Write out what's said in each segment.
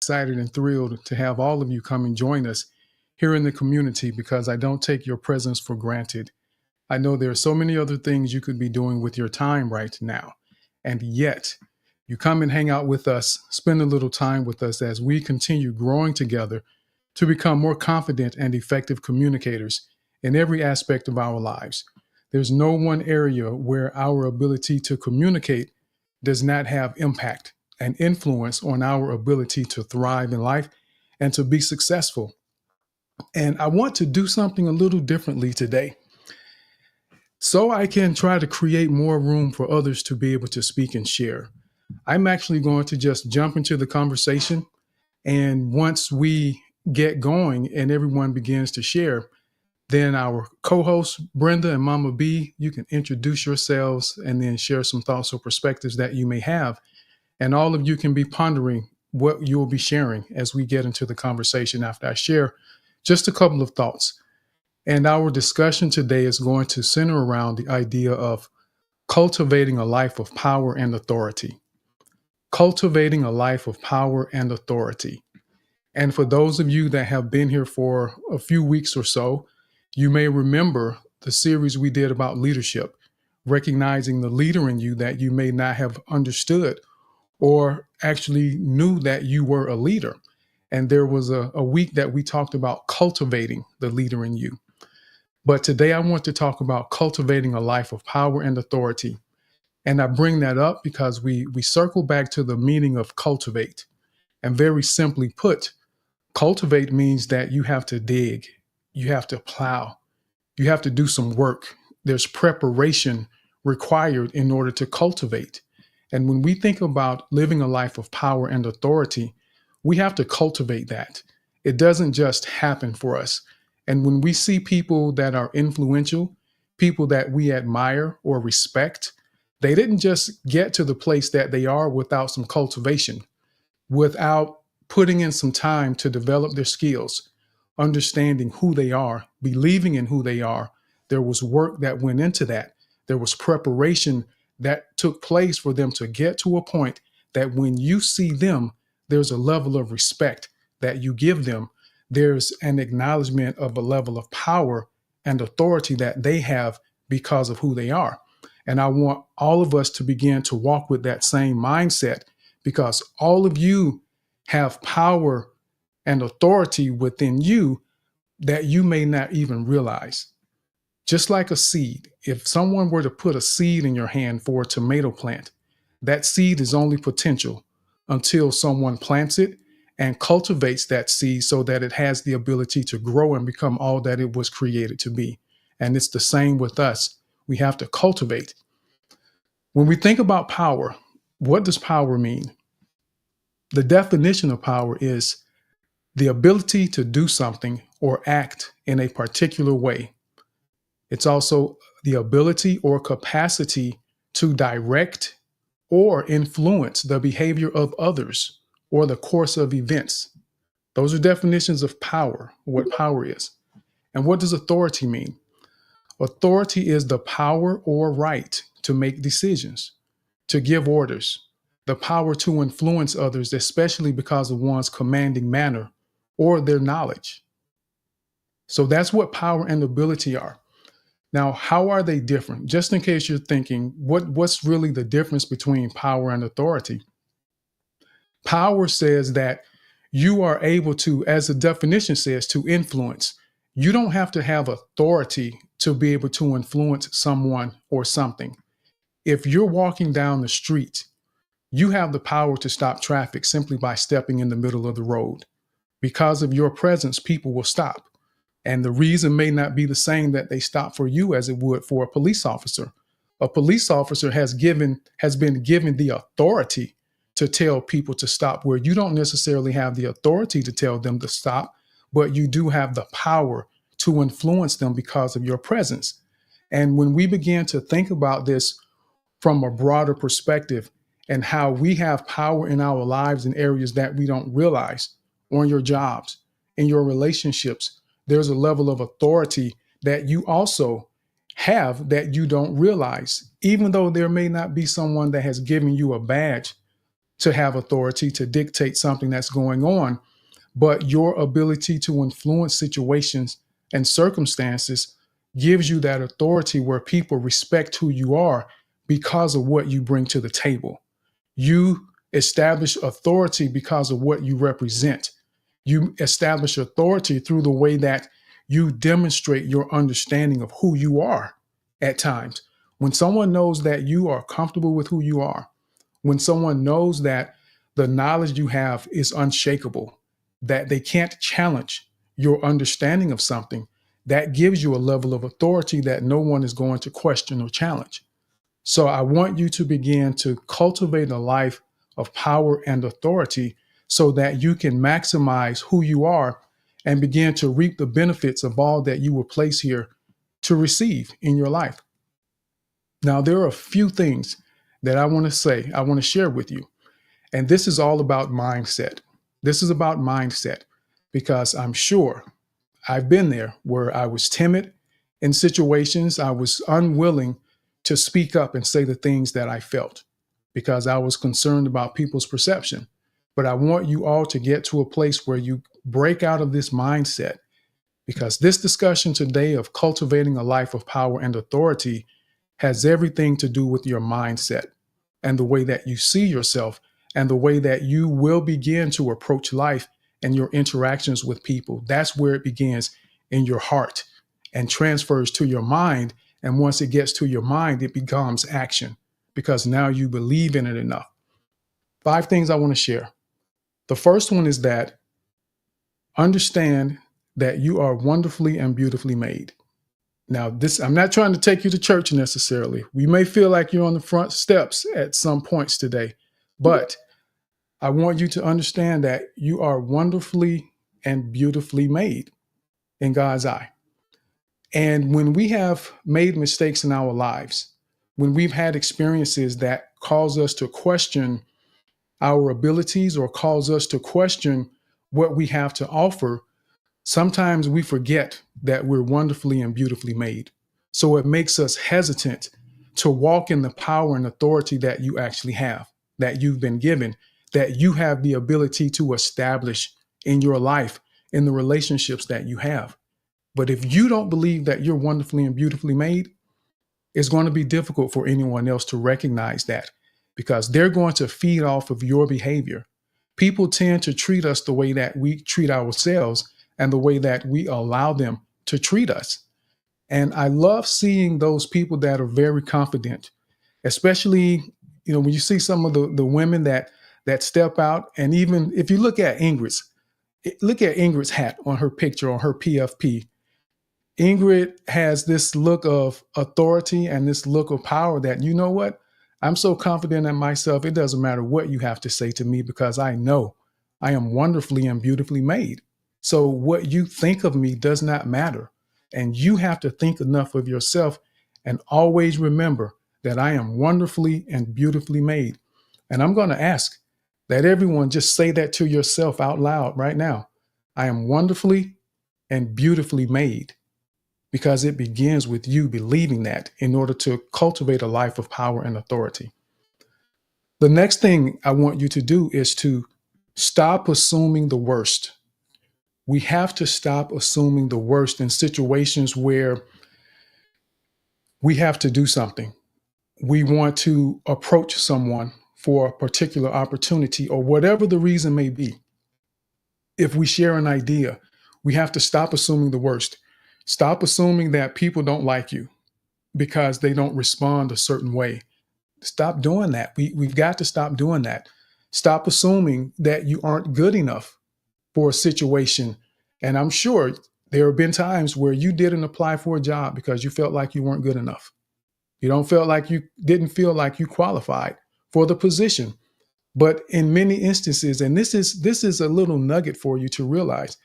excited and thrilled to have all of you come and join us here in the community because I don't take your presence for granted. I know there are so many other things you could be doing with your time right now. And yet, you come and hang out with us, spend a little time with us as we continue growing together to become more confident and effective communicators in every aspect of our lives. There's no one area where our ability to communicate does not have impact and influence on our ability to thrive in life and to be successful. And I want to do something a little differently today so I can try to create more room for others to be able to speak and share. I'm actually going to just jump into the conversation. And once we get going and everyone begins to share, then our co-hosts, Brenda and Mama B, you can introduce yourselves and then share some thoughts or perspectives that you may have. And all of you can be pondering what you will be sharing as we get into the conversation after I share just a couple of thoughts. And our discussion today is going to center around the idea of cultivating a life of power and authority. Cultivating a life of power and authority. And for those of you that have been here for a few weeks or so, you may remember the series we did about leadership, recognizing the leader in you that you may not have understood or actually knew that you were a leader. And there was a week that we talked about cultivating the leader in you. But today I want to talk about cultivating a life of power and authority. And I bring that up because we circle back to the meaning of cultivate. And very simply put, cultivate means that you have to dig, you have to plow, you have to do some work. There's preparation required in order to cultivate. And when we think about living a life of power and authority, we have to cultivate that. It doesn't just happen for us. And when we see people that are influential, people that we admire or respect, they didn't just get to the place that they are without some cultivation, without putting in some time to develop their skills, understanding who they are, believing in who they are. There was work that went into that. There was preparation that took place for them to get to a point that when you see them, there's a level of respect that you give them. There's an acknowledgement of a level of power and authority that they have because of who they are. And I want all of us to begin to walk with that same mindset because all of you have power and authority within you that you may not even realize. Just like a seed, if someone were to put a seed in your hand for a tomato plant, that seed is only potential until someone plants it and cultivates that seed so that it has the ability to grow and become all that it was created to be. And it's the same with us. We have to cultivate. When we think about power, what does power mean? The definition of power is the ability to do something or act in a particular way. It's also the ability or capacity to direct or influence the behavior of others or the course of events. Those are definitions of power, what power is. And what does authority mean? Authority is the power or right to make decisions, to give orders, the power to influence others, especially because of one's commanding manner or their knowledge. So that's what power and ability are. Now, how are they different? Just in case you're thinking, what's really the difference between power and authority? Power says that you are able to, as the definition says, to influence. You don't have to have authority to be able to influence someone or something. If you're walking down the street, you have the power to stop traffic simply by stepping in the middle of the road. Because of your presence, people will stop. And the reason may not be the same that they stop for you as it would for a police officer. A police officer has been given the authority to tell people to stop, where you don't necessarily have the authority to tell them to stop, but you do have the power to influence them because of your presence. And when we begin to think about this from a broader perspective and how we have power in our lives in areas that we don't realize, on your jobs, in your relationships, there's a level of authority that you also have that you don't realize, even though there may not be someone that has given you a badge to have authority to dictate something that's going on, but your ability to influence situations and circumstances gives you that authority where people respect who you are because of what you bring to the table. You establish authority because of what you represent. You establish authority through the way that you demonstrate your understanding of who you are at times. When someone knows that you are comfortable with who you are, when someone knows that the knowledge you have is unshakable, that they can't challenge your understanding of something, that gives you a level of authority that no one is going to question or challenge. So I want you to begin to cultivate a life of power and authority so that you can maximize who you are and begin to reap the benefits of all that you were placed here to receive in your life. Now, there are a few things that I want to say, I want to share with you. And this is all about mindset. This is about mindset because I'm sure I've been there where I was timid in situations. I was unwilling to speak up and say the things that I felt because I was concerned about people's perception. But I want you all to get to a place where you break out of this mindset because this discussion today of cultivating a life of power and authority has everything to do with your mindset and the way that you see yourself and the way that you will begin to approach life and your interactions with people. That's where it begins, in your heart, and transfers to your mind. And once it gets to your mind, it becomes action because now you believe in it enough. 5 things I want to share. The first one is that understand that you are wonderfully and beautifully made. Now, this, I'm not trying to take you to church necessarily. We may feel like you're on the front steps at some points today, but I want you to understand that you are wonderfully and beautifully made in God's eye. And when we have made mistakes in our lives, when we've had experiences that cause us to question our abilities or cause us to question what we have to offer, sometimes we forget that we're wonderfully and beautifully made. So it makes us hesitant to walk in the power and authority that you actually have, that you've been given, that you have the ability to establish in your life, in the relationships that you have. But if you don't believe that you're wonderfully and beautifully made, it's going to be difficult for anyone else to recognize that because they're going to feed off of your behavior. People tend to treat us the way that we treat ourselves and the way that we allow them to treat us. And I love seeing those people that are very confident, especially, when you see some of the women that step out. And even if you look at Ingrid's hat on her picture on her PFP. Ingrid has this look of authority and this look of power that, you know what? I'm so confident in myself. It doesn't matter what you have to say to me because I know I am wonderfully and beautifully made. So what you think of me does not matter. And you have to think enough of yourself and always remember that I am wonderfully and beautifully made. And I'm going to ask that everyone just say that to yourself out loud right now. I am wonderfully and beautifully made, because it begins with you believing that in order to cultivate a life of power and authority. The next thing I want you to do is to stop assuming the worst. We have to stop assuming the worst in situations where we have to do something. We want to approach someone for a particular opportunity or whatever the reason may be. If we share an idea, we have to stop assuming the worst. Stop assuming that people don't like you because they don't respond a certain way. Stop doing that. We've got to stop doing that. Stop assuming that you aren't good enough for a situation. And I'm sure there have been times where you didn't apply for a job because you felt like you weren't good enough. You didn't feel like you qualified for the position. But in many instances, and this is a little nugget for you to realize,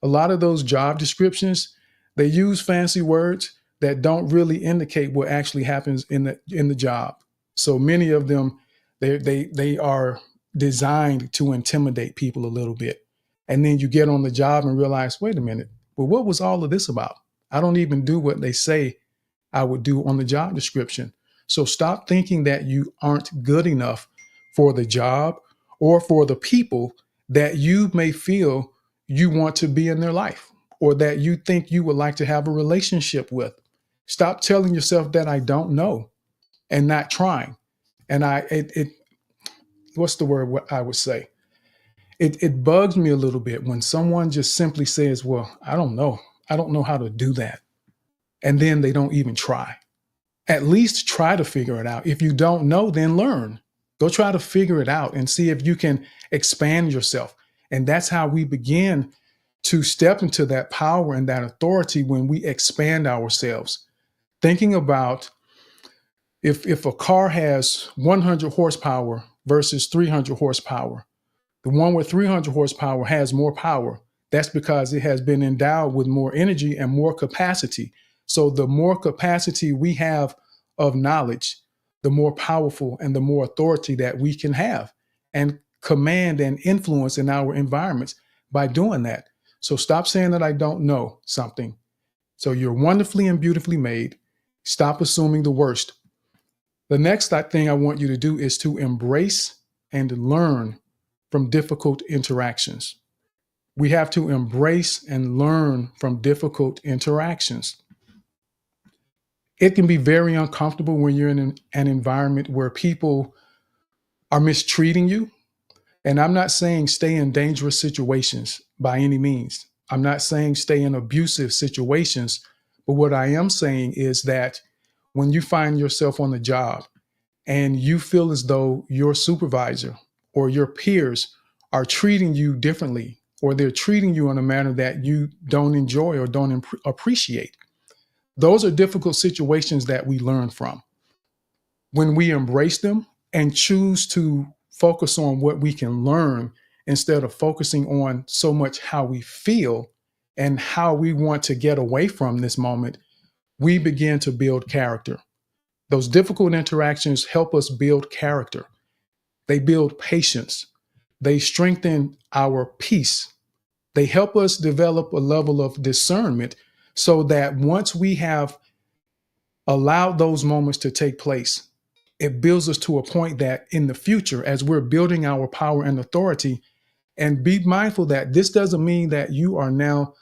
a lot of those job descriptions, they use fancy words that don't really indicate what actually happens in the job. So many of them, they are designed to intimidate people a little bit. And then you get on the job and realize, wait a minute, well, what was all of this about? I don't even do what they say I would do on the job description. So stop thinking that you aren't good enough for the job or for the people that you may feel you want to be in their life or that you think you would like to have a relationship with. Stop telling yourself that I don't know and not trying. And what's the word what I would say? It bugs me a little bit when someone just simply says, well, I don't know. I don't know how to do that. And then they don't even try. At least try to figure it out. If you don't know, then learn. Go try to figure it out and see if you can expand yourself. And that's how we begin to step into that power and that authority when we expand ourselves. Thinking about if a car has 100 horsepower versus 300 horsepower, the one with 300 horsepower has more power. That's because it has been endowed with more energy and more capacity. So the more capacity we have of knowledge, the more powerful and the more authority that we can have and command and influence in our environments by doing that. So stop saying that I don't know something. So you're wonderfully and beautifully made. Stop assuming the worst. The next thing I want you to do is to embrace and learn from difficult interactions. We have to embrace and learn from difficult interactions. It can be very uncomfortable when you're in an environment where people are mistreating you. And I'm not saying stay in dangerous situations by any means. I'm not saying stay in abusive situations. But what I am saying is that when you find yourself on the job and you feel as though your supervisor or your peers are treating you differently, or they're treating you in a manner that you don't enjoy or don't appreciate, those are difficult situations that we learn from. When we embrace them and choose to focus on what we can learn instead of focusing on so much how we feel and how we want to get away from this moment, we begin to build character. Those difficult interactions help us build character. They build patience. They strengthen our peace. They help us develop a level of discernment so that once we have allowed those moments to take place, it builds us to a point that in the future, as we're building our power and authority, and be mindful that this doesn't mean that you are now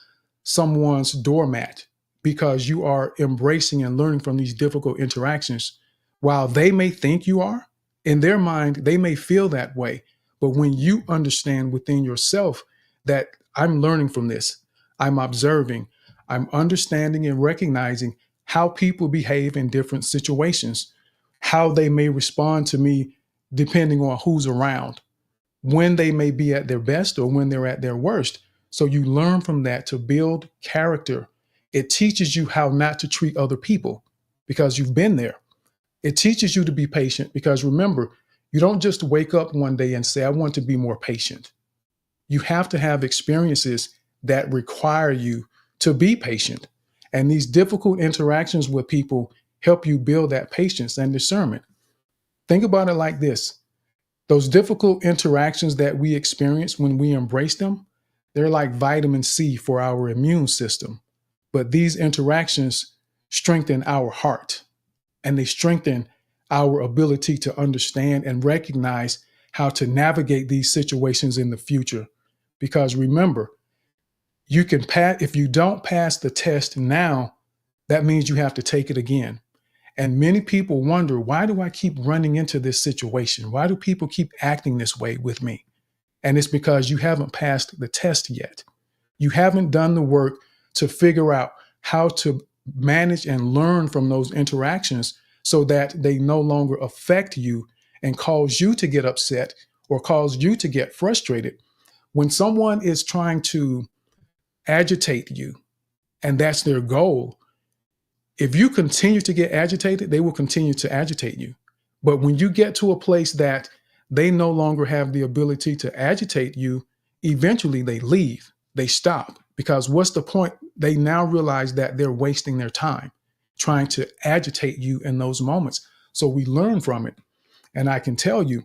someone's doormat because you are embracing and learning from these difficult interactions. While they may think you are, in their mind, they may feel that way. But when you understand within yourself that I'm learning from this, I'm observing, I'm understanding and recognizing how people behave in different situations, how they may respond to me depending on who's around, when they may be at their best or when they're at their worst. So you learn from that to build character. It teaches you how not to treat other people because you've been there. It teaches you to be patient because remember, you don't just wake up one day and say, I want to be more patient. You have to have experiences that require you to be patient. And these difficult interactions with people help you build that patience and discernment. Think about it like this. Those difficult interactions that we experience when we embrace them, they're like vitamin C for our immune system. But these interactions strengthen our heart and they strengthen our ability to understand and recognize how to navigate these situations in the future. Because remember, you can pass, if you don't pass the test now, that means you have to take it again. And many people wonder, why do I keep running into this situation? Why do people keep acting this way with me? And it's because you haven't passed the test yet. You haven't done the work to figure out how to manage and learn from those interactions so that they no longer affect you and cause you to get upset or cause you to get frustrated. When someone is trying to agitate you, and that's their goal, if you continue to get agitated, they will continue to agitate you. But when you get to a place that they no longer have the ability to agitate you, eventually they leave, they stop. Because what's the point? They now realize that they're wasting their time trying to agitate you in those moments. So we learn from it. And I can tell you,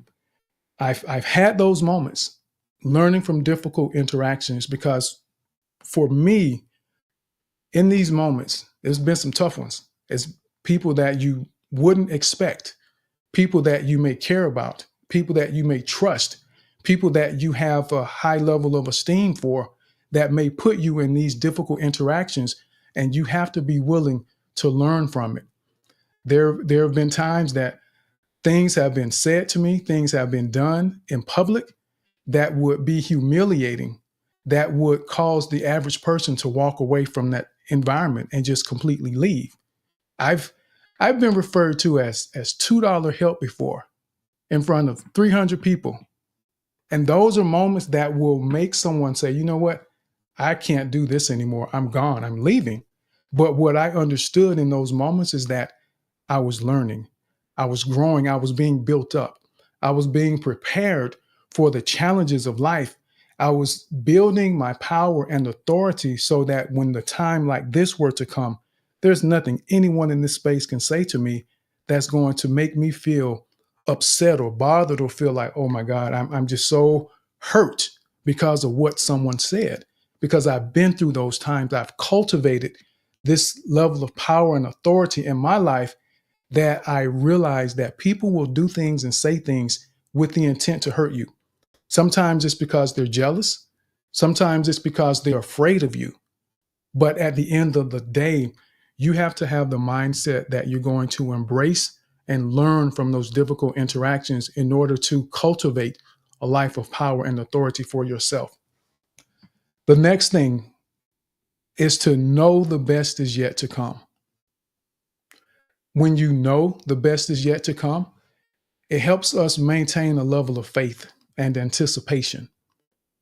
I've had those moments learning from difficult interactions because for me, in these moments, there's been some tough ones. It's people that you wouldn't expect, people that you may care about, people that you may trust, people that you have a high level of esteem for that may put you in these difficult interactions, and you have to be willing to learn from it. There have been times that things have been said to me, things have been done in public that would be humiliating, that would cause the average person to walk away from that environment and just completely leave. I've I've been referred to as $2 help before in front of 300 people. And those are moments that will make someone say, you know what? I can't do this anymore. I'm gone. I'm leaving. But what I understood in those moments is that I was learning, I was growing, I was being built up, I was being prepared for the challenges of life. I was building my power and authority so that when the time like this were to come, there's nothing anyone in this space can say to me that's going to make me feel upset or bothered or feel like, oh my God, I'm just so hurt because of what someone said. Because I've been through those times, I've cultivated this level of power and authority in my life that I realize that people will do things and say things with the intent to hurt you. Sometimes it's because they're jealous. Sometimes it's because they're afraid of you. But at the end of the day, you have to have the mindset that you're going to embrace and learn from those difficult interactions in order to cultivate a life of power and authority for yourself. The next thing is to know the best is yet to come. When you know the best is yet to come, it helps us maintain a level of faith and anticipation.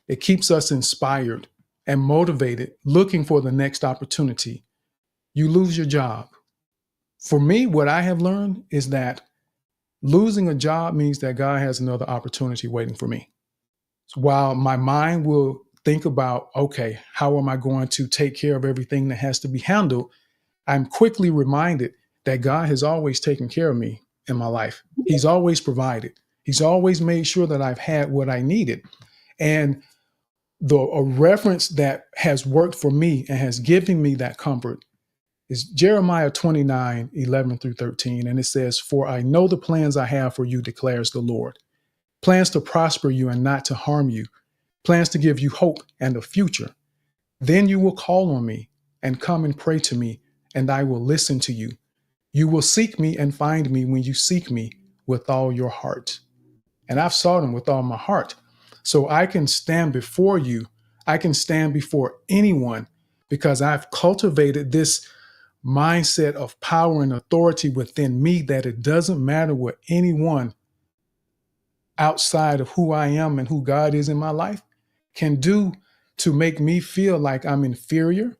It keeps us inspired and motivated, looking for the next opportunity. You lose your job. For me, what I have learned is that losing a job means that God has another opportunity waiting for me. So while my mind will think about, okay, how am I going to take care of everything that has to be handled? I'm quickly reminded that God has always taken care of me in my life. He's always provided. He's always made sure that I've had what I needed. And a reference that has worked for me and has given me that comfort is Jeremiah 29:11-13. And it says, "For I know the plans I have for you, declares the Lord. Plans to prosper you and not to harm you. Plans to give you hope and a future. Then you will call on me and come and pray to me, and I will listen to you. You will seek me and find me when you seek me with all your heart." And I've sought him with all my heart. So I can stand before you. I can stand before anyone because I've cultivated this mindset of power and authority within me that it doesn't matter what anyone outside of who I am and who God is in my life can do to make me feel like I'm inferior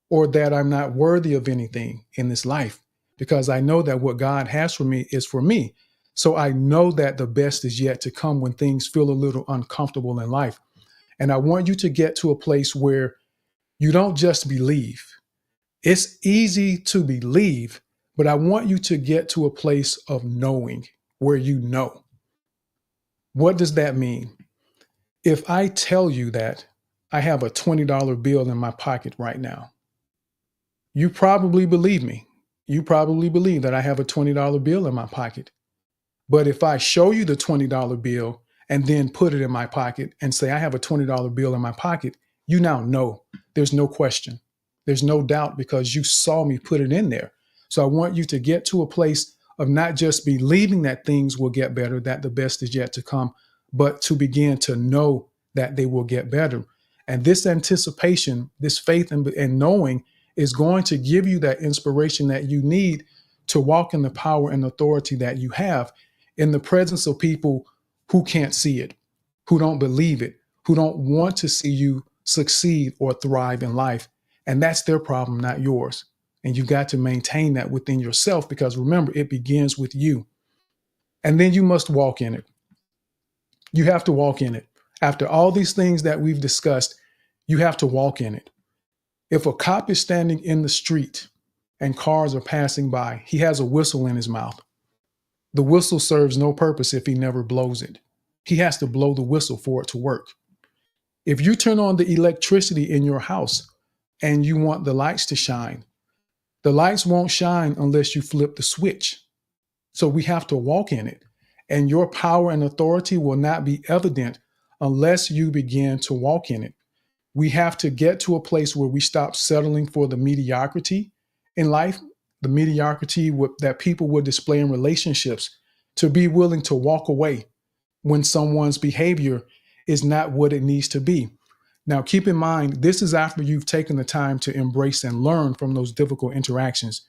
or that I'm not worthy of anything in this life, because I know that what God has for me is for me. So I know that the best is yet to come when things feel a little uncomfortable in life. And I want you to get to a place where you don't just believe. It's easy to believe, but I want you to get to a place of knowing where you know. What does that mean? If I tell you that I have a $20 bill in my pocket right now, you probably believe me. You probably believe that I have a $20 bill in my pocket. But if I show you the $20 bill and then put it in my pocket and say, I have a $20 bill in my pocket, you now know. There's no question. There's no doubt because you saw me put it in there. So I want you to get to a place of not just believing that things will get better, that the best is yet to come, but to begin to know that they will get better. And this anticipation, this faith and knowing is going to give you that inspiration that you need to walk in the power and authority that you have in the presence of people who can't see it, who don't believe it, who don't want to see you succeed or thrive in life. And that's their problem, not yours. And you've got to maintain that within yourself because remember, it begins with you. And then you must walk in it. You have to walk in it. After all these things that we've discussed, you have to walk in it. If a cop is standing in the street and cars are passing by, he has a whistle in his mouth. The whistle serves no purpose if he never blows it. He has to blow the whistle for it to work. If you turn on the electricity in your house and you want the lights to shine, the lights won't shine unless you flip the switch. So we have to walk in it. And your power and authority will not be evident unless you begin to walk in it. We have to get to a place where we stop settling for the mediocrity in life, the mediocrity that people would display in relationships, to be willing to walk away when someone's behavior is not what it needs to be. Now, keep in mind, this is after you've taken the time to embrace and learn from those difficult interactions.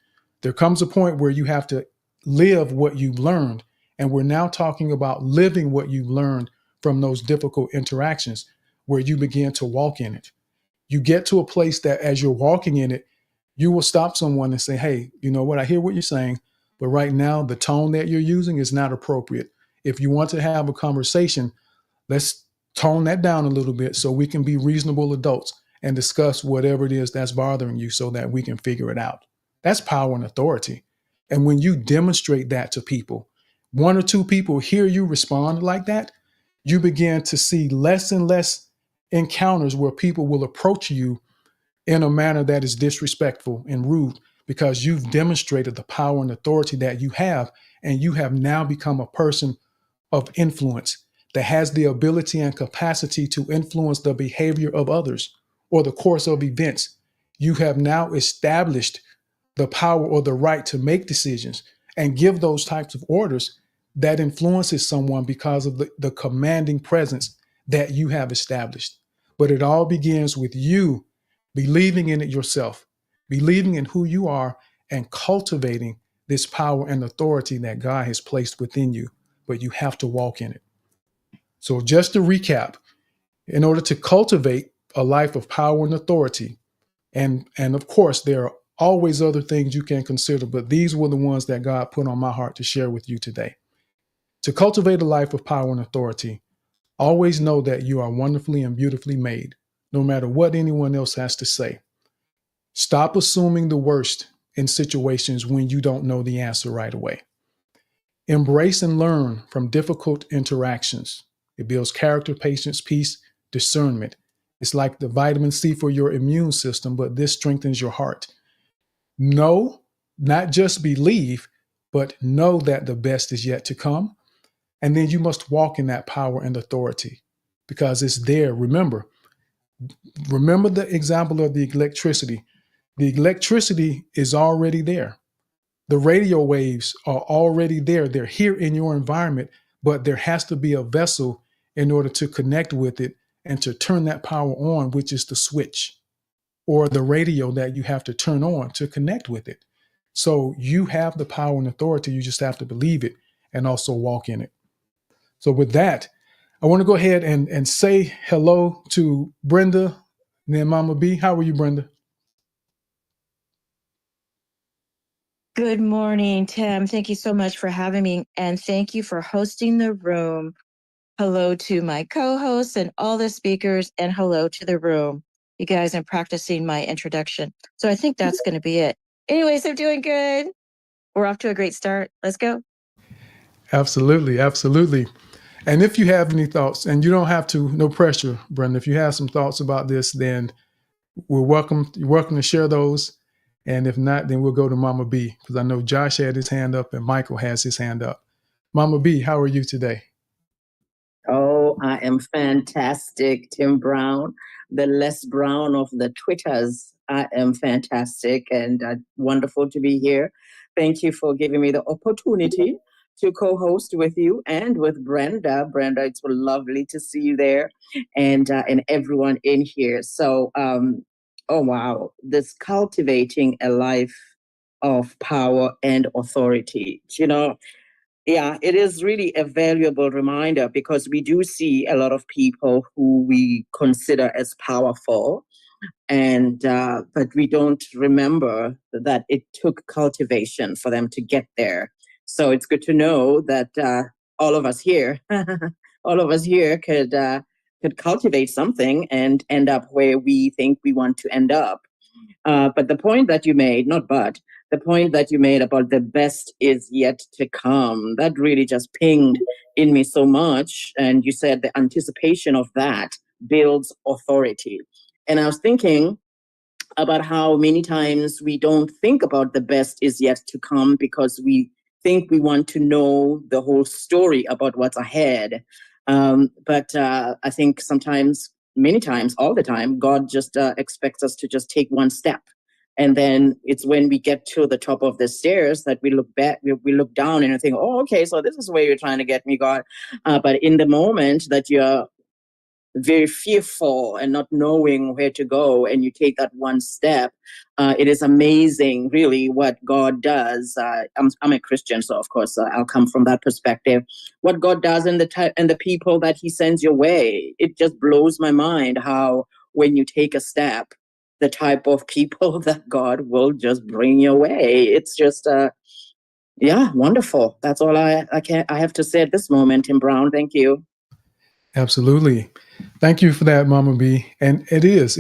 There comes a point where you have to live what you've learned. And we're now talking about living what you've learned from those difficult interactions, where you begin to walk in it. You get to a place that as you're walking in it, you will stop someone and say, hey, you know what? I hear what you're saying, but right now the tone that you're using is not appropriate. If you want to have a conversation, let's tone that down a little bit so we can be reasonable adults and discuss whatever it is that's bothering you so that we can figure it out. That's power and authority. And when you demonstrate that to people, one or two people hear you respond like that, you begin to see less and less encounters where people will approach you in a manner that is disrespectful and rude, because you've demonstrated the power and authority that you have, and you have now become a person of influence that has the ability and capacity to influence the behavior of others or the course of events. You have now established the power or the right to make decisions and give those types of orders that influences someone because of the commanding presence that you have established. But it all begins with you believing in it yourself, believing in who you are, and cultivating this power and authority that God has placed within you. But you have to walk in it. So, just to recap, in order to cultivate a life of power and authority, and of course, there are always other things you can consider, but these were the ones that God put on my heart to share with you today. To cultivate a life of power and authority, always know that you are wonderfully and beautifully made, no matter what anyone else has to say. Stop assuming the worst in situations when you don't know the answer right away. Embrace and learn from difficult interactions. It builds character, patience, peace, discernment. It's like the vitamin C for your immune system, but this strengthens your heart. Know, not just believe, but know that the best is yet to come. And then you must walk in that power and authority because it's there. Remember the example of the electricity. The electricity is already there. The radio waves are already there. They're here in your environment, but there has to be a vessel in order to connect with it and to turn that power on, which is the switch or the radio that you have to turn on to connect with it. So you have the power and authority. You just have to believe it and also walk in it. So with that, I want to go ahead and say hello to Brenda and then Mama B. How are you, Brenda? Good morning, Tim. Thank you so much for having me, and thank you for hosting the room. Hello to my co-hosts and all the speakers, and hello to the room. You guys, I'm practicing my introduction, so I think that's going to be it. Anyways, I'm doing good. We're off to a great start. Let's go. Absolutely, absolutely. And if you have any thoughts, and you don't have to, no pressure, Brenda, if you have some thoughts about this, then you're welcome to share those. And if not, then we'll go to Mama B, because I know Josh had his hand up and Michael has his hand up. Mama B, how are you today? Oh, I am fantastic, Tim Brown, the Les Brown of the Twitters. I am fantastic and wonderful to be here. Thank you for giving me the opportunity to co-host with you and with Brenda. Brenda, it's lovely to see you there, and everyone in here. So, oh wow, this cultivating a life of power and authority. Yeah, it is really a valuable reminder because we do see a lot of people who we consider as powerful, and but we don't remember that it took cultivation for them to get there. So it's good to know that all of us here, all of us here could cultivate something and end up where we think we want to end up. But the point that you made, not but, the point that you made about the best is yet to come, that really just pinged in me so much. And you said the anticipation of that builds authority. And I was thinking about how many times we don't think about the best is yet to come because we think we want to know the whole story about what's ahead. But I think sometimes, many times, all the time, God just expects us to just take one step. And then it's when we get to the top of the stairs that we look back, we look down and think, oh, okay, so this is where you're trying to get me, God. But in the moment that you're very fearful and not knowing where to go, and you take that one step, it is amazing, really, what God does. I'm a Christian, so of course I'll come from that perspective. What God does and the people that He sends your way, it just blows my mind how when you take a step, the type of people that God will just bring your way. It's just yeah, wonderful. That's all I have to say at this moment. Tim Brown, thank you. Absolutely. Thank you for that, Mama B. And it is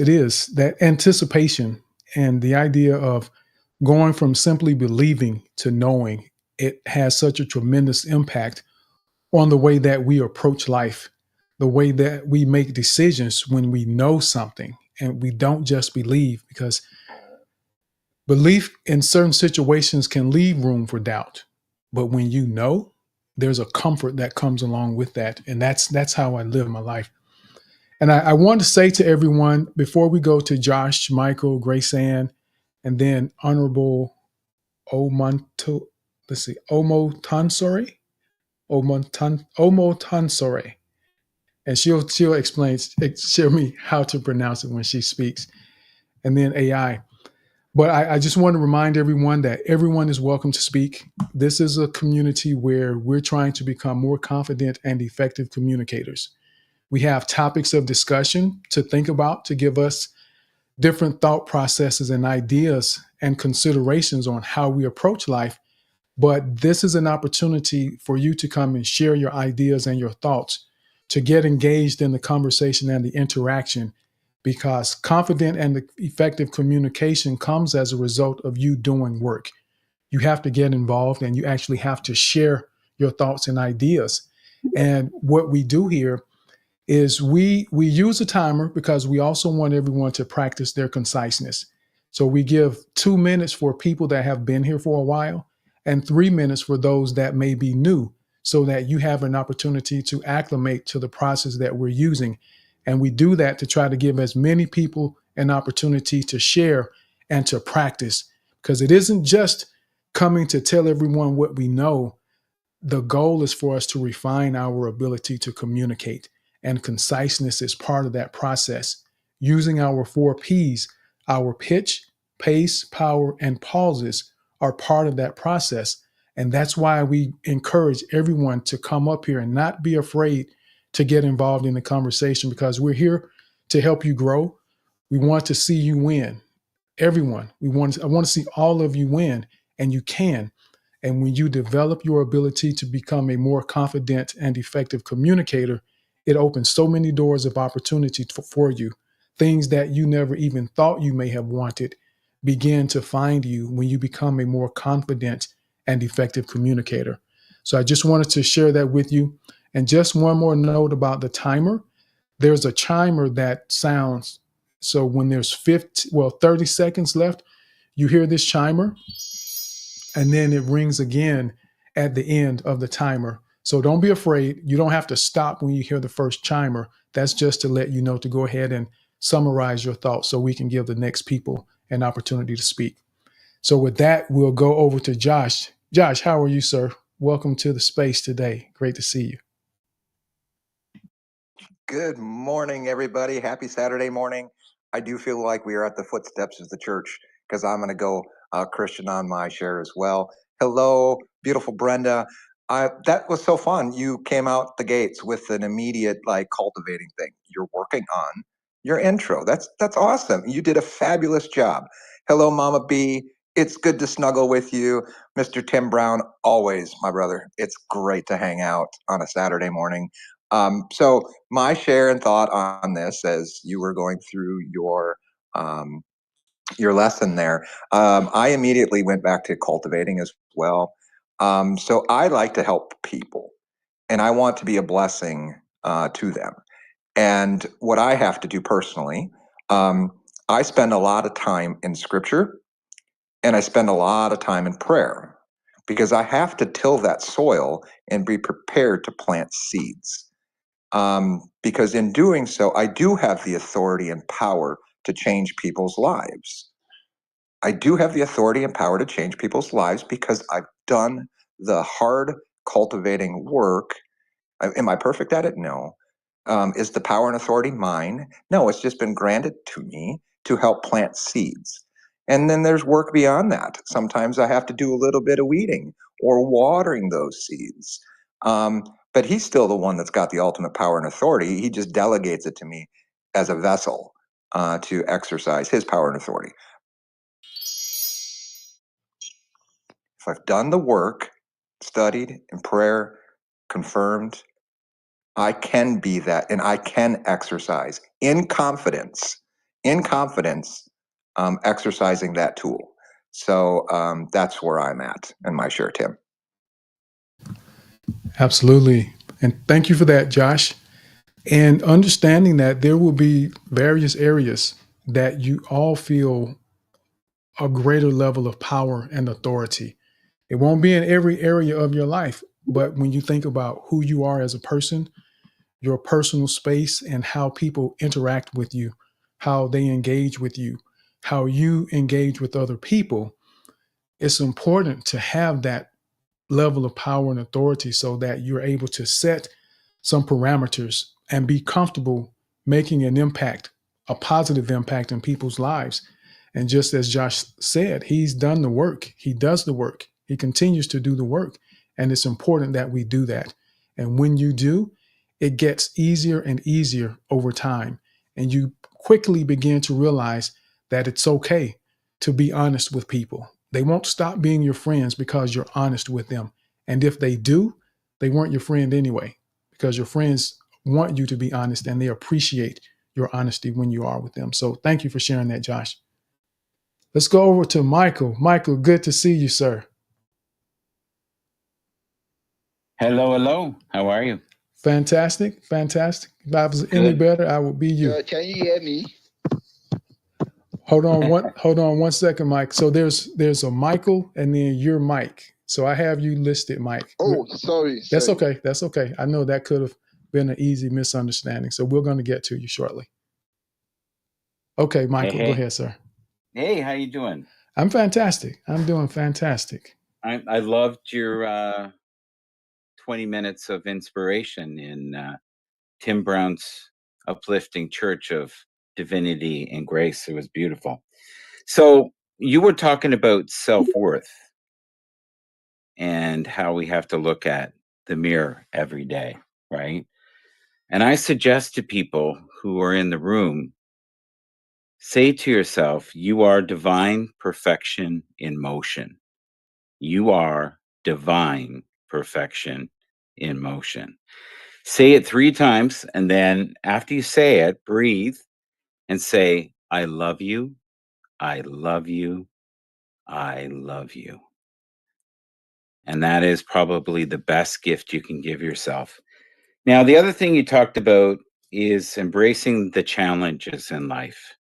that anticipation and the idea of going from simply believing to knowing. It has such a tremendous impact on the way that we approach life, the way that we make decisions when we know something and we don't just believe, because belief in certain situations can leave room for doubt. But when you know, there's a comfort that comes along with that. And that's how I live my life. And I want to say to everyone before we go to Josh, Michael, Grace Ann, and then Honorable Omonto, let's see, Omo Tansore. And she'll explain, show me how to pronounce it when she speaks. And then AI. But I just want to remind everyone that everyone is welcome to speak. This is a community where we're trying to become more confident and effective communicators. We have topics of discussion to think about to give us different thought processes and ideas and considerations on how we approach life. But this is an opportunity for you to come and share your ideas and your thoughts, to get engaged in the conversation and the interaction, because confident and effective communication comes as a result of you doing work. You have to get involved and you actually have to share your thoughts and ideas. And what we do here is we use a timer because we also want everyone to practice their conciseness. So we give 2 minutes for people that have been here for a while and 3 minutes for those that may be new, so that you have an opportunity to acclimate to the process that we're using. And we do that to try to give as many people an opportunity to share and to practice, because it isn't just coming to tell everyone what we know. The goal is for us to refine our ability to communicate, and conciseness is part of that process. Using our 4 P's, our pitch, pace, power, and pauses are part of that process. And that's why we encourage everyone to come up here and not be afraid to get involved in the conversation, because we're here to help you grow. We want to see you win. Everyone. I want to see all of you win, and you can. And when you develop your ability to become a more confident and effective communicator, it opens so many doors of opportunity for you. Things that you never even thought you may have wanted begin to find you when you become a more confident and effective communicator. So I just wanted to share that with you. And just one more note about the timer. There's a chimer that sounds, so when there's 30 seconds left, you hear this chimer, and then it rings again at the end of the timer. So don't be afraid. You don't have to stop when you hear the first chimer. That's just to let you know to go ahead and summarize your thoughts so we can give the next people an opportunity to speak. So with that, we'll go over to Josh. Josh, how are you, sir? Welcome to the space today. Great to see you. Good morning, everybody. Happy Saturday morning. I do feel like we are at the footsteps of the church, because I'm going to go Christian on my share as well. Hello, beautiful Brenda. That was so fun. You came out the gates with an immediate cultivating thing. You're working on your intro. That's awesome. You did a fabulous job. Hello, Mama B. It's good to snuggle with you. Mr. Tim Brown, always my brother. It's great to hang out on a Saturday morning. So my share and thought on this, as you were going through your lesson there, I immediately went back to cultivating as well. So I like to help people, and I want to be a blessing to them. And what I have to do personally, I spend a lot of time in scripture, and I spend a lot of time in prayer, because I have to till that soil and be prepared to plant seeds. Because in doing so, I do have the authority and power to change people's lives. I do have the authority and power to change people's lives because I've done the hard cultivating work. Am I perfect at it? No. Is the power and authority mine? No, it's just been granted to me to help plant seeds. And then there's work beyond that. Sometimes I have to do a little bit of weeding or watering those seeds. But he's still the one that's got the ultimate power and authority. He just delegates it to me as a vessel to exercise his power and authority. If I've done the work, studied in prayer, confirmed, I can be that and I can exercise in confidence, exercising that tool. So that's where I'm at in my share, Tim. Absolutely. And thank you for that, Josh. And understanding that there will be various areas that you all feel a greater level of power and authority. It won't be in every area of your life, but when you think about who you are as a person, your personal space, and how people interact with you, how they engage with you, how you engage with other people, it's important to have that level of power and authority so that you're able to set some parameters and be comfortable making an impact, a positive impact in people's lives. And just as Josh said, he's done the work. He does the work. He continues to do the work. And it's important that we do that. And when you do, it gets easier and easier over time. And you quickly begin to realize that it's okay to be honest with people. They won't stop being your friends because you're honest with them. And if they do, they weren't your friend anyway, because your friends want you to be honest and they appreciate your honesty when you are with them. So thank you for sharing that, Josh. Let's go over to Michael. Michael, good to see you, sir. Hello, hello. How are you? Fantastic, fantastic. If I was any better, I would be you. Can you hear me? Hold on one second, Mike. So there's a Michael and then your Mike. So I have you listed, Mike. Oh, sorry. That's okay. That's okay. I know that could have been an easy misunderstanding. So we're going to get to you shortly. Okay, Michael, Hey. Go ahead, sir. Hey, how you doing? I'm fantastic. I'm doing fantastic. I loved your 20 minutes of inspiration in Tim Brown's uplifting Church of Divinity and Grace. It was beautiful. So you were talking about self-worth and how we have to look at the mirror every day, right? And I suggest to people who are in the room, say to yourself, you are divine perfection in motion. You are divine perfection in motion. Say it 3 times, and then after you say it, breathe and say, I love you, I love you, I love you. And that is probably the best gift you can give yourself. Now, the other thing you talked about is embracing the challenges in life.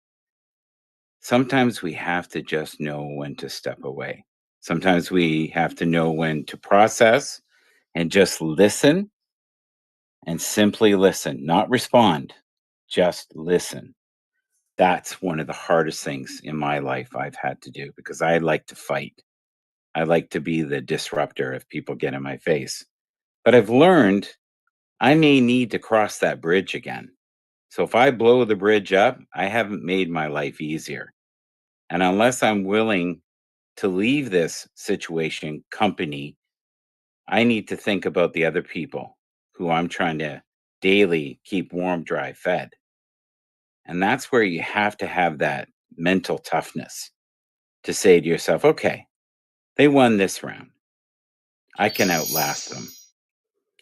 Sometimes we have to just know when to step away. Sometimes we have to know when to process and just listen and simply listen, not respond, just listen. That's one of the hardest things in my life I've had to do because I like to fight. I like to be the disruptor if people get in my face. But I've learned I may need to cross that bridge again. So if I blow the bridge up, I haven't made my life easier. And unless I'm willing to leave this situation, company, I need to think about the other people who I'm trying to daily keep warm, dry, fed. And that's where you have to have that mental toughness to say to yourself, okay, they won this round. I can outlast them.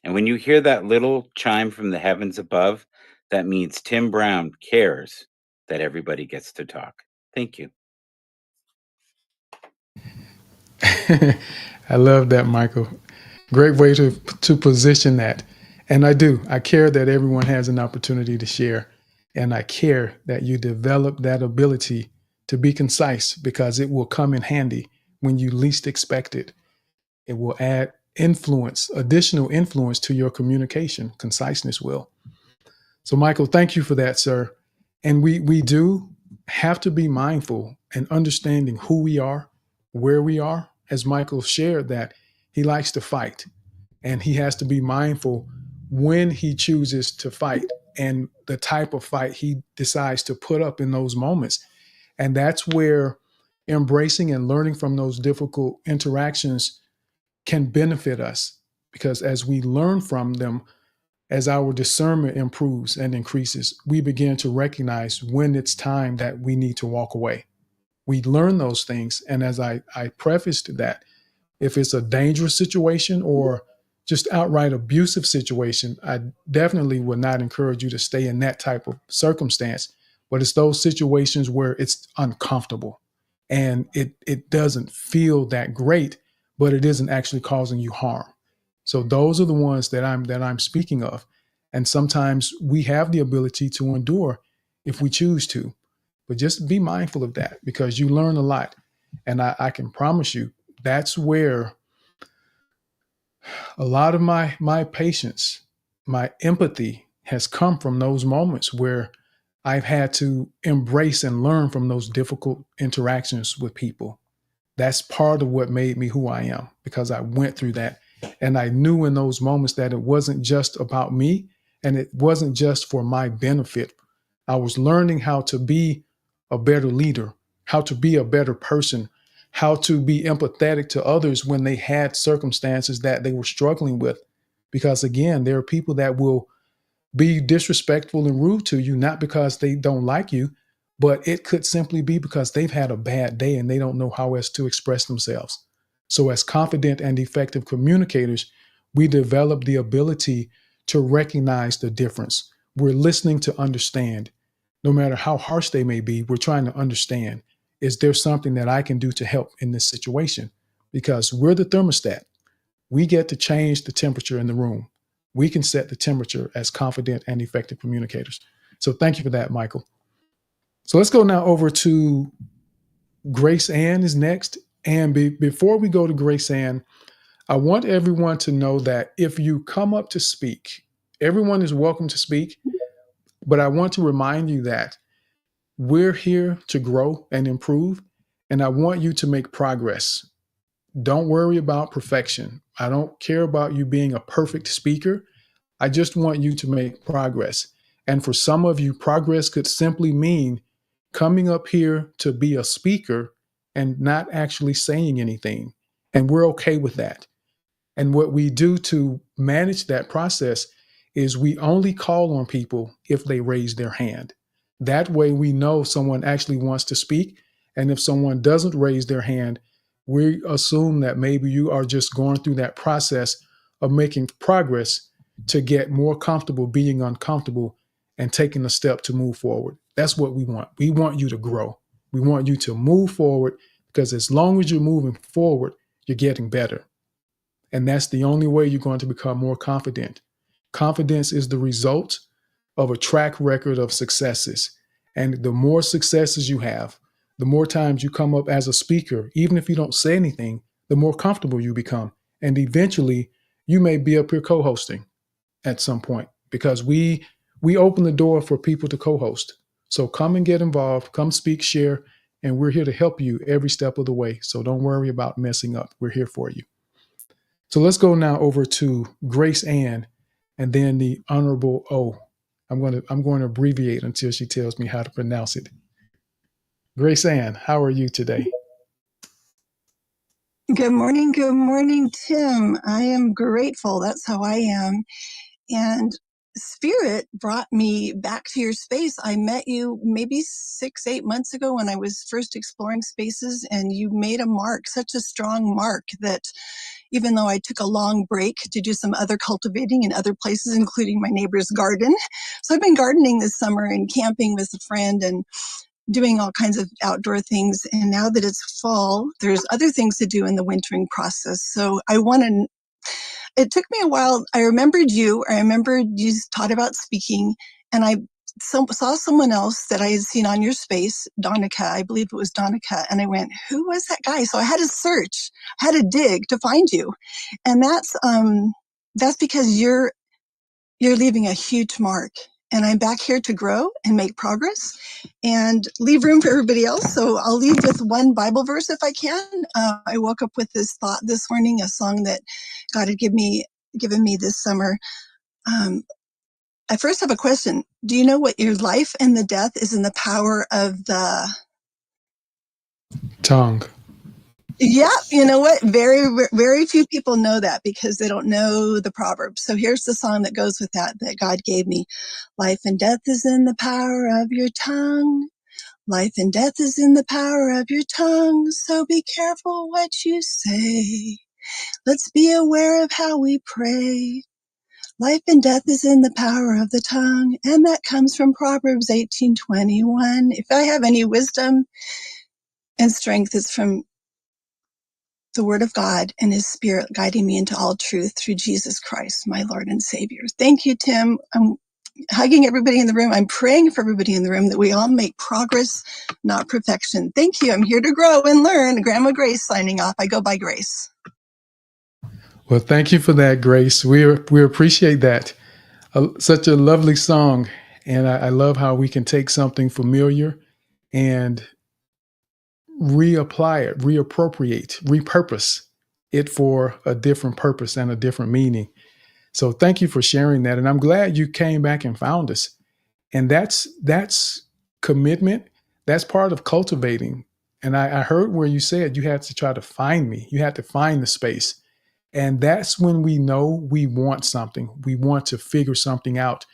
And when you hear that little chime from the heavens above, that means Tim Brown cares that everybody gets to talk. Thank you. I love that, Michael. Great way to position that. And I care that everyone has an opportunity to share. And I care that you develop that ability to be concise because it will come in handy when you least expect it. It will add influence, additional influence to your communication. Conciseness will. So, Michael, thank you for that, sir. And we do have to be mindful and understanding who we are, where we are. As Michael shared, that he likes to fight, and he has to be mindful when he chooses to fight and the type of fight he decides to put up in those moments. And that's where embracing and learning from those difficult interactions can benefit us, because as we learn from them, as our discernment improves and increases, we begin to recognize when it's time that we need to walk away. We learn those things. And as I prefaced that, if it's a dangerous situation or just outright abusive situation, I definitely would not encourage you to stay in that type of circumstance. But it's those situations where it's uncomfortable and it doesn't feel that great, but it isn't actually causing you harm. So those are the ones that I'm speaking of. And sometimes we have the ability to endure if we choose to. But just be mindful of that, because you learn a lot. And I can promise you that's where a lot of my patience, my empathy has come from those moments where I've had to embrace and learn from those difficult interactions with people. That's part of what made me who I am, because I went through that. And I knew in those moments that it wasn't just about me and it wasn't just for my benefit. I was learning how to be a better leader, how to be a better person, how to be empathetic to others when they had circumstances that they were struggling with. Because again, there are people that will be disrespectful and rude to you, not because they don't like you, but it could simply be because they've had a bad day and they don't know how else to express themselves. So, as confident and effective communicators, we develop the ability to recognize the difference. We're listening to understand. No matter how harsh they may be, we're trying to understand, is there something that I can do to help in this situation? Because we're the thermostat. We get to change the temperature in the room. We can set the temperature as confident and effective communicators. So thank you for that, Michael. So let's go now over to Grace Ann is next. And before we go to Grace Ann, I want everyone to know that if you come up to speak, everyone is welcome to speak. But I want to remind you that we're here to grow and improve. And I want you to make progress. Don't worry about perfection. I don't care about you being a perfect speaker. I just want you to make progress. And for some of you, progress could simply mean coming up here to be a speaker and not actually saying anything. And we're okay with that. And what we do to manage that process is we only call on people if they raise their hand. That way we know someone actually wants to speak. And if someone doesn't raise their hand, we assume that maybe you are just going through that process of making progress to get more comfortable being uncomfortable and taking a step to move forward. That's what we want. We want you to grow. We want you to move forward, because as long as you're moving forward, you're getting better. And that's the only way you're going to become more confident. Confidence is the result of a track record of successes. And the more successes you have, the more times you come up as a speaker, even if you don't say anything, the more comfortable you become. And eventually, you may be up here co-hosting at some point, because we open the door for people to co-host. So come and get involved, come speak, share, and we're here to help you every step of the way. So don't worry about messing up. We're here for you. So let's go now over to Grace Ann and then the Honorable O. I'm going to abbreviate until she tells me how to pronounce it. Grace Ann, how are you today? Good morning, Tim. I am grateful. That's how I am. And Spirit brought me back to your space. I met you maybe 6-8 months ago when I was first exploring spaces, and you made a mark, such a strong mark that even though I took a long break to do some other cultivating in other places, including my neighbor's garden. So I've been gardening this summer and camping with a friend and doing all kinds of outdoor things. And now that it's fall, there's other things to do in the wintering process. So it took me a while. I remembered you taught about speaking, and I saw someone else that I had seen on your space, Donica, I believe it was Donica. And I went, who was that guy? So I had to search, had to dig to find you. And that's because you're leaving a huge mark. and I'm back here to grow and make progress and leave room for everybody else. So I'll leave with one Bible verse if I can. I woke up with this thought this morning, a song that God had given me this summer. I first have a question. Do you know what your life and the death is in the power of the tongue? Yeah, you know what? Very few people know that because they don't know the proverbs. So here's the song that goes with that God gave me. Life and death is in the power of your tongue. Life and death is in the power of your tongue. So be careful what you say. Let's be aware of how we pray. Life and death is in the power of the tongue, and that comes from Proverbs 18:21. If I have any wisdom and strength, it's from the word of God and his spirit guiding me into all truth through Jesus Christ, my Lord and Savior. Thank you, Tim. I'm hugging everybody in the room. I'm praying for everybody in the room that we all make progress, not perfection. Thank you. I'm here to grow and learn. Grandma Grace signing off. I go by Grace. Well, thank you for that, Grace. We appreciate that. Such a lovely song. And I love how we can take something familiar and reapply it, reappropriate, repurpose it for a different purpose and a different meaning. So thank you for sharing that. And I'm glad you came back and found us. And that's commitment. That's part of cultivating. And I heard where you said you had to try to find me. You had to find the space. And that's when we know we want something. We want to figure something out.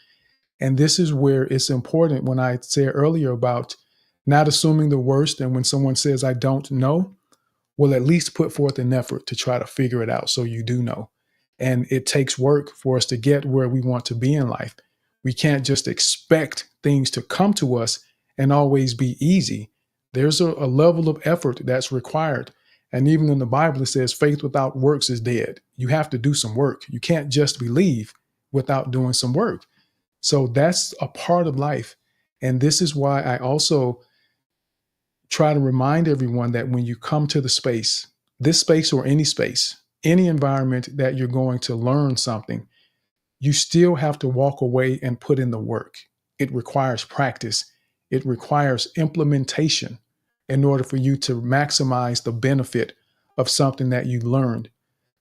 And this is where it's important when I said earlier about not assuming the worst. And when someone says, I don't know, well, at least put forth an effort to try to figure it out so you do know. And it takes work for us to get where we want to be in life. We can't just expect things to come to us and always be easy. There's a level of effort that's required. And even in the Bible, it says faith without works is dead. You have to do some work. You can't just believe without doing some work. So that's a part of life. And this is why I also try to remind everyone that when you come to the space, this space or any space, any environment that you're going to learn something, you still have to walk away and put in the work. It requires practice, it requires implementation in order for you to maximize the benefit of something that you learned.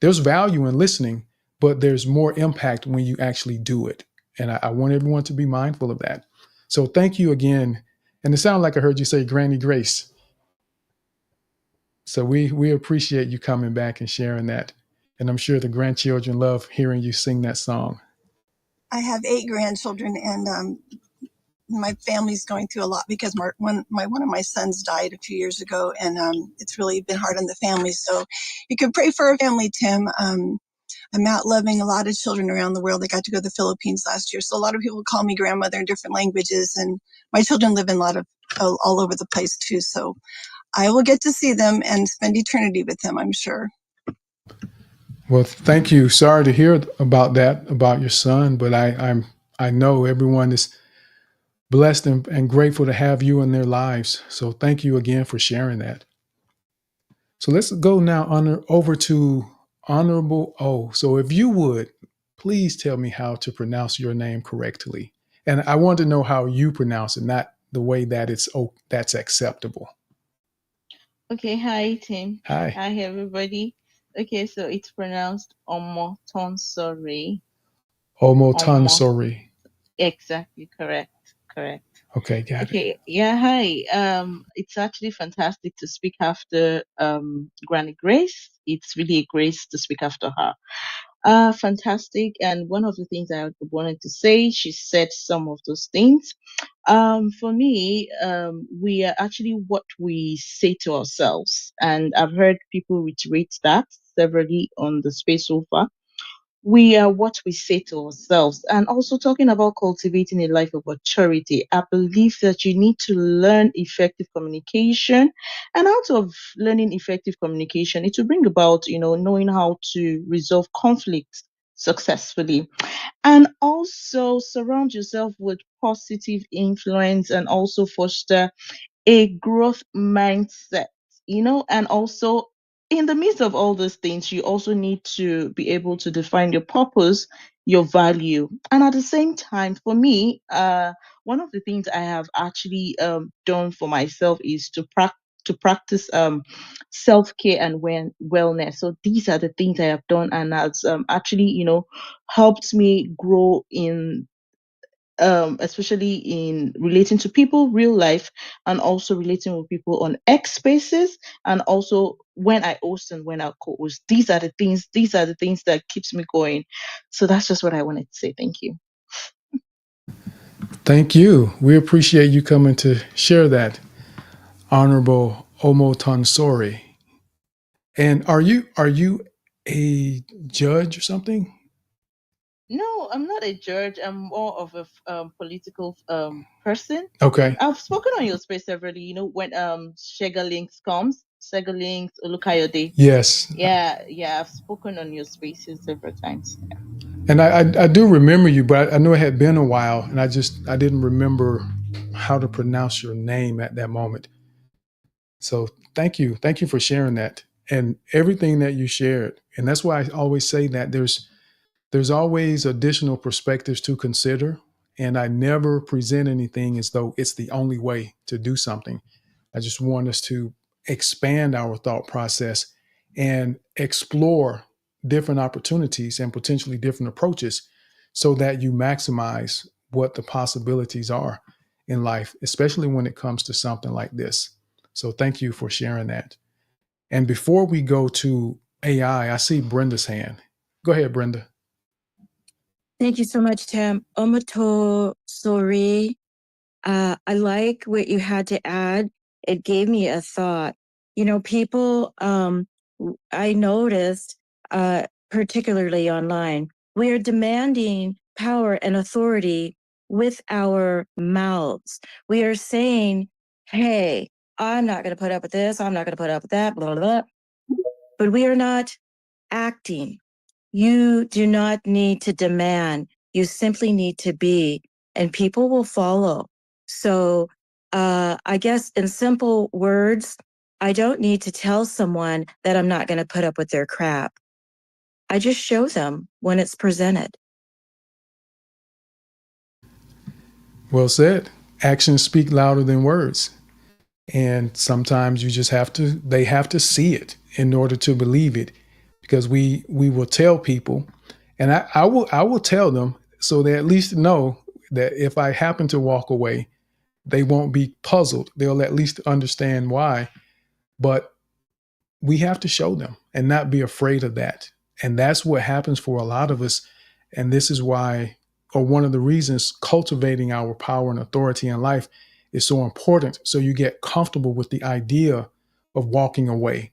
There's value in listening, but there's more impact when you actually do it. And I want everyone to be mindful of that. So thank you again. And it sounded like I heard you say Granny Grace. So we appreciate you coming back and sharing that. And I'm sure the grandchildren love hearing you sing that song. I have 8 grandchildren, and my family's going through a lot because one of my sons died a few years ago, and it's really been hard on the family. So you can pray for our family, Tim. I'm out loving a lot of children around the world. I got to go to the Philippines last year, so a lot of people call me grandmother in different languages, and my children live in a lot of all over the place too. So I will get to see them and spend eternity with them, I'm sure. Well, thank you. Sorry to hear about that, about your son, but I know everyone is blessed and grateful to have you in their lives. So thank you again for sharing that. So let's go now over to Honorable O. So if you would, please tell me how to pronounce your name correctly. And I want to know how you pronounce it, not the way that that's acceptable. Okay, hi Tim. Hi. Hi everybody. Okay, so it's pronounced Omotonsori. Omotonsori. Exactly, correct. Okay, got it. Okay, yeah, hi. It's actually fantastic to speak after Granny Grace. It's really a grace to speak after her. Fantastic. And one of the things I wanted to say, she said some of those things. For me, we are actually what we say to ourselves. And I've heard people reiterate that severally on the space so far. We are what we say to ourselves. And also talking about cultivating a life of maturity, I believe that you need to learn effective communication. And out of learning effective communication, it will bring about, knowing how to resolve conflicts successfully. And also surround yourself with positive influence and also foster a growth mindset, and also in the midst of all these things, you also need to be able to define your purpose, your value. And at the same time, for me, one of the things I have actually done for myself is to practice self-care and wellness. So these are the things I have done, and has actually, helped me grow in, especially in relating to people, real life, and also relating with people on X spaces, and also when I host and when I co-host. These are the things that keeps me going. So that's just what I wanted to say. Thank you. Thank you. We appreciate you coming to share that, Honorable Omotonsori. And are you a judge or something? No, I'm not a judge. I'm more of a political person. Okay. I've spoken on your space severally. When Shega Links, Olukayode. Yes. Yeah, I've spoken on your spaces several times. And I do remember you, but I knew it had been a while, and I didn't remember how to pronounce your name at that moment. So thank you for sharing that and everything that you shared. And that's why I always say that there's always additional perspectives to consider, and I never present anything as though it's the only way to do something. I just want us to expand our thought process and explore different opportunities and potentially different approaches so that you maximize what the possibilities are in life, especially when it comes to something like this. So thank you for sharing that. And before we go to AI, I see Brenda's hand. Go ahead, Brenda. Thank you so much, Tim. Omoto Sori. I like what you had to add. It gave me a thought. People, I noticed, particularly online, we are demanding power and authority with our mouths. We are saying, hey, I'm not going to put up with this. I'm not going to put up with that, blah, blah, blah. But we are not acting. You do not need to demand. You simply need to be, and people will follow. So, I guess in simple words, I don't need to tell someone that I'm not going to put up with their crap. I just show them when it's presented. Well said. Actions speak louder than words. And sometimes they have to see it in order to believe it. Because we will tell people, and I will tell them so they at least know that if I happen to walk away, they won't be puzzled. They'll at least understand why. But we have to show them and not be afraid of that. And that's what happens for a lot of us. And this is why, or one of the reasons, cultivating our power and authority in life is so important. So you get comfortable with the idea of walking away.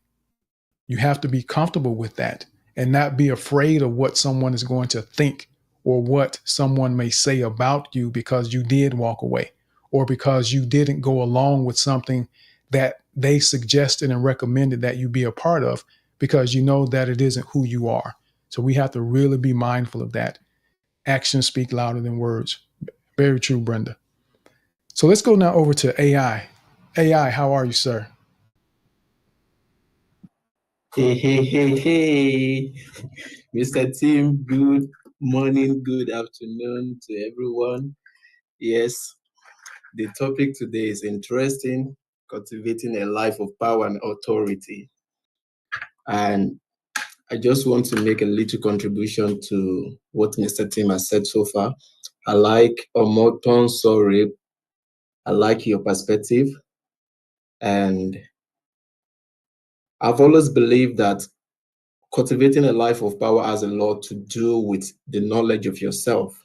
You have to be comfortable with that and not be afraid of what someone is going to think or what someone may say about you because you did walk away or because you didn't go along with something that they suggested and recommended that you be a part of because you know that it isn't who you are. So we have to really be mindful of that. Actions speak louder than words. Very true, Brenda. So let's go now over to AI. AI, how are you, sir? Hey, Mr. Tim, good morning, good afternoon to everyone. Yes, the topic today is interesting, cultivating a life of power and authority. And I just want to make a little contribution to what Mr. Tim has said so far. I like Omoton Sorry. I like your perspective. And I've always believed that cultivating a life of power has a lot to do with the knowledge of yourself,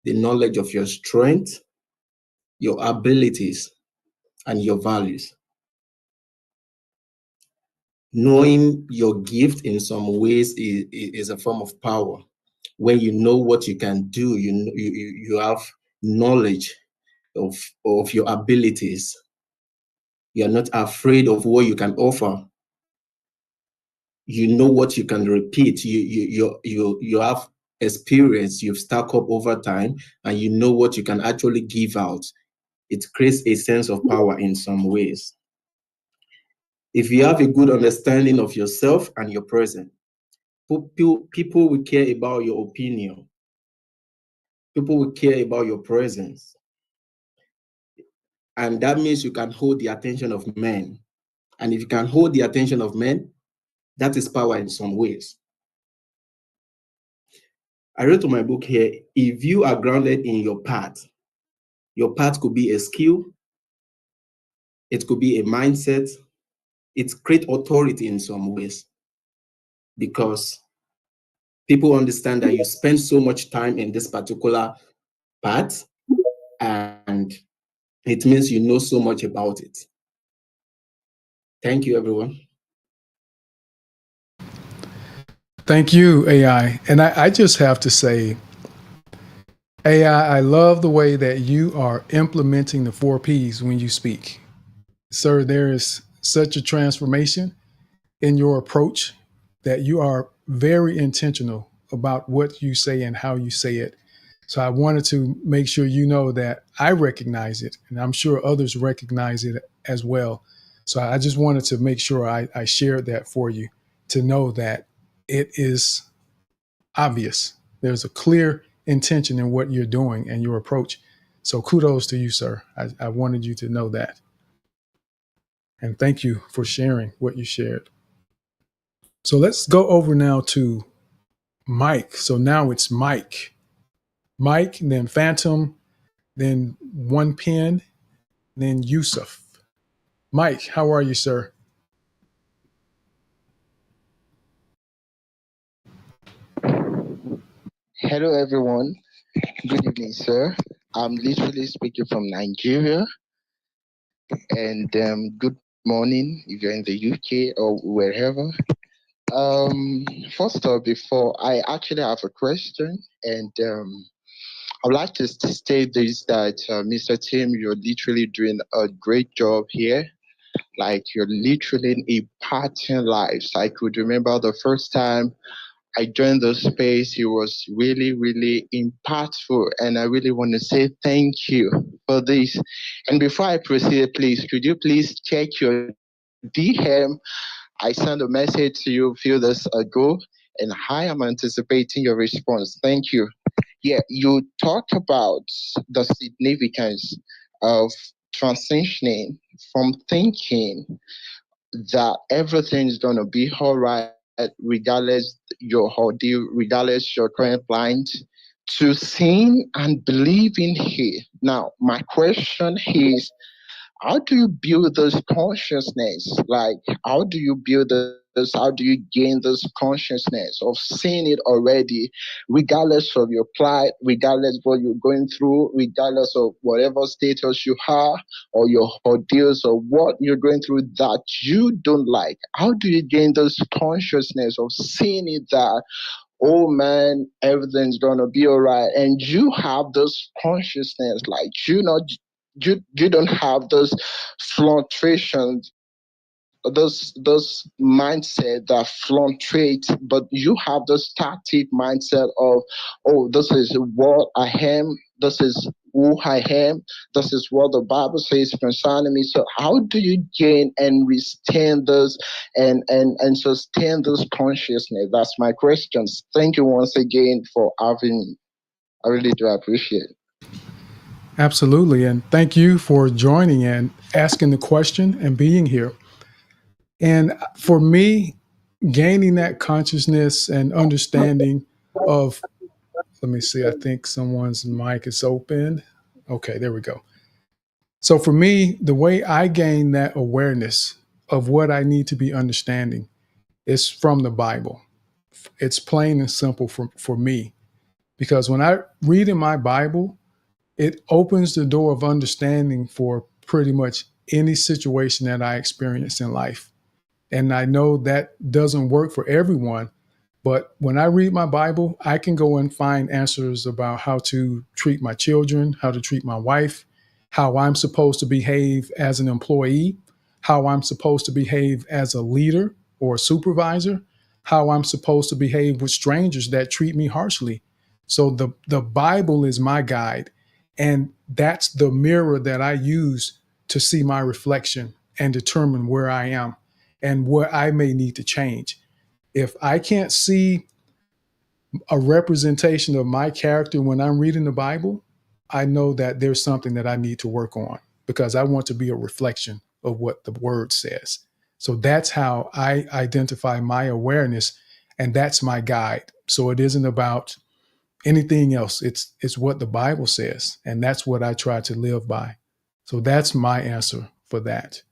the knowledge of your strength, your abilities, and your values. Knowing your gift in some ways is a form of power. When you know what you can do, you have knowledge of your abilities. You're not afraid of what you can offer. You know what you can repeat. You have experience you've stacked up over time, and you know what you can actually give out. It creates a sense of power in some ways. If you have a good understanding of yourself and your present, People will care about your opinion. People will care about your presence. And that means you can hold the attention of men. And if you can hold the attention of men, that is power in some ways. I wrote in my book here, if you are grounded in your path could be a skill, it could be a mindset, it creates authority in some ways, because people understand that you spend so much time in this particular path, and it means you know so much about it. Thank you, everyone. Thank you, AI. And I just have to say, AI, I love the way that you are implementing the 4 Ps when you speak. Sir, there is such a transformation in your approach that you are very intentional about what you say and how you say it. So I wanted to make sure you know that I recognize it, and I'm sure others recognize it as well. So I just wanted to make sure I shared that for you to know that it is obvious. There's a clear intention in what you're doing and your approach. So kudos to you, sir. I wanted you to know that. And thank you for sharing what you shared. So let's go over now to Mike. So now it's Mike. Mike, then Phantom, then One Pen, then Yusuf. Mike, how are you, sir? Hello, everyone. Good evening, sir. I'm literally speaking from Nigeria, and good morning if you're in the UK or wherever. First off, before I actually have a question, and I'd like to state this that Mr. Tim, you're literally doing a great job here. Like you're literally imparting lives. I could remember the first time I joined the space. It was really, really impactful. And I really want to say thank you for this. And before I proceed, please, could you please check your DM? I sent a message to you a few days ago, and I am anticipating your response. Thank you. Yeah, you talked about the significance of transitioning from thinking that everything's gonna be all right, regardless your ordeal, regardless your current blind, to seeing and believing here. Now, my question is, how do you build this consciousness? Like, how do you build this? How do you gain this consciousness of seeing it already, regardless of your plight, regardless of what you're going through, regardless of whatever status you have or your ordeals or what you're going through that you don't like? How do you gain this consciousness of seeing it that, oh man, everything's gonna be all right, and you have this consciousness, like you don't have those fluctuations, those mindset that fluctuate, but you have the static mindset of, oh, this is what I am, this is who I am, this is what the Bible says concerning me. So how do you gain and retain this and sustain this consciousness? That's my questions. Thank you once again for having me. I really do appreciate it. Absolutely. And thank you for joining and asking the question and being here. And for me, gaining that consciousness and understanding of, let me see, I think someone's mic is open. Okay, there we go. So for me, the way I gain that awareness of what I need to be understanding is from the Bible. It's plain and simple for me. Because when I read in my Bible, it opens the door of understanding for pretty much any situation that I experience in life. And I know that doesn't work for everyone, but when I read my Bible, I can go and find answers about how to treat my children, how to treat my wife, how I'm supposed to behave as an employee, how I'm supposed to behave as a leader or a supervisor, how I'm supposed to behave with strangers that treat me harshly. So the Bible is my guide, and that's the mirror that I use to see my reflection and determine where I am and what I may need to change. If I can't see a representation of my character when I'm reading the Bible, I know that there's something that I need to work on because I want to be a reflection of what the word says. So that's how I identify my awareness, and that's my guide. So it isn't about anything else. It's what the Bible says, and that's what I try to live by. So that's my answer for that.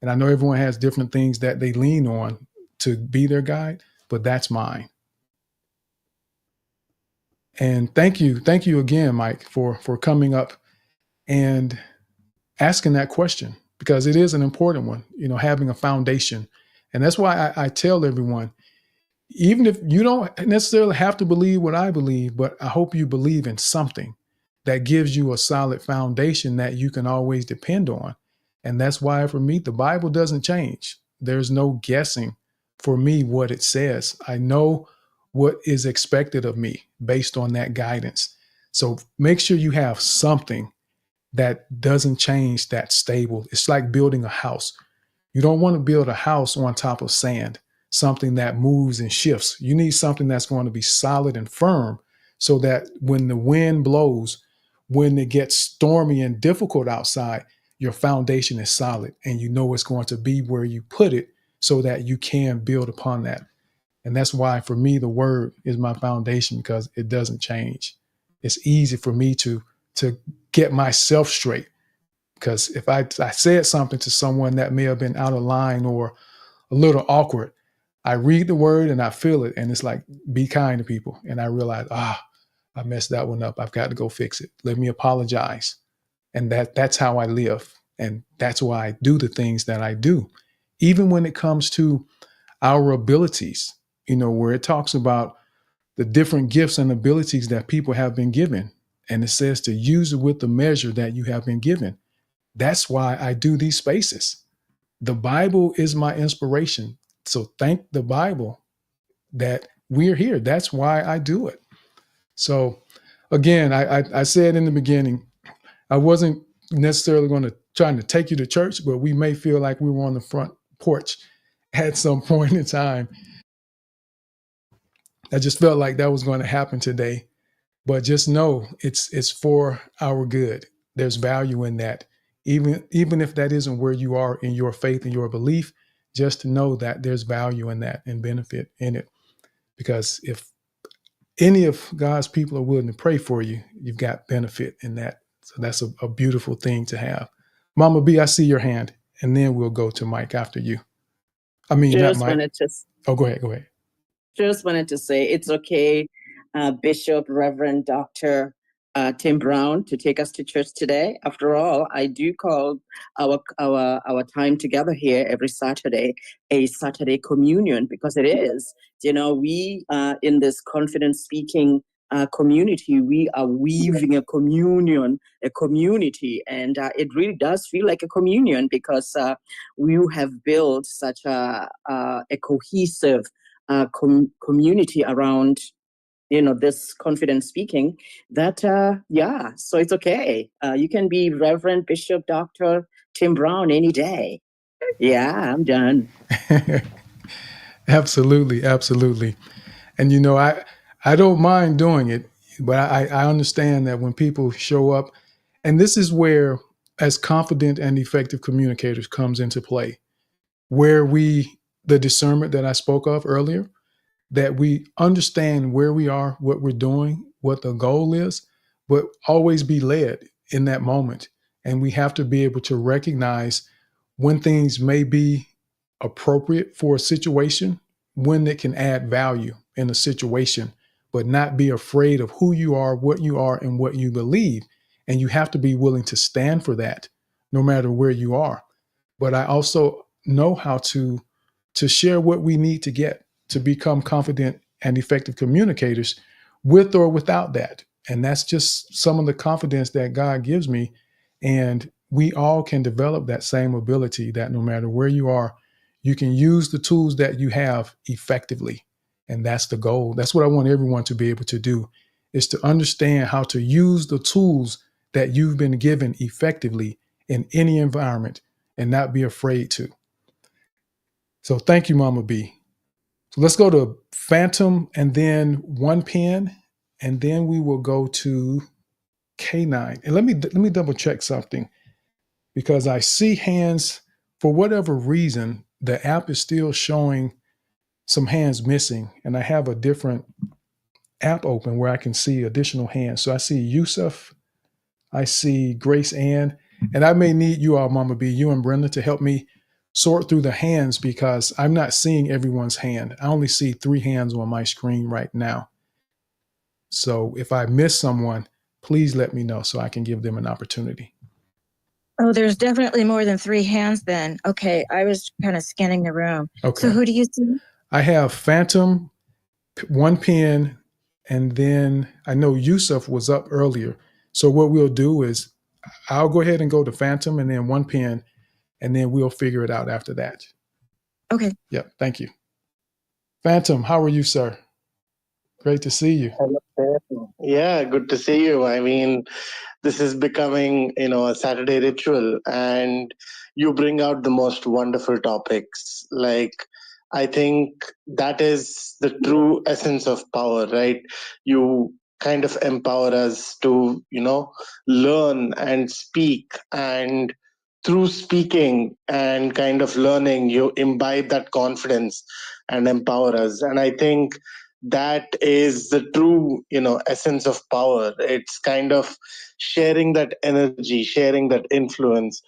And I know everyone has different things that they lean on to be their guide, but that's mine. And thank you again, Mike, for coming up and asking that question because it is an important one. Having a foundation, and that's why I tell everyone, even if you don't necessarily have to believe what I believe, but I hope you believe in something that gives you a solid foundation that you can always depend on. And that's why for me, the Bible doesn't change. There's no guessing for me what it says. I know what is expected of me based on that guidance. So make sure you have something that doesn't change, that's stable. It's like building a house. You don't want to build a house on top of sand, something that moves and shifts. You need something that's going to be solid and firm so that when the wind blows, when it gets stormy and difficult outside, your foundation is solid and you know it's going to be where you put it so that you can build upon that. And that's why for me, the word is my foundation because it doesn't change. It's easy for me to get myself straight because if I said something to someone that may have been out of line or a little awkward, I read the word and I feel it. And it's like, be kind to people. And I realize, I messed that one up. I've got to go fix it. Let me apologize. And that's how I live. And that's why I do the things that I do. Even when it comes to our abilities, where it talks about the different gifts and abilities that people have been given. And it says to use it with the measure that you have been given. That's why I do these spaces. The Bible is my inspiration. So thank the Bible that we're here. That's why I do it. So again, I said in the beginning, I wasn't necessarily going to trying to take you to church, but we may feel like we were on the front porch at some point in time. I just felt like that was going to happen today. But just know it's for our good. There's value in that. Even if that isn't where you are in your faith and your belief, just to know that there's value in that and benefit in it. Because if any of God's people are willing to pray for you, you've got benefit in that. So that's a beautiful thing to have. Mama B, I see your hand, and then we'll go to Mike after you. I mean, not Mike. Oh, go ahead. Just wanted to say it's okay, Bishop, Reverend Dr. Tim Brown, to take us to church today. After all, I do call our time together here every Saturday a Saturday communion because it is. We in this confident speaking community, we are weaving a community, and it really does feel like a communion because we have built such a cohesive community around this confident speaking that so it's okay. You can be Reverend Bishop Dr. Tim Brown any day. I'm done. Absolutely. And I don't mind doing it, but I understand that when people show up, and this is where as confident and effective communicators comes into play, where the discernment that I spoke of earlier, that we understand where we are, what we're doing, what the goal is, but always be led in that moment. And we have to be able to recognize when things may be appropriate for a situation, when it can add value in a situation, but not be afraid of who you are, and what you believe. And you have to be willing to stand for that no matter where you are. But I also know how to share what we need to get to become confident and effective communicators with or without that. And that's just some of the confidence that God gives me. And we all can develop that same ability that no matter where you are, you can use the tools that you have effectively. And that's the goal. That's what I want everyone to be able to do, is to understand how to use the tools that you've been given effectively in any environment and not be afraid to. So thank you, Mama B. So let's go to Phantom and then one pin, and then we will go to K9. And let me double check something because I see hands for whatever reason. The app is still showing some hands missing, and I have a different app open where I can see additional hands. So I see Yusuf, I see Grace Ann, and I may need you all, Mama B, you and Brenda, to help me sort through the hands because I'm not seeing everyone's hand. I only see 3 hands on my screen right now. So if I miss someone, please let me know so I can give them an opportunity. Oh, there's definitely more than 3 hands then. Okay, I was kind of scanning the room. Okay. So who do you see? I have Phantom, one pin, and then I know Yusuf was up earlier. So what we'll do is I'll go ahead and go to Phantom and then one pin, and then we'll figure it out after that. Okay. Yep. Thank you. Phantom, how are you, sir? Great to see you. Yeah, good to see you. I mean, this is becoming, a Saturday ritual, and you bring out the most wonderful topics. Like, I think that is the true essence of power, right? You kind of empower us to, learn and speak, and through speaking and kind of learning, you imbibe that confidence and empower us. And I think that is the true essence of power. It's kind of sharing that energy, sharing that influence.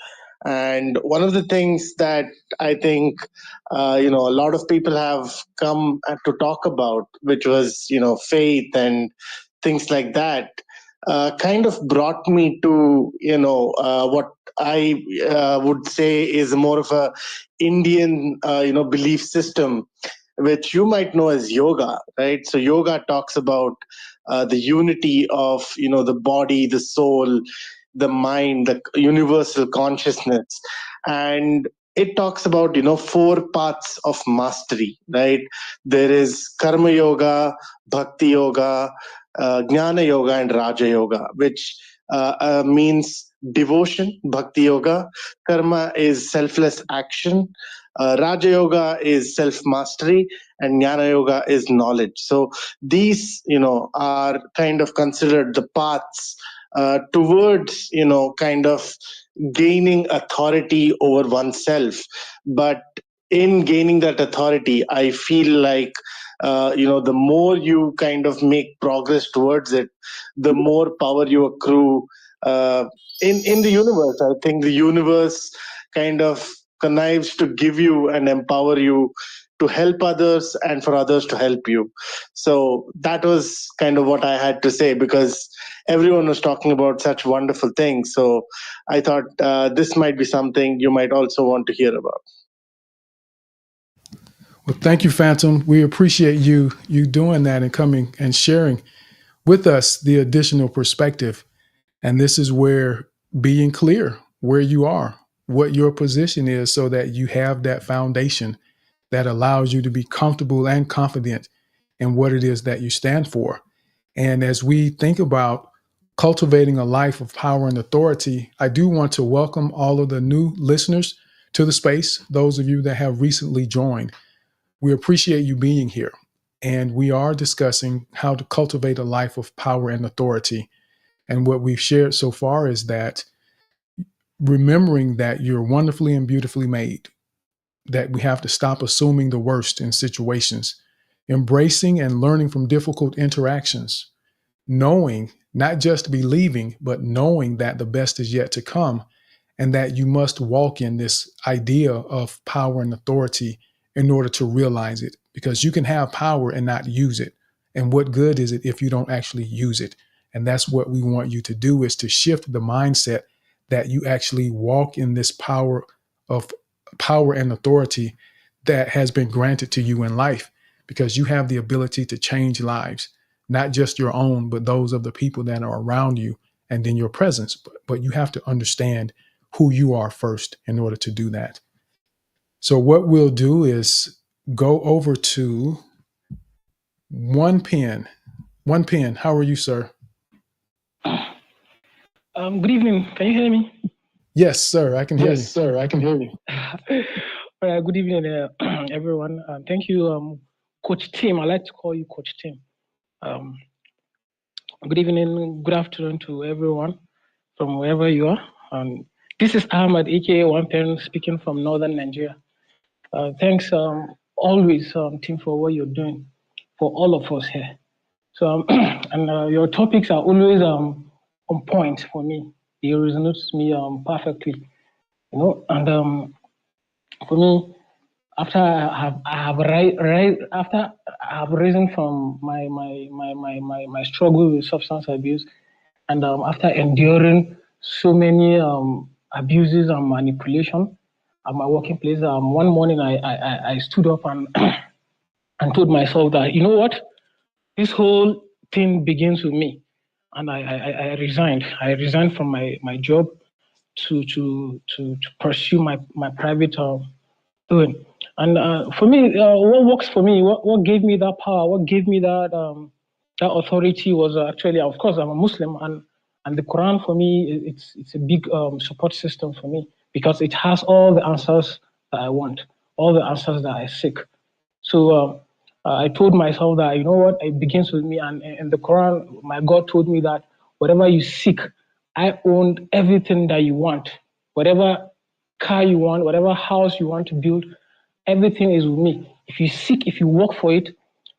And one of the things that I think a lot of people have come to talk about, which was faith and things like that, kind of brought me to what I would say is more of a Indian belief system, which you might know as yoga, right? So yoga talks about the unity of the body, the soul, the mind, the universal consciousness, and it talks about 4 paths of mastery, right? There is karma yoga, bhakti yoga, jnana yoga, and raja yoga, which means devotion. Bhakti yoga, karma is selfless action, Raja Yoga is self mastery, and Jnana Yoga is knowledge. So these, are kind of considered the paths towards, kind of gaining authority over oneself. But in gaining that authority, I feel like the more you kind of make progress towards it, the more power you accrue in the universe. I think the universe kind of connives to give you and empower you to help others and for others to help you. So that was kind of what I had to say, because everyone was talking about such wonderful things. So I thought this might be something you might also want to hear about. Well, thank you, Phantom. We appreciate you doing that and coming and sharing with us the additional perspective. And this is where being clear where you are, what your position is, so that you have that foundation that allows you to be comfortable and confident in what it is that you stand for. And as we think about cultivating a life of power and authority, I do want to welcome all of the new listeners to the space, those of you that have recently joined. We appreciate you being here. And we are discussing how to cultivate a life of power and authority. And what we've shared so far is that remembering that you're wonderfully and beautifully made, that we have to stop assuming the worst in situations, embracing and learning from difficult interactions, knowing, not just believing, but knowing that the best is yet to come, and that you must walk in this idea of power and authority in order to realize it, because you can have power and not use it. And what good is it if you don't actually use it? And that's what we want you to do, is to shift the mindset that you actually walk in this power and authority that has been granted to you in life, because you have the ability to change lives, not just your own, but those of the people that are around you and in your presence. But you have to understand who you are first in order to do that. So what we'll do is go over to one pen. One pen. How are you, sir? Good evening. Can you hear me? Yes, sir. I can hear you. Yes, sir. I can hear you. Good evening, everyone. Thank you, Coach Tim. I like to call you Coach Tim. Good evening, good afternoon to everyone from wherever you are. This is Ahmad, aka One Parent, speaking from Northern Nigeria. Thanks always, Tim, for what you're doing for all of us here. So, and your topics are always on point for me. They resonate with me perfectly, you know. And for me, after after I have risen from my struggle with substance abuse, and after enduring so many abuses and manipulation at my working place, one morning I stood up and and told myself that, you know what, this whole thing begins with me, and I resigned. I resigned from my job to pursue my private doing. And for me, what works for me, what gave me that power, what gave me that authority was actually, of course, I'm a Muslim, and the Quran for me, it's a big support system for me because it has all the answers that I want, all the answers that I seek. So I told myself that, you know what, it begins with me. And in the Quran, my God told me that whatever you seek, I own everything that you want. Whatever car you want, whatever house you want to build, everything is with me. If you seek, if you work for it,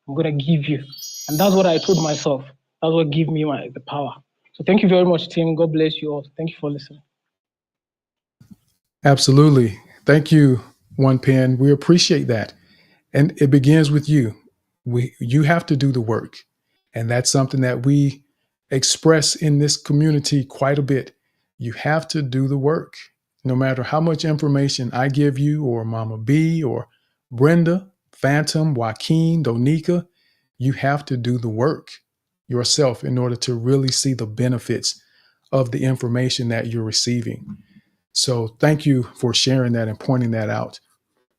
I'm going to give you. And that's what I told myself. That's what gave me the power. So thank you very much, team. God bless you all. Thank you for listening. Absolutely. Thank you, One Pen. We appreciate that. And it begins with you. You have to do the work. And that's something that we express in this community quite a bit. You have to do the work. No matter how much information I give you, or Mama B, or Brenda, Phantom, Joaquin, Donika, you have to do the work yourself in order to really see the benefits of the information that you're receiving. So thank you for sharing that and pointing that out.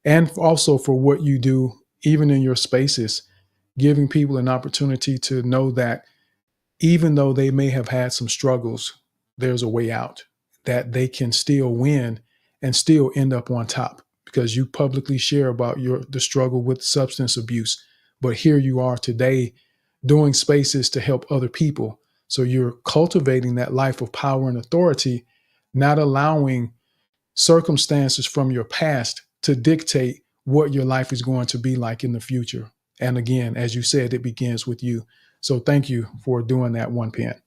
And also for what you do, even in your spaces, giving people an opportunity to know that even though they may have had some struggles, there's a way out, that they can still win and still end up on top because you publicly share about the struggle with substance abuse. But here you are today doing spaces to help other people. So you're cultivating that life of power and authority, not allowing circumstances from your past to dictate what your life is going to be like in the future. And again, as you said, it begins with you. So thank you for doing that, One Pen.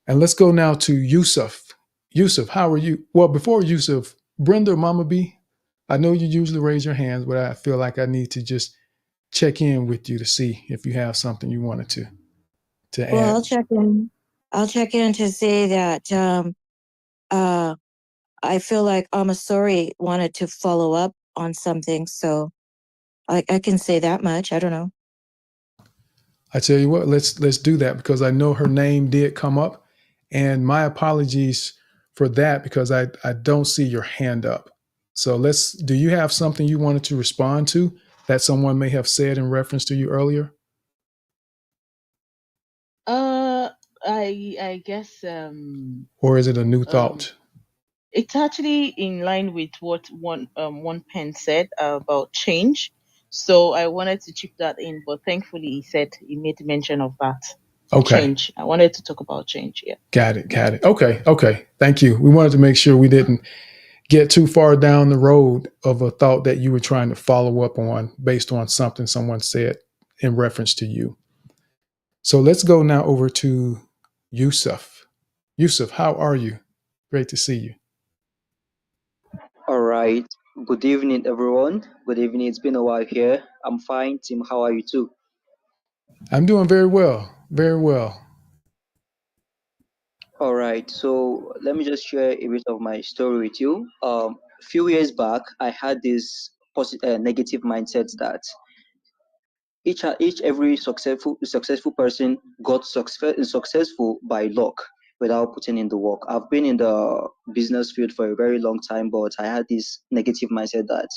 And let's go now to Yusuf. Yusuf, how are you? Well, before Yusuf, Brenda, Mama B, I know you usually raise your hands, but I feel like I need to just check in with you to see if you have something you wanted to Well, add. I'll check in. I'll check in to say that I feel like Amasori wanted to follow up on something, so I can say that much. I don't know. I tell you what, let's do that because I know her name did come up, and my apologies for that because I don't see your hand up. So do you have something you wanted to respond to that someone may have said in reference to you earlier? I guess Or is it a new thought? it's actually in line with what one pen said about change. So I wanted to chip that in, but thankfully he made mention of that. Okay. Change. I wanted to talk about change. Yeah. Got it. Okay. Thank you. We wanted to make sure we didn't get too far down the road of a thought that you were trying to follow up on based on something someone said in reference to you. So let's go now over to Yusuf. Yusuf, how are you? Great to see you. All right. Good evening, everyone. Good evening. It's been a while here. I'm fine. Tim, how are you too? I'm doing very well. Very well. All right. So let me just share a bit of my story with you. A few years back, I had this negative mindset that every successful person got successful by luck without putting in the work. I've been in the business field for a very long time, but I had this negative mindset that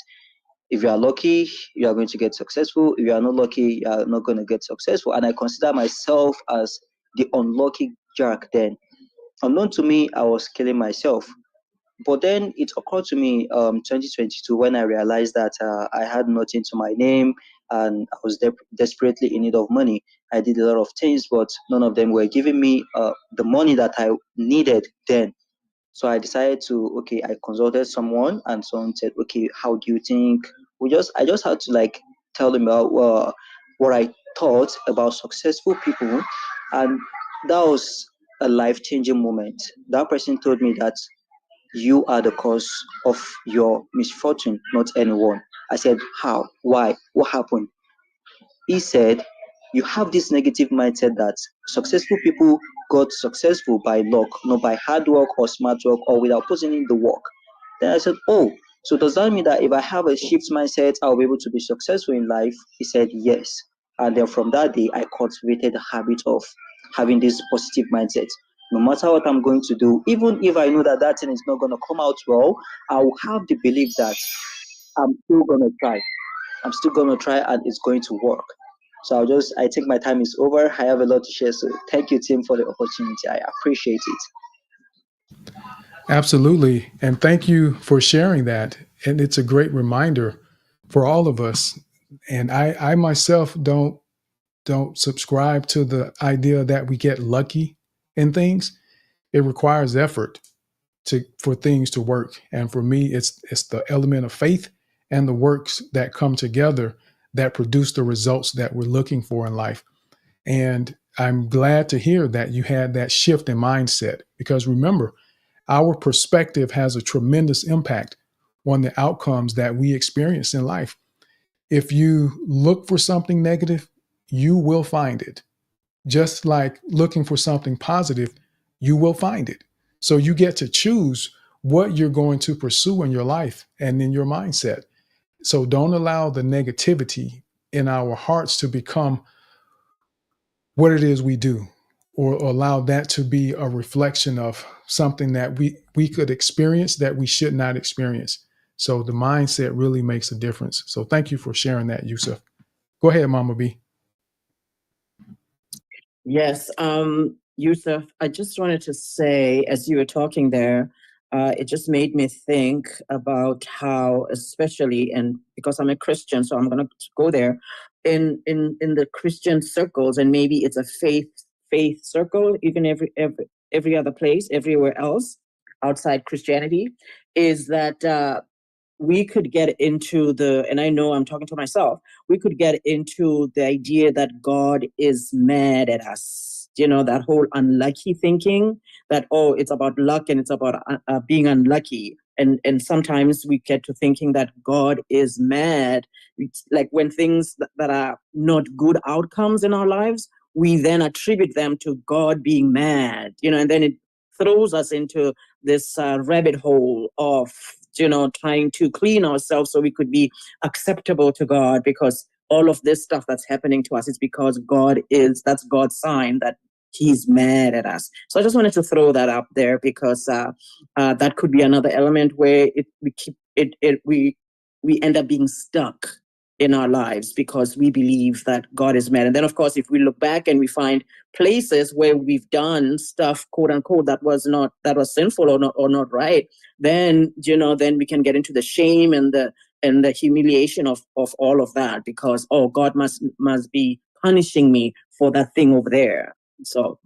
if you are lucky, you are going to get successful. If you are not lucky, you are not going to get successful. And I consider myself as the unlucky jack then. Unknown to me, I was killing myself. But then it occurred to me 2022 when I realized that I had nothing to my name and I was desperately in need of money. I did a lot of things, but none of them were giving me the money that I needed then. So I decided to, okay, I consulted someone and someone said, okay, how do you think? I just had to like tell them about what I thought about successful people. And that was a life changing moment. That person told me that you are the cause of your misfortune, not anyone. I said, how? Why? What happened? He said, you have this negative mindset that successful people got successful by luck, not by hard work or smart work or without putting in the work. Then I said, oh, so does that mean that if I have a shift mindset, I'll be able to be successful in life? He said, yes. And then from that day, I cultivated the habit of having this positive mindset. No matter what I'm going to do, even if I know that that thing is not going to come out well, I will have the belief that I'm still going to try. I'm still going to try and it's going to work. So I think my time is over. I have a lot to share. So thank you, Tim, for the opportunity. I appreciate it. Absolutely. And thank you for sharing that. And it's a great reminder for all of us. And I myself don't subscribe to the idea that we get lucky in things. It requires effort for things to work. And for me, it's the element of faith and the works that come together that produce the results that we're looking for in life. And I'm glad to hear that you had that shift in mindset, because remember, our perspective has a tremendous impact on the outcomes that we experience in life. If you look for something negative, you will find it. Just like looking for something positive, you will find it. So you get to choose what you're going to pursue in your life and in your mindset. So don't allow the negativity in our hearts to become what it is we do, or allow that to be a reflection of something that we could experience that we should not experience. So the mindset really makes a difference. So thank you for sharing that, Yusuf. Go ahead, Mama B. Yes, Yusuf, I just wanted to say, as you were talking there, it just made me think about how, especially, and because I'm a Christian, so I'm going to go there, in the Christian circles, and maybe it's a faith circle, even every other place, everywhere else outside Christianity, is that we could get into and I know I'm talking to myself, we could get into the idea that God is mad at us. That whole unlucky thinking that, oh, it's about luck and it's about being unlucky. And sometimes we get to thinking that God is mad. It's like when things that are not good outcomes in our lives, we then attribute them to God being mad, and then it throws us into this rabbit hole of trying to clean ourselves so we could be acceptable to God, because all of this stuff that's happening to us is because that's God's sign that he's mad at us. So I just wanted to throw that up there, because that could be another element where we end up being stuck in our lives because we believe that God is mad. And then, of course, if we look back and we find places where we've done stuff, quote unquote, that was sinful or not right, then we can get into the shame and the humiliation of all of that, because, oh, God must be punishing me for that thing over there. So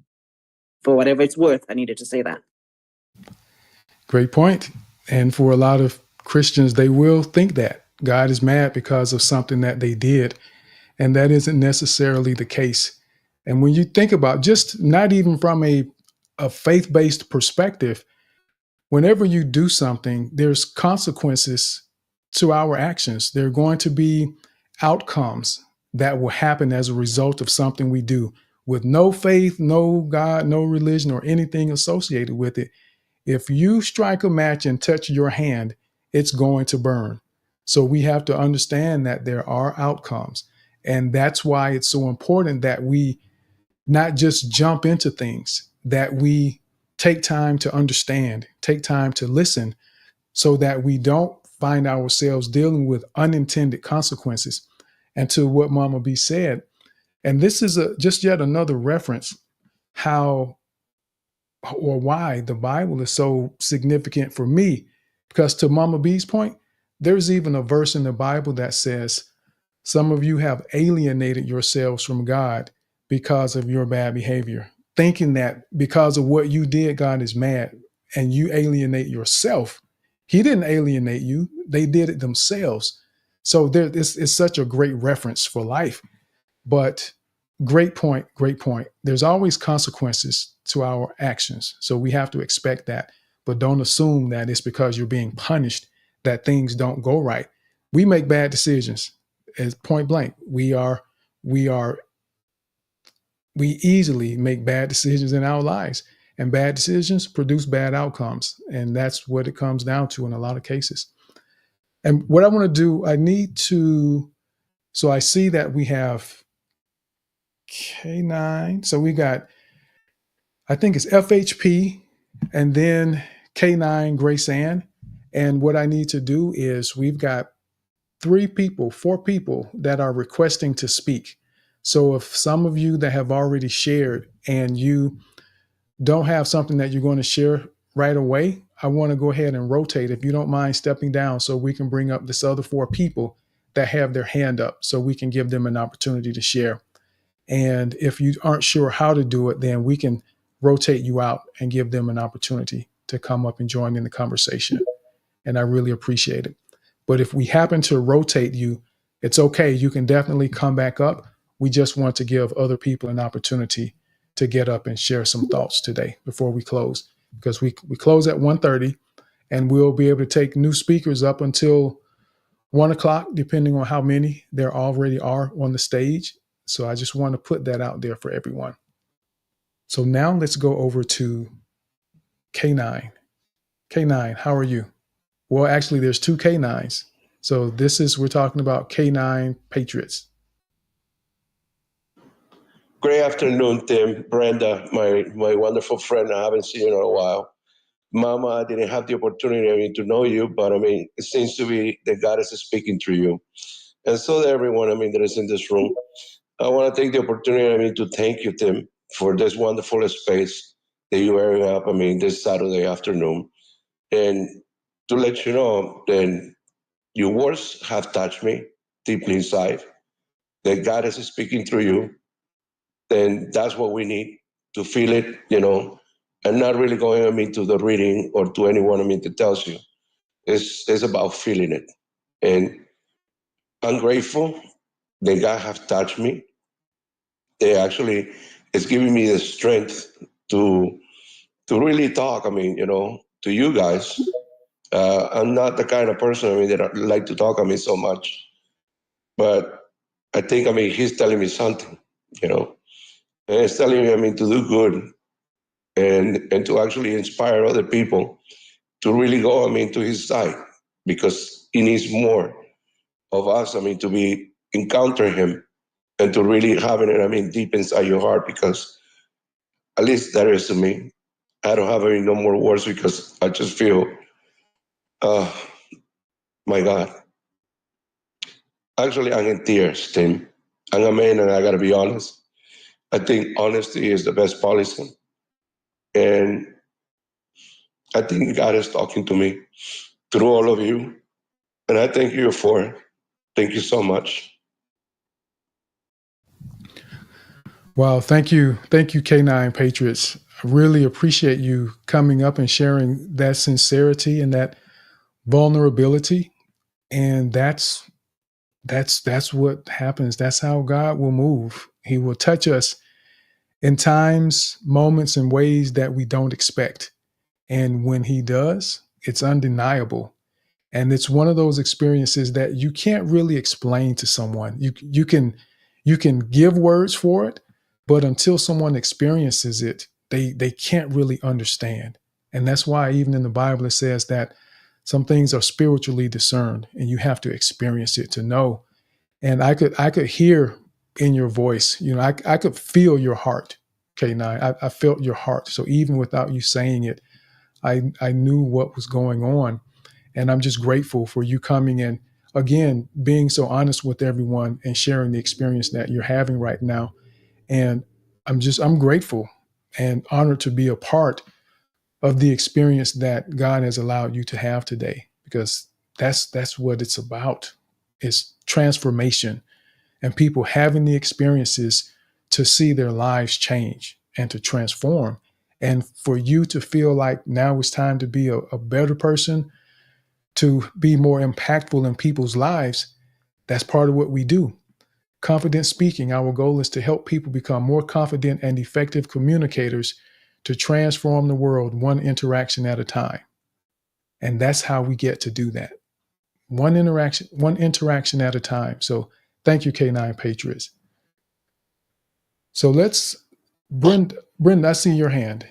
for whatever it's worth, I needed to say that. Great point. And for a lot of Christians, they will think that God is mad because of something that they did. And that isn't necessarily the case. And when you think about, just not even from a faith-based perspective, whenever you do something, there's consequences to our actions. There are going to be outcomes that will happen as a result of something we do. With no faith, no God, no religion, or anything associated with it, if you strike a match and touch your hand, it's going to burn. So we have to understand that there are outcomes. And that's why it's so important that we not just jump into things, that we take time to understand, take time to listen, so that we don't find ourselves dealing with unintended consequences. And to what Mama B said, and this is just yet another reference how or why the Bible is so significant for me. Because to Mama B's point, there's even a verse in the Bible that says, some of you have alienated yourselves from God because of your bad behavior, thinking that because of what you did, God is mad, and you alienate yourself. He didn't alienate you, they did it themselves. So it's such a great reference for life. But great point, great point. There's always consequences to our actions. So we have to expect that. But don't assume that it's because you're being punished that things don't go right. We make bad decisions. As point blank, we easily make bad decisions in our lives. And bad decisions produce bad outcomes. And that's what it comes down to in a lot of cases. And what I want to do, so I see that we have K9. So we got, I think it's FHP and then K9 Grace Ann. And what I need to do is we've got 4 people that are requesting to speak. So if some of you that have already shared and you don't have something that you're going to share right away, I want to go ahead and rotate, if you don't mind stepping down, so we can bring up this other 4 people that have their hand up so we can give them an opportunity to share. And if you aren't sure how to do it, then we can rotate you out and give them an opportunity to come up and join in the conversation. And I really appreciate it. But if we happen to rotate you, it's okay. You can definitely come back up. We just want to give other people an opportunity to get up and share some thoughts today before we close, because we close at 1:30, and we'll be able to take new speakers up until 1:00, depending on how many there already are on the stage. So I just want to put that out there for everyone. So now let's go over to K9. K9, how are you? Well, actually, there's 2 K9s. So we're talking about K9 Patriots. Great afternoon, Tim, Brenda, my wonderful friend. I haven't seen you in a while. Mama, I didn't have the opportunity to know you, but it seems to be that God is speaking through you. And so to everyone, that is in this room. I want to take the opportunity, to thank you, Tim, for this wonderful space that you are up, this Saturday afternoon. And to let you know that your words have touched me deeply inside, that God is speaking through you, then that's what we need to feel it, and not really going, to the reading or to anyone, to tell you. It's about feeling it. And I'm grateful that God have touched me. They actually, it's giving me the strength to really talk, to you guys. I'm not the kind of person, that I like to talk, so much. But I think, he's telling me something, and it's telling me, to do good and to actually inspire other people to really go, to his side, because he needs more of us, to be encounter him and to really having it, deep inside your heart, because at least that is to me. I don't have any no more words because I just feel, my God. Actually, I'm in tears, Tim. I'm a man, and I got to be honest. I think honesty is the best policy. And I think God is talking to me through all of you. And I thank you for it. Thank you so much. Well, thank you, K9 Patriots. I really appreciate you coming up and sharing that sincerity and that vulnerability. And that's what happens. That's how God will move. He will touch us in times, moments, and ways that we don't expect. And when he does, it's undeniable. And it's one of those experiences that you can't really explain to someone. You can give words for it, but until someone experiences it, they can't really understand. And that's why even in the Bible it says that some things are spiritually discerned, and you have to experience it to know. And I could hear in your voice, I could feel your heart, K9. I felt your heart. So even without you saying it, I knew what was going on. And I'm just grateful for you coming in, again, being so honest with everyone and sharing the experience that you're having right now. And I'm grateful and honored to be a part of the experience that God has allowed you to have today, because that's what it's about. It's transformation and people having the experiences to see their lives change and to transform. And for you to feel like now it's time to be a better person, to be more impactful in people's lives, that's part of what we do. Confident speaking, our goal is to help people become more confident and effective communicators to transform the world one interaction at a time. And that's how we get to do that. One interaction at a time. So thank you, K9 Patriots. So let's, Brenda, I see your hand.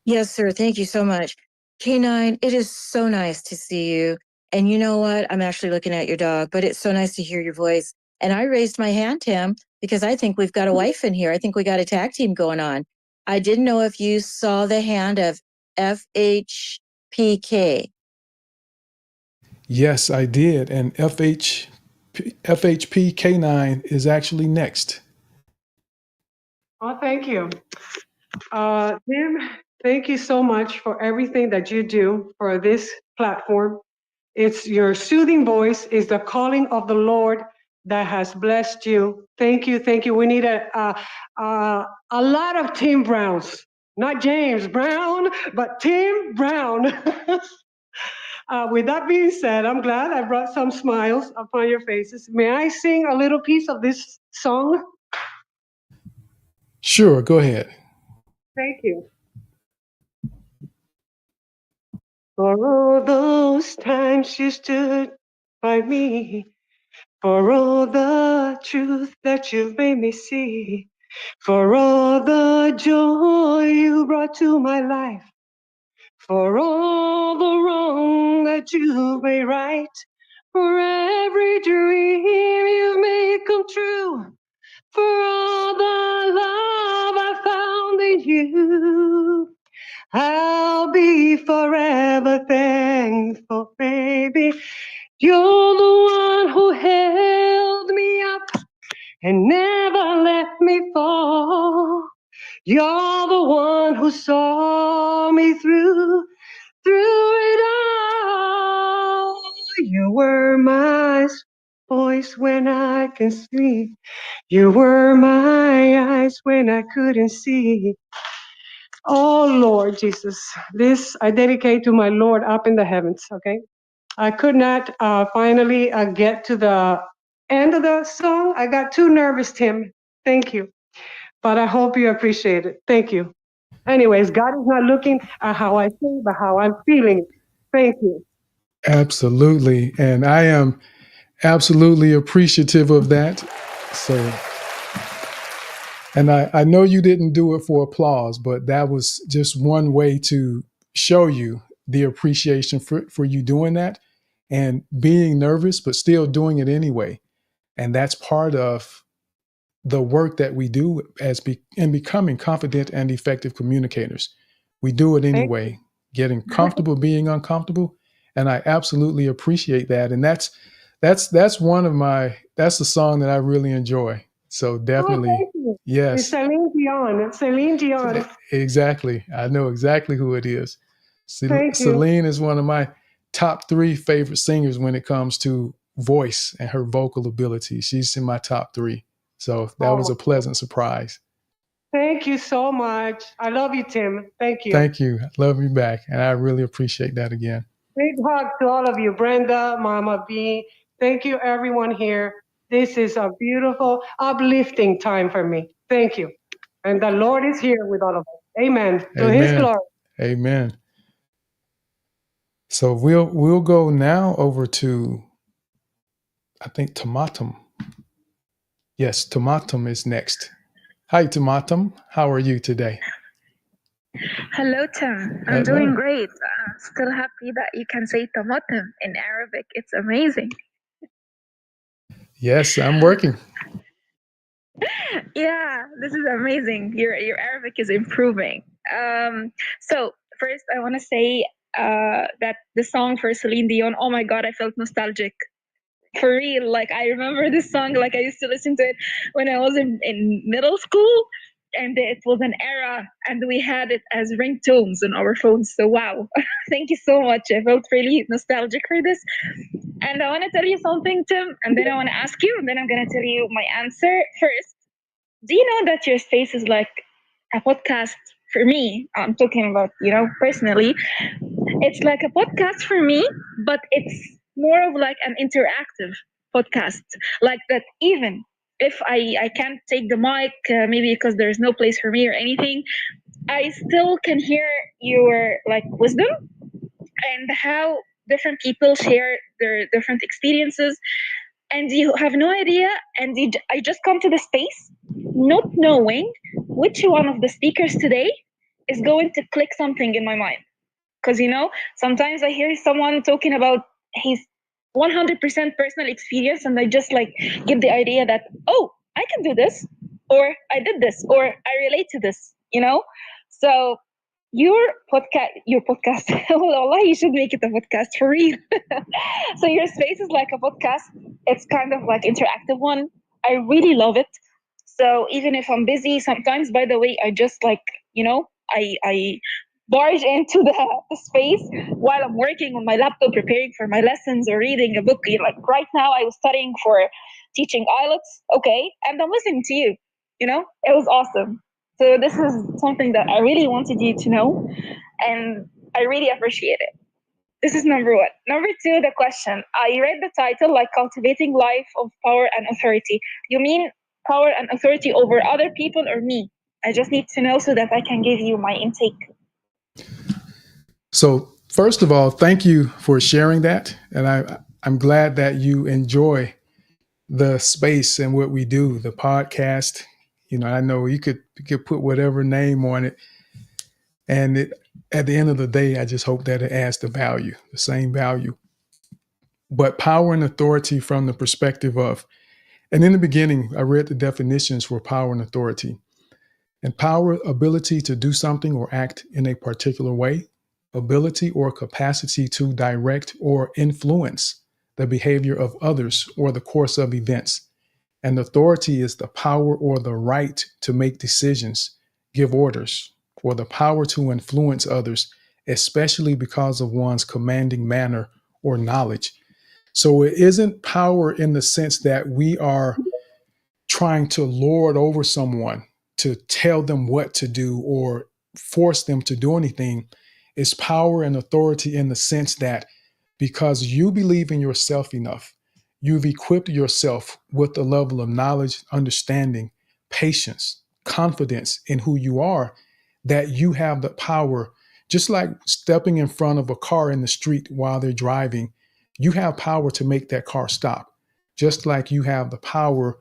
Yes, sir. Thank you so much. K9, it is so nice to see you. And you know what? I'm actually looking at your dog, but it's so nice to hear your voice. And I raised my hand, Tim, because I think we've got a wife in here. I think we got a tag team going on. I didn't know if you saw the hand of FHPK. Yes, I did. And FHP K9 is actually next. Oh, thank you. Tim, thank you so much for everything that you do for this platform. It's your soothing voice is the calling of the Lord that has blessed you. Thank you, thank you. We need a lot of Tim Browns, not James Brown, but Tim Brown. With that being said, I'm glad I brought some smiles upon your faces. May I sing a little piece of this song? Sure, go ahead. Thank you. For all those times you stood by me, for all the truth that you've made me see, for all the joy you brought to my life, for all the wrong that you made right, for every dream you've made come true, for all the love I found in you. I'll be forever thankful, baby. You're the one who held me up and never let me fall. You're the one who saw me through it all. You were my voice when I can speak. You were my eyes when I couldn't see. Oh, Lord Jesus, this I dedicate to my Lord up in the heavens, okay? I could not finally get to the end of the song. I got too nervous, Tim. Thank you. But I hope you appreciate it. Thank you. Anyways, God is not looking at how I sing, but how I'm feeling. Thank you. Absolutely. And I am absolutely appreciative of that. So, and I know you didn't do it for applause, but that was just one way to show you the appreciation for you doing that and being nervous, but still doing it anyway. And that's part of the work that we do in becoming confident and effective communicators. We do it anyway, getting comfortable being uncomfortable. And I absolutely appreciate that. And that's one of that's the song that I really enjoy. So definitely, thank you. yes. It's Celine Dion. Celine Dion. Exactly. I know exactly who it is. Thank you. Celine is one of my top 3 favorite singers when it comes to voice and her vocal ability. She's in my top 3. So that was a pleasant surprise. Thank you so much. I love you, Tim. Thank you. Thank you. Love you back. And I really appreciate that again. Big hug to all of you, Brenda, Mama B. Thank you, everyone here. This is a beautiful, uplifting time for me. Thank you. And the Lord is here with all of us. Amen. To His glory. Amen. So we'll go now over to, I think, Tomatum. Yes, Tomatum is next. Hi, Tomatum. How are you today? Hello, Tim. I'm doing great. Still happy that you can say tomatum in Arabic. It's amazing. Yes, I'm working. Yeah, this is amazing. Your Arabic is improving. So first, I want to say that the song for Celine Dion. Oh my God, I felt nostalgic. For real, like I remember this song. Like I used to listen to it when I was in middle school. and it was an era, and we had it as ringtones on our phones. So wow, thank you so much. I felt really nostalgic for this. And I want to tell you something, Tim, and then I want to ask you, and then I'm going to tell you my answer. First, do you know that your space is like a podcast? For me, I'm talking about, personally, it's like a podcast for me, but it's more of like an interactive podcast. Like that, even if I can't take the mic, maybe because there's no place for me or anything, I still can hear your like wisdom and how different people share their different experiences, and you have no idea. And I just come to the space not knowing which one of the speakers today is going to click something in my mind. Because sometimes I hear someone talking about his 100% personal experience, and I just like get the idea that, oh, I can do this, or I did this, or I relate to this. So your podcast, well, Allah, you should make it a podcast for real. So your space is like a podcast. It's kind of like interactive one. I really love it. So even if I'm busy, sometimes, by the way, I just like, I barge into the space while I'm working on my laptop, preparing for my lessons or reading a book. Like right now, I was studying for teaching IELTS, okay, and I'm listening to you. It was awesome. So this is something that I really wanted you to know, and I really appreciate it. This is number one. Number two, the question. I read the title like Cultivating Life of Power and Authority. You mean power and authority over other people or me? I just need to know so that I can give you my intake. So, first of all, thank you for sharing that. And I'm glad that you enjoy the space and what we do, the podcast. I know you could put whatever name on it. And at the end of the day, I just hope that it adds the same value. But power and authority from the perspective of, and in the beginning, I read the definitions for power and authority. And power, ability to do something or act in a particular way, ability or capacity to direct or influence the behavior of others or the course of events. And authority is the power or the right to make decisions, give orders, or the power to influence others, especially because of one's commanding manner or knowledge. So it isn't power in the sense that we are trying to lord over someone, to tell them what to do or force them to do anything. It's power and authority in the sense that because you believe in yourself enough, you've equipped yourself with a level of knowledge, understanding, patience, confidence in who you are, that you have the power, just like stepping in front of a car in the street while they're driving, you have power to make that car stop. Just like you have the power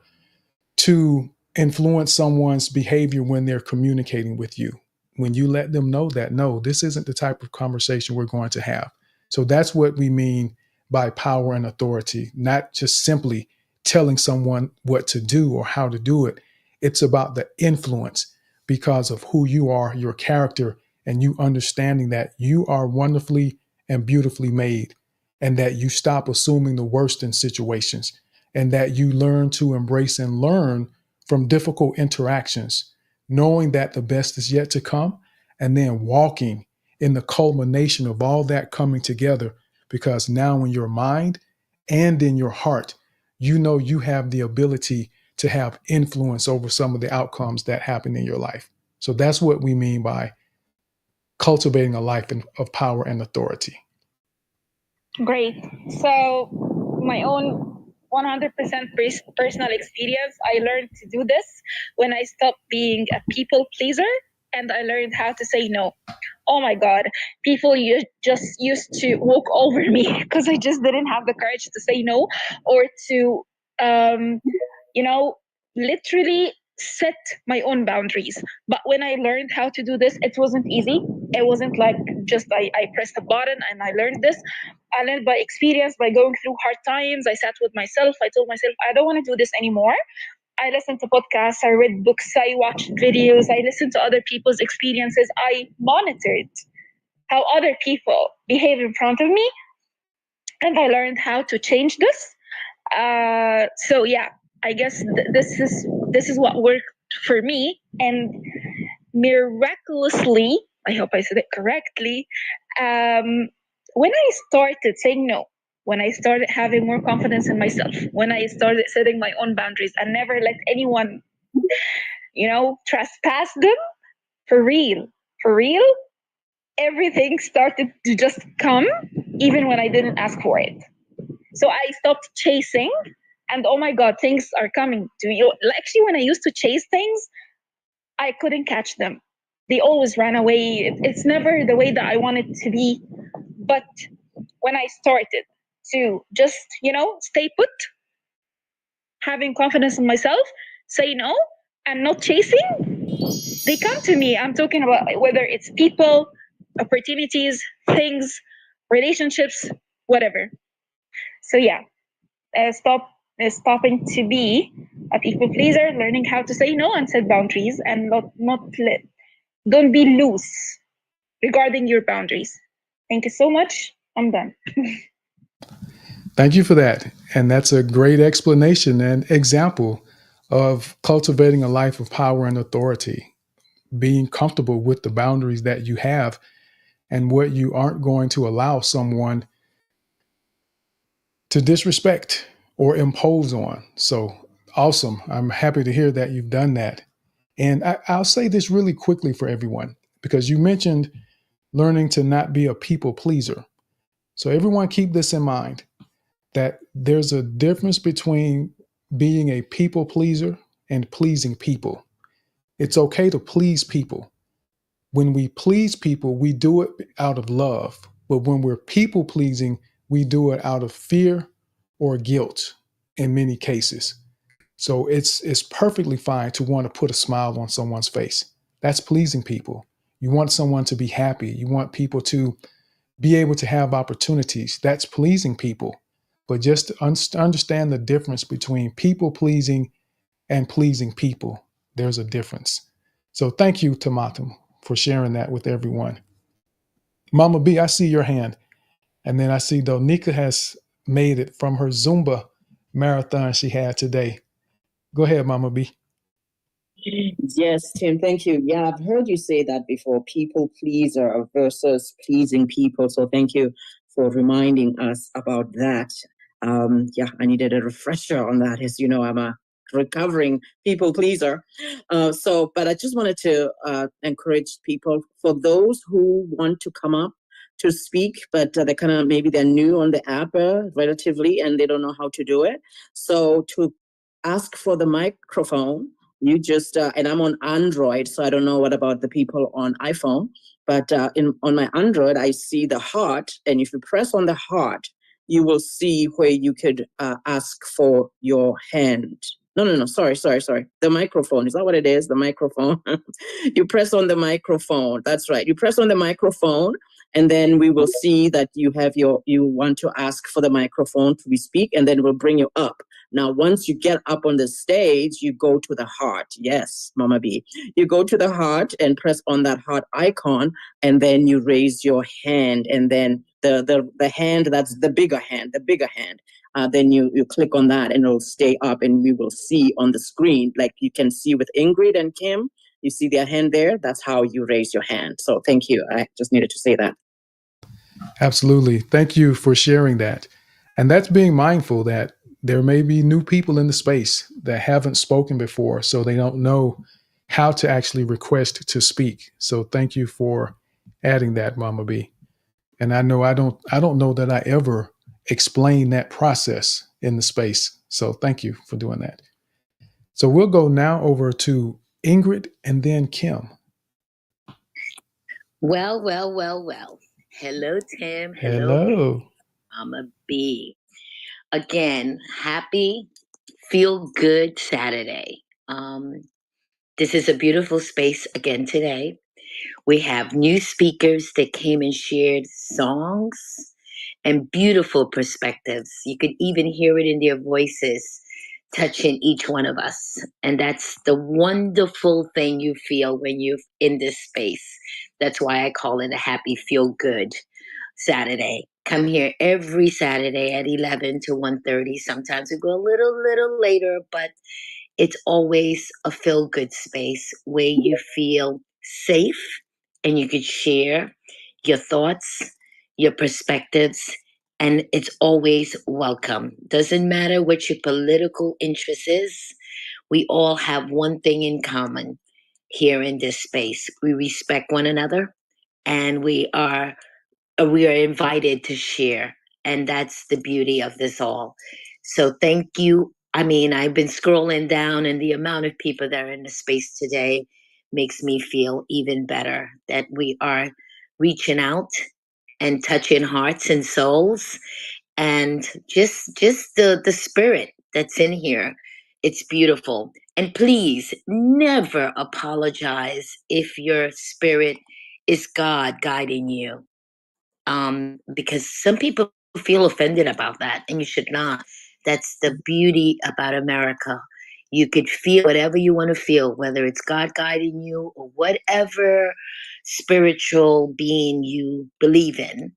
to influence someone's behavior when they're communicating with you. When you let them know that, no, this isn't the type of conversation we're going to have. So that's what we mean by power and authority, not just simply telling someone what to do or how to do it. It's about the influence because of who you are, your character, and you understanding that you are wonderfully and beautifully made, and that you stop assuming the worst in situations, and that you learn to embrace and learn from difficult interactions, knowing that the best is yet to come, and then walking in the culmination of all that coming together. Because now, in your mind and in your heart, you know you have the ability to have influence over some of the outcomes that happen in your life. So that's what we mean by cultivating a life of power and authority. Great. So, my own 100% personal experience, I learned to do this when I stopped being a people pleaser and I learned how to say no. Oh my God, people just used to walk over me because I just didn't have the courage to say no, or to, literally set my own boundaries. But when I learned how to do this, it wasn't easy. It wasn't like just I pressed a button and I learned this. I learned by experience, by going through hard times. I sat with myself. I told myself, I don't want to do this anymore. I listened to podcasts. I read books. I watched videos. I listened to other people's experiences. I monitored how other people behave in front of me. And I learned how to change this. So yeah, I guess this is what worked for me. And miraculously, I hope I said it correctly, when I started saying no, when I started having more confidence in myself, when I started setting my own boundaries and never let anyone, trespass them, for real, everything started to just come, even when I didn't ask for it. So I stopped chasing, and oh my God, things are coming to me. Actually, when I used to chase things, I couldn't catch them. They always ran away. It's never the way that I want it to be. But when I started to just, stay put, having confidence in myself, say no, and not chasing, they come to me. I'm talking about whether it's people, opportunities, things, relationships, whatever. So yeah, stopping to be a people pleaser, learning how to say no and set boundaries, and don't be loose regarding your boundaries. Thank you so much. I'm done. Thank you for that. And that's a great explanation and example of cultivating a life of power and authority, being comfortable with the boundaries that you have and what you aren't going to allow someone to disrespect or impose on. So awesome. I'm happy to hear that you've done that. And I'll say this really quickly for everyone, because you mentioned learning to not be a people pleaser. So everyone keep this in mind, that there's a difference between being a people pleaser and pleasing people. It's okay to please people. When we please people, we do it out of love. But when we're people pleasing, we do it out of fear or guilt in many cases. So it's perfectly fine to want to put a smile on someone's face. That's pleasing people. You want someone to be happy. You want people to be able to have opportunities. That's pleasing people. But just to understand the difference between people pleasing and pleasing people. There's a difference. So thank you, Tomatum, for sharing that with everyone. Mama B, I see your hand. And then I see Donika has made it from her Zumba marathon she had today. Go ahead, Mama B. Yes, Tim, thank you. Yeah, I've heard you say that before, people pleaser versus pleasing people. So thank you for reminding us about that. Yeah, I needed a refresher on that. As you know, I'm a recovering people pleaser. But I just wanted to encourage people, for those who want to come up to speak, but maybe they're new on the app relatively, and they don't know how to do it. So to ask for the microphone, you just and I'm on Android, so I don't know what about the people on iPhone, but on my Android, I see the heart, and if you press on the heart, you will see where you could ask for your hand. No, sorry. The microphone, is that what it is? The microphone. You press on the microphone. That's right. You press on the microphone, and then we will see that you want to ask for the microphone to be speak, and then we'll bring you up. Now, once you get up on the stage, you go to the heart. Yes, Mama B. You go to the heart and press on that heart icon, and then you raise your hand, and then the hand, that's the bigger hand, then you click on that, and it'll stay up, and we will see on the screen, like you can see with Ingrid and Kim, you see their hand there. That's how you raise your hand. So thank you. I just needed to say that. Absolutely. Thank you for sharing that. And that's being mindful that there may be new people in the space that haven't spoken before, so they don't know how to actually request to speak. So thank you for adding that, Mama B. And I know I don't know that I ever explained that process in the space. So thank you for doing that. So we'll go now over to Ingrid and then Kim. Well. Hello, Tim. Hello. Mama B. Again, happy, feel good Saturday. This is a beautiful space again today. We have new speakers that came and shared songs and beautiful perspectives. You could even hear it in their voices, touching each one of us. And that's the wonderful thing you feel when you're in this space. That's why I call it a happy, feel good Saturday. Come here every Saturday at 11 to 1:30. Sometimes we go a little later, but It's always a feel good space where you feel safe and you could share your thoughts, your perspectives, and it's always welcome. Doesn't matter what your political interest is, we all have one thing in common here in this space. We respect one another and we are invited to share, and that's the beauty of this all. So thank you. I mean, I've been scrolling down, and the amount of people that are in the space today makes me feel even better that we are reaching out and touching hearts and souls, and just the spirit that's in here. It's beautiful. And please never apologize if your spirit is God guiding you, because some people feel offended about that, and you should not. That's the beauty about America. You could feel whatever you want to feel, whether it's God guiding you or whatever spiritual being you believe in.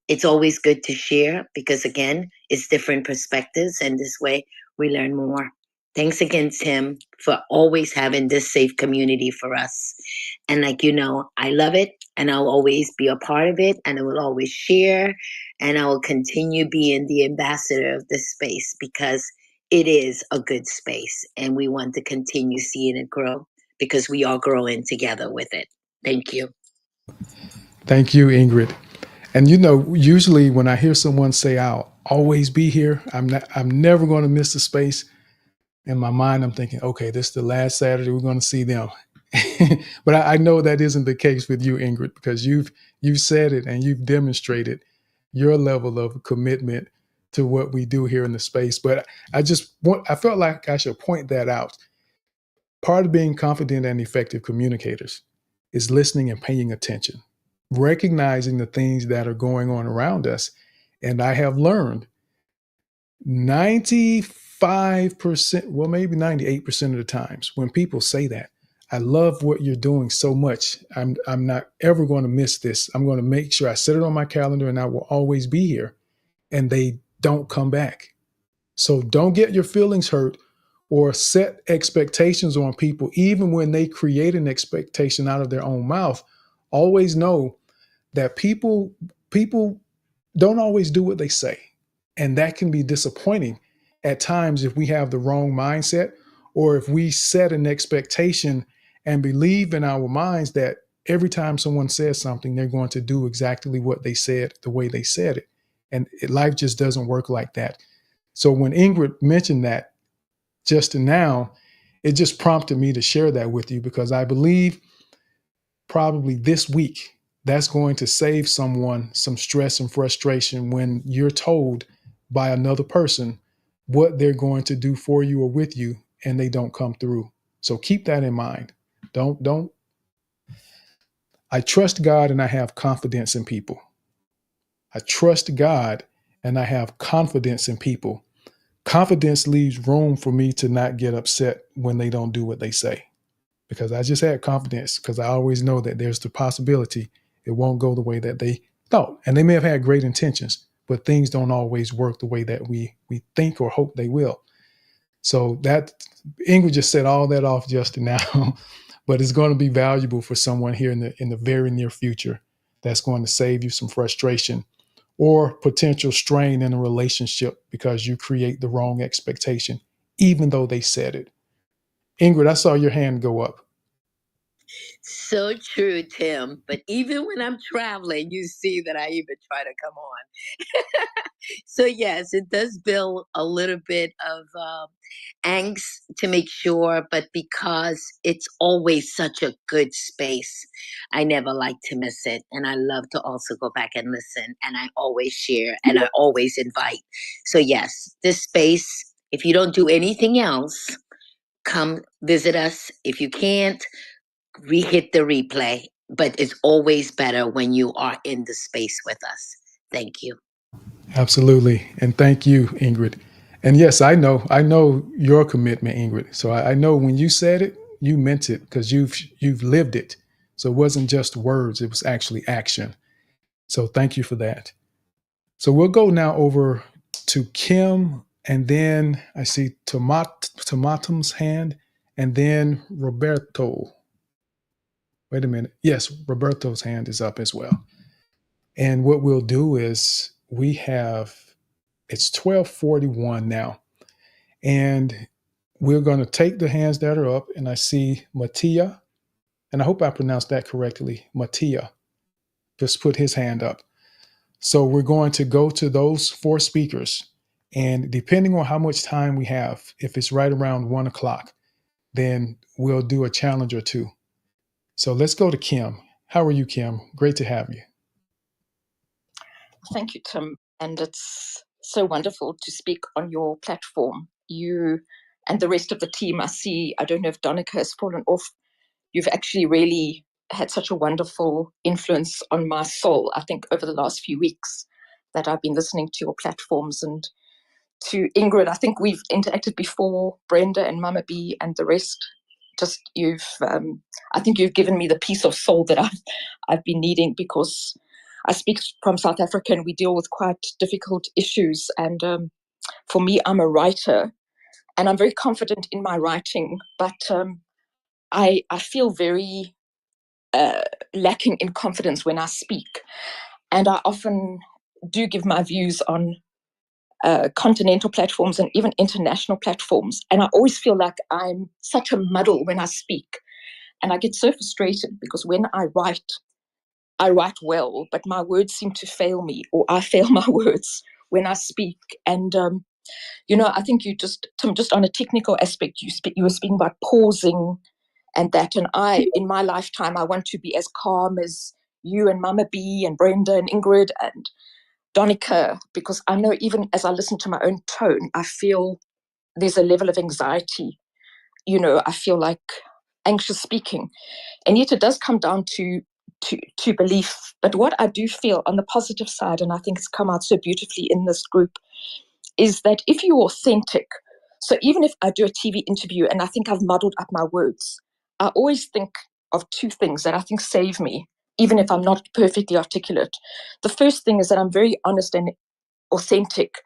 It's always good to share because, again, it's different perspectives, and this way we learn more. Thanks again, Tim, for always having this safe community for us. And, like, I love it, and I'll always be a part of it, and I will always share, and I will continue being the ambassador of this space because it is a good space, and we want to continue seeing it grow because we are growing together with it. Thank you. Thank you, Ingrid. And usually when I hear someone say I'll always be here, I'm never going to miss the space. In my mind, I'm thinking, okay, this is the last Saturday we're going to see them. But I know that isn't the case with you, Ingrid, because you've said it and you've demonstrated your level of commitment to what we do here in the space. But I felt like I should point that out. Part of being confident and effective communicators is listening and paying attention, recognizing the things that are going on around us. And I have learned 95%, well, maybe 98% of the times when people say that, I love what you're doing so much. I'm not ever going to miss this. I'm going to make sure I set it on my calendar and I will always be here. And they don't come back. So don't get your feelings hurt or set expectations on people, even when they create an expectation out of their own mouth. Always know that people don't always do what they say. And that can be disappointing at times if we have the wrong mindset or if we set an expectation and believe in our minds that every time someone says something, they're going to do exactly what they said the way they said it. And life just doesn't work like that. So when Ingrid mentioned that just now, it just prompted me to share that with you because I believe probably this week that's going to save someone some stress and frustration when you're told by another person what they're going to do for you or with you and they don't come through. So keep that in mind. Don't I trust God and I have confidence in people. I trust God and I have confidence in people. Confidence leaves room for me to not get upset when they don't do what they say because I just had confidence because I always know that there's the possibility it won't go the way that they thought. And they may have had great intentions, but things don't always work the way that we think or hope they will. So that Ingrid just said all that off just now, but it's going to be valuable for someone here in the very near future. That's going to save you some frustration or potential strain in a relationship because you create the wrong expectation, even though they said it. Ingrid, I saw your hand go up. So true, Tim. But even when I'm traveling, you see that I even try to come on. So, yes, it does build a little bit of angst to make sure, but because it's always such a good space, I never like to miss it. And I love to also go back and listen. And I always share and I always invite. So, yes, this space, if you don't do anything else, come visit us. If you can't, re-hit the replay, but it's always better when you are in the space with us. Thank you. Absolutely. And thank you, Ingrid. And yes, I know your commitment, Ingrid. So I know when you said it, you meant it because you've lived it. So it wasn't just words, it was actually action. So thank you for that. So we'll go now over to Kim And then I see Tomatum's hand, and then Roberto. Wait a minute. Yes, Roberto's hand is up as well. And what we'll do is it's 12:41 now. And we're going to take the hands that are up, and I see Mattia, and I hope I pronounced that correctly. Mattia just put his hand up. So we're going to go to those four speakers. And depending on how much time we have, if it's right around 1 o'clock, then we'll do a challenge or two. So let's go to Kim. How are you, Kim? Great to have you. Thank you, Tim. And it's so wonderful to speak on your platform. You and the rest of the team, I don't know if Donica has fallen off. You've actually really had such a wonderful influence on my soul, I think, over the last few weeks that I've been listening to your platforms. And to Ingrid, I think we've interacted before, Brenda and Mama B and the rest. Just I think you've given me the peace of soul that I've been needing, because I speak from South Africa and we deal with quite difficult issues. And for me, I'm a writer and I'm very confident in my writing, but I feel very lacking in confidence when I speak. And I often do give my views on continental platforms and even international platforms. And I always feel like I'm such a muddle when I speak. And I get so frustrated because when I write well, but my words seem to fail me, or I fail my words when I speak. And, I think Tim, just on a technical aspect, you were speaking about pausing and that. And in my lifetime, I want to be as calm as you and Mama B and Brenda and Ingrid and Donica, because I know even as I listen to my own tone, I feel there's a level of anxiety. I feel like anxious speaking. And yet it does come down to belief. But what I do feel on the positive side, and I think it's come out so beautifully in this group, is that if you're authentic, so even if I do a TV interview and I think I've muddled up my words, I always think of two things that I think save me, even if I'm not perfectly articulate. The first thing is that I'm very honest and authentic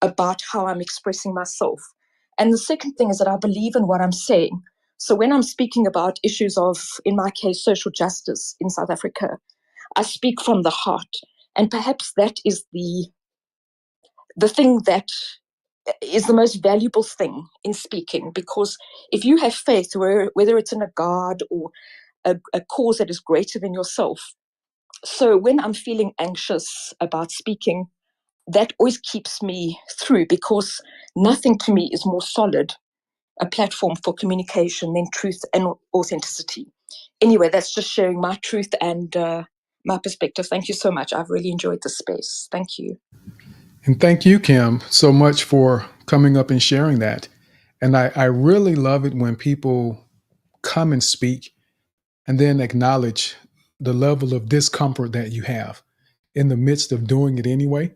about how I'm expressing myself. And the second thing is that I believe in what I'm saying. So when I'm speaking about issues of, in my case, social justice in South Africa, I speak from the heart. And perhaps that is the thing that is the most valuable thing in speaking, because if you have faith, whether it's in a God or a cause that is greater than yourself. So when I'm feeling anxious about speaking, that always keeps me through, because nothing to me is more solid a platform for communication than truth and authenticity. Anyway, that's just sharing my truth and my perspective. Thank you so much. I've really enjoyed this space. Thank you. And thank you, Kim, so much for coming up and sharing that. And I really love it when people come and speak and then acknowledge the level of discomfort that you have in the midst of doing it anyway.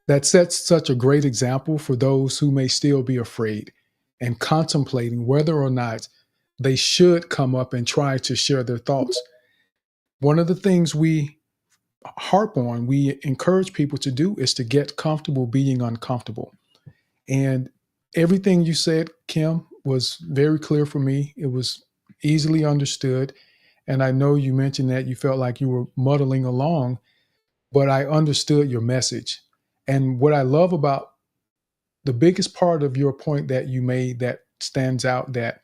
That sets such a great example for those who may still be afraid and contemplating whether or not they should come up and try to share their thoughts. One of the things we we encourage people to do is to get comfortable being uncomfortable. And everything you said, Kim, was very clear for me. It was easily understood. And I know you mentioned that you felt like you were muddling along, but I understood your message. And what I love about the biggest part of your point that you made that stands out, that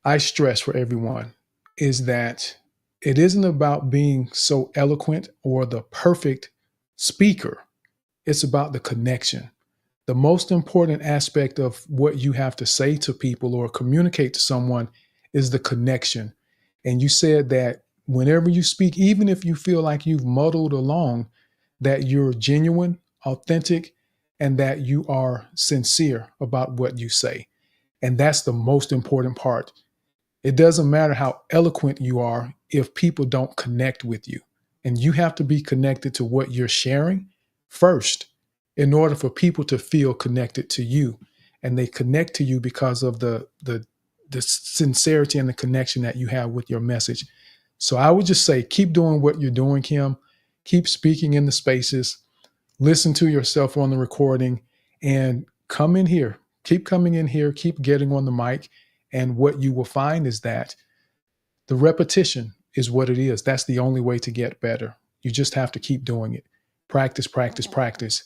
I stress for everyone, is that it isn't about being so eloquent or the perfect speaker. It's about the connection. The most important aspect of what you have to say to people or communicate to someone is the connection. And you said that whenever you speak, even if you feel like you've muddled along, that you're genuine, authentic, and that you are sincere about what you say. And that's the most important part. It doesn't matter how eloquent you are if people don't connect with you. And you have to be connected to what you're sharing first in order for people to feel connected to you. And they connect to you because of the sincerity and the connection that you have with your message. So I would just say, keep doing what you're doing, Kim. Keep speaking in the spaces. Listen to yourself on the recording And come in here, keep coming in here, keep getting on the mic. And what you will find is that the repetition is what it is. That's the only way to get better. You just have to keep doing it. Practice, practice, practice.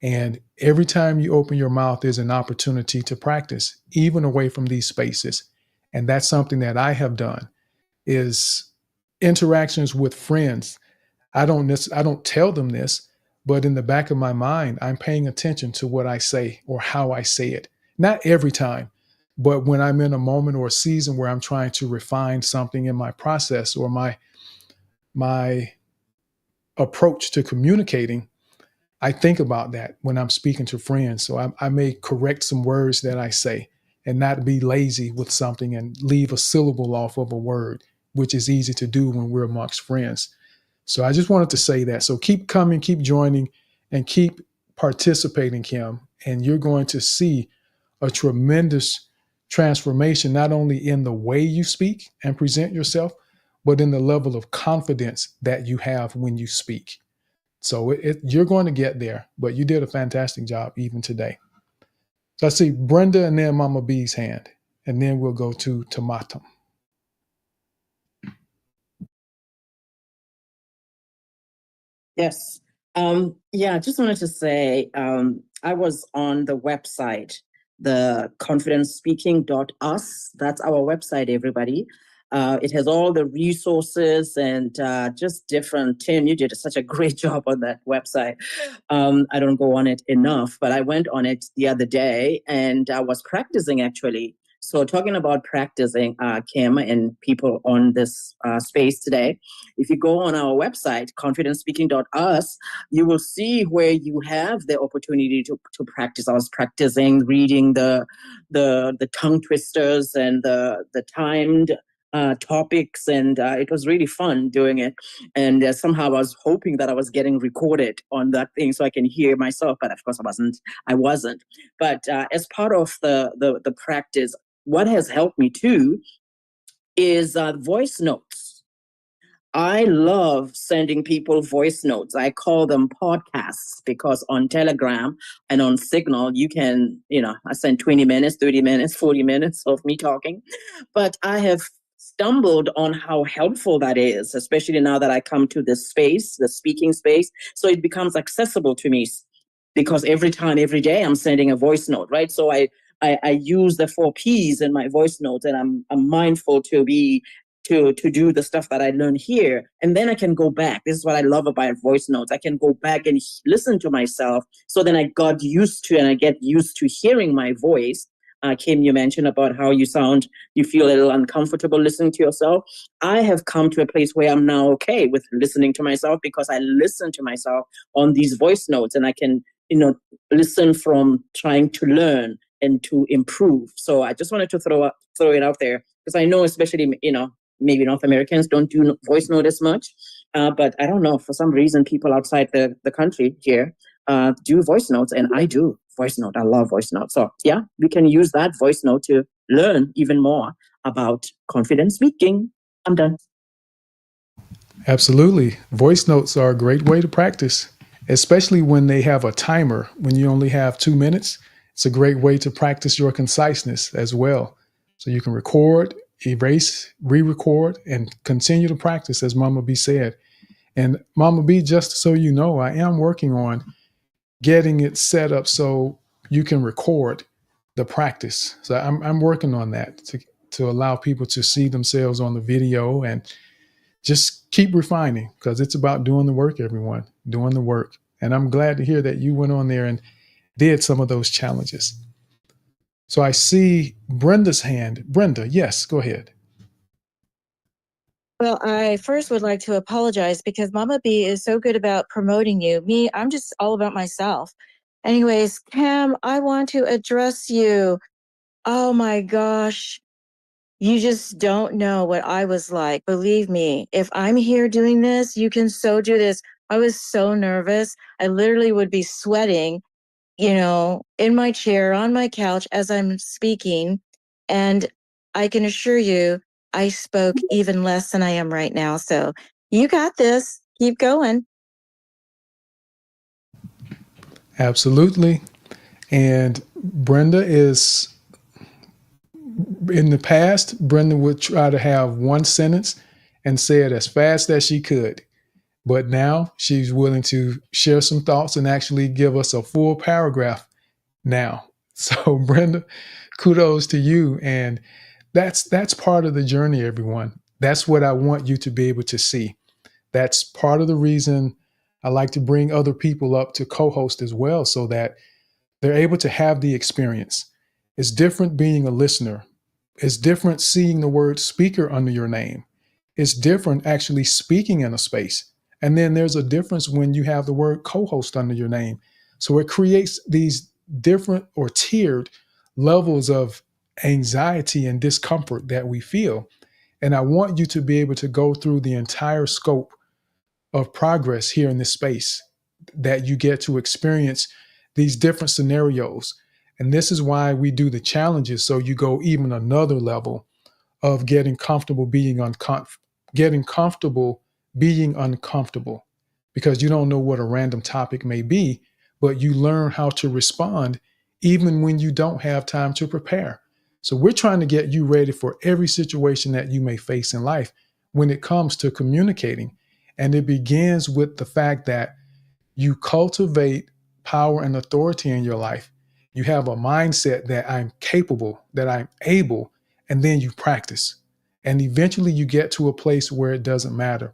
And every time you open your mouth, there's an opportunity to practice, even away from these spaces. And that's something that I have done is interactions with friends. I don't tell them this, but in the back of my mind, I'm paying attention to what I say or how I say it. Not every time, but when I'm in a moment or a season where I'm trying to refine something in my process or my approach to communicating, I think about that when I'm speaking to friends. So I may correct some words that I say and not be lazy with something and leave a syllable off of a word, which is easy to do when we're amongst friends. So I just wanted to say that. So keep coming, keep joining, and keep participating, Kim. And you're going to see a tremendous transformation, not only in the way you speak and present yourself, but in the level of confidence that you have when you speak. So you're going to get there, but you did a fantastic job even today. So I see Brenda and then Mama B's hand, and then we'll go to Tomato. Yes. Yeah, I just wanted to say I was on the website, the confidencespeaking.us. That's our website, everybody. It has all the resources and just different. Tim, you did such a great job on that website. I don't go on it enough, but I went on it the other day and I was practicing actually. So talking about practicing, Kim, and people on this space today, if you go on our website, confidencespeaking.us, you will see where you have the opportunity to practice. I was practicing reading the tongue twisters and the timed topics, and it was really fun doing it. And somehow I was hoping that I was getting recorded on that thing so I can hear myself, but of course I wasn't. But as part of the practice, what has helped me too is voice notes. I love sending people voice notes. I call them podcasts because on Telegram and on Signal, you can, I send 20 minutes, 30 minutes, 40 minutes of me talking. But I have stumbled on how helpful that is, especially now that I come to this space, the speaking space. So it becomes accessible to me because every day, I'm sending a voice note, right? So I use the 4 Ps in my voice notes, and I'm mindful to do the stuff that I learn here. And then I can go back. This is what I love about voice notes. I can go back and listen to myself. So then I get used to hearing my voice. Kim, you mentioned about how you sound, you feel a little uncomfortable listening to yourself. I have come to a place where I'm now okay with listening to myself because I listen to myself on these voice notes, and I can, listen from trying to learn and to improve. So I just wanted to throw it out there because I know, especially, maybe North Americans don't do voice note as much, but I don't know, for some reason, people outside the country here do voice notes, and I do voice note. I love voice notes. So yeah, we can use that voice note to learn even more about confident speaking. I'm done. Absolutely. Voice notes are a great way to practice, especially when they have a timer. When you only have 2 minutes, it's a great way to practice your conciseness as well. So you can record, erase, re record, and continue to practice, as Mama B said. And Mama B, just so you know, I am working on getting it set up so you can record the practice. So I'm working on that to allow people to see themselves on the video and just keep refining because it's about doing the work, everyone, doing the work. And I'm glad to hear that you went on there and did some of those challenges. So I see Brenda's hand. Brenda, yes, go ahead. Well, I first would like to apologize because Mama B is so good about promoting you. Me, I'm just all about myself. Anyways, Cam, I want to address you. Oh my gosh. You just don't know what I was like. Believe me, if I'm here doing this, you can so do this. I was so nervous. I literally would be sweating, in my chair, on my couch as I'm speaking. And I can assure you, I spoke even less than I am right now. So you got this. Keep going. Absolutely. And Brenda is, in the past, Brenda would try to have one sentence and say it as fast as she could. But now she's willing to share some thoughts and actually give us a full paragraph now. So Brenda, kudos to you. And that's part of the journey, everyone. That's what I want you to be able to see. That's part of the reason I like to bring other people up to co-host as well, so that they're able to have the experience. It's different being a listener. It's different seeing the word speaker under your name. It's different actually speaking in a space. And then there's a difference when you have the word co-host under your name. So it creates these different or tiered levels of anxiety and discomfort that we feel. And I want you to be able to go through the entire scope of progress here in this space, that you get to experience these different scenarios. And this is why we do the challenges. So you go even another level of getting comfortable being uncomfortable, because you don't know what a random topic may be, but you learn how to respond even when you don't have time to prepare. So we're trying to get you ready for every situation that you may face in life when it comes to communicating. And it begins with the fact that you cultivate power and authority in your life. You have a mindset that I'm capable, that I'm able, and then you practice. And eventually you get to a place where it doesn't matter.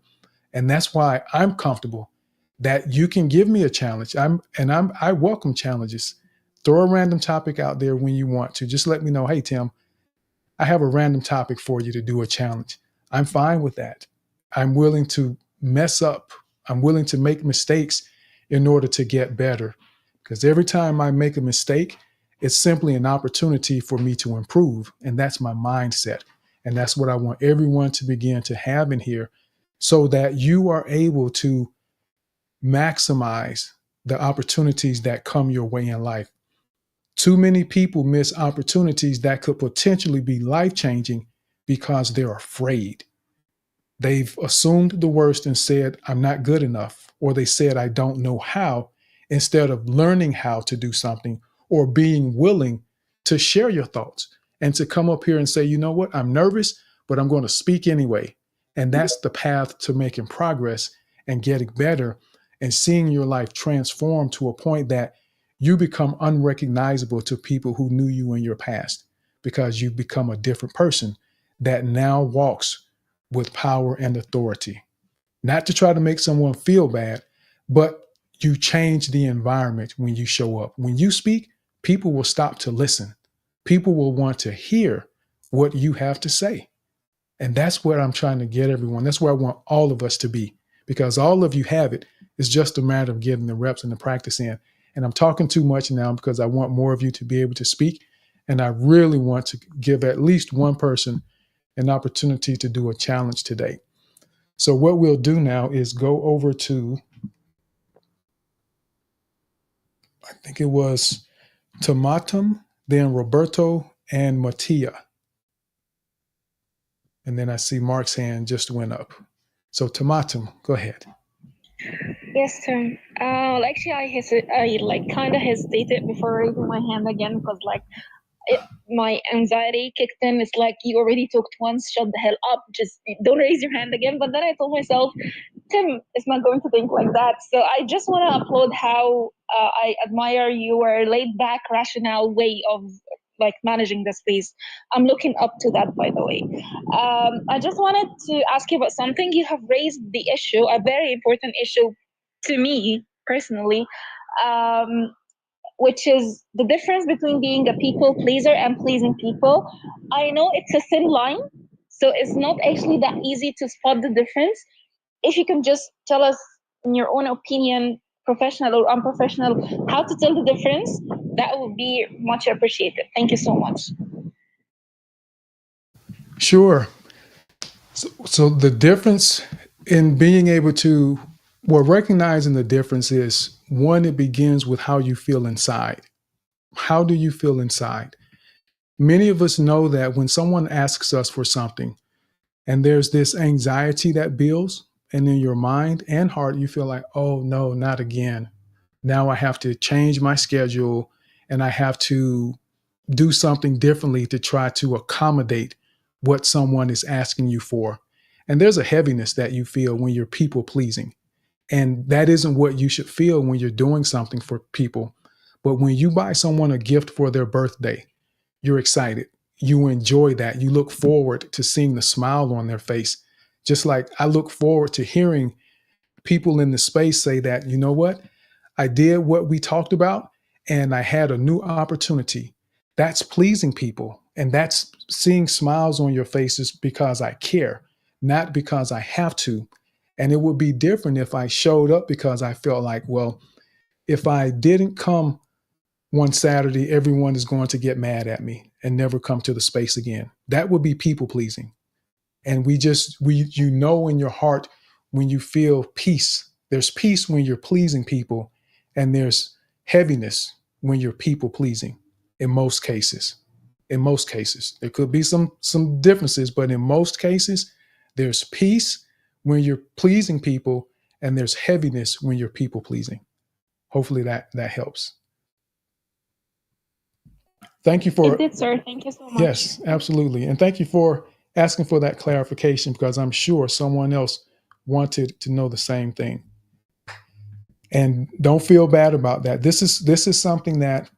And that's why I'm comfortable that you can give me a challenge. I welcome challenges. Throw a random topic out there when you want to. Just let me know, hey Tim, I have a random topic for you to do a challenge. I'm fine with that. I'm willing to mess up. I'm willing to make mistakes in order to get better. Because every time I make a mistake, it's simply an opportunity for me to improve. And that's my mindset. And that's what I want everyone to begin to have in here, so that you are able to maximize the opportunities that come your way in life. Too many people miss opportunities that could potentially be life changing because they're afraid. They've assumed the worst and said, I'm not good enough, or they said, I don't know how, instead of learning how to do something or being willing to share your thoughts and to come up here and say, you know what, I'm nervous, but I'm going to speak anyway. And that's the path to making progress and getting better and seeing your life transform to a point that you become unrecognizable to people who knew you in your past, because you become a different person that now walks with power and authority. Not to try to make someone feel bad, but you change the environment when you show up. When you speak, people will stop to listen. People will want to hear what you have to say. And that's where I'm trying to get everyone. That's where I want all of us to be, because all of you have it. It's just a matter of getting the reps and the practice in. And I'm talking too much now because I want more of you to be able to speak. And I really want to give at least one person an opportunity to do a challenge today. So what we'll do now is go over to, I think it was Tomatum, then Roberto and Mattia. And then I see Mark's hand just went up. So Tomatum, go ahead. Yes, Tim. Well, actually, I like kind of hesitated before raising my hand again because my anxiety kicked in. It's like, you already talked once, shut the hell up, just don't raise your hand again. But then I told myself, Tim is not going to think like that. So I just want to applaud how I admire your laid back, rational way of like managing the space. I'm looking up to that, by the way. I just wanted to ask you about something. You have raised the issue, a very important issue to me personally, which is the difference between being a people pleaser and pleasing people. I know it's a thin line, so it's not actually that easy to spot the difference. If you can just tell us, in your own opinion, professional or unprofessional, how to tell the difference, that would be much appreciated. Thank you so much. Sure. So the difference in being able to, well, recognizing the difference is, one, it begins with how you feel inside. How do you feel inside? Many of us know that when someone asks us for something and there's this anxiety that builds, and in your mind and heart, you feel like, oh no, not again. Now I have to change my schedule and I have to do something differently to try to accommodate what someone is asking you for. And there's a heaviness that you feel when you're people pleasing. And that isn't what you should feel when you're doing something for people. But when you buy someone a gift for their birthday, you're excited. You enjoy that. You look forward to seeing the smile on their face. Just like I look forward to hearing people in the space say that, you know what? I did what we talked about and I had a new opportunity. That's pleasing people. And that's seeing smiles on your faces because I care, not because I have to. And it would be different if I showed up because I felt like, well, if I didn't come one Saturday, everyone is going to get mad at me and never come to the space again. That would be people pleasing. And you know in your heart when you feel peace. There's peace when you're pleasing people, and there's heaviness when you're people pleasing. In most cases, there could be some differences, but in most cases, there's peace when you're pleasing people, and there's heaviness when you're people pleasing. Hopefully that helps. Thank you It for did, sir. Thank you so much. Yes, absolutely. And thank you for asking for that clarification because I'm sure someone else wanted to know the same thing. And don't feel bad about that. This is something that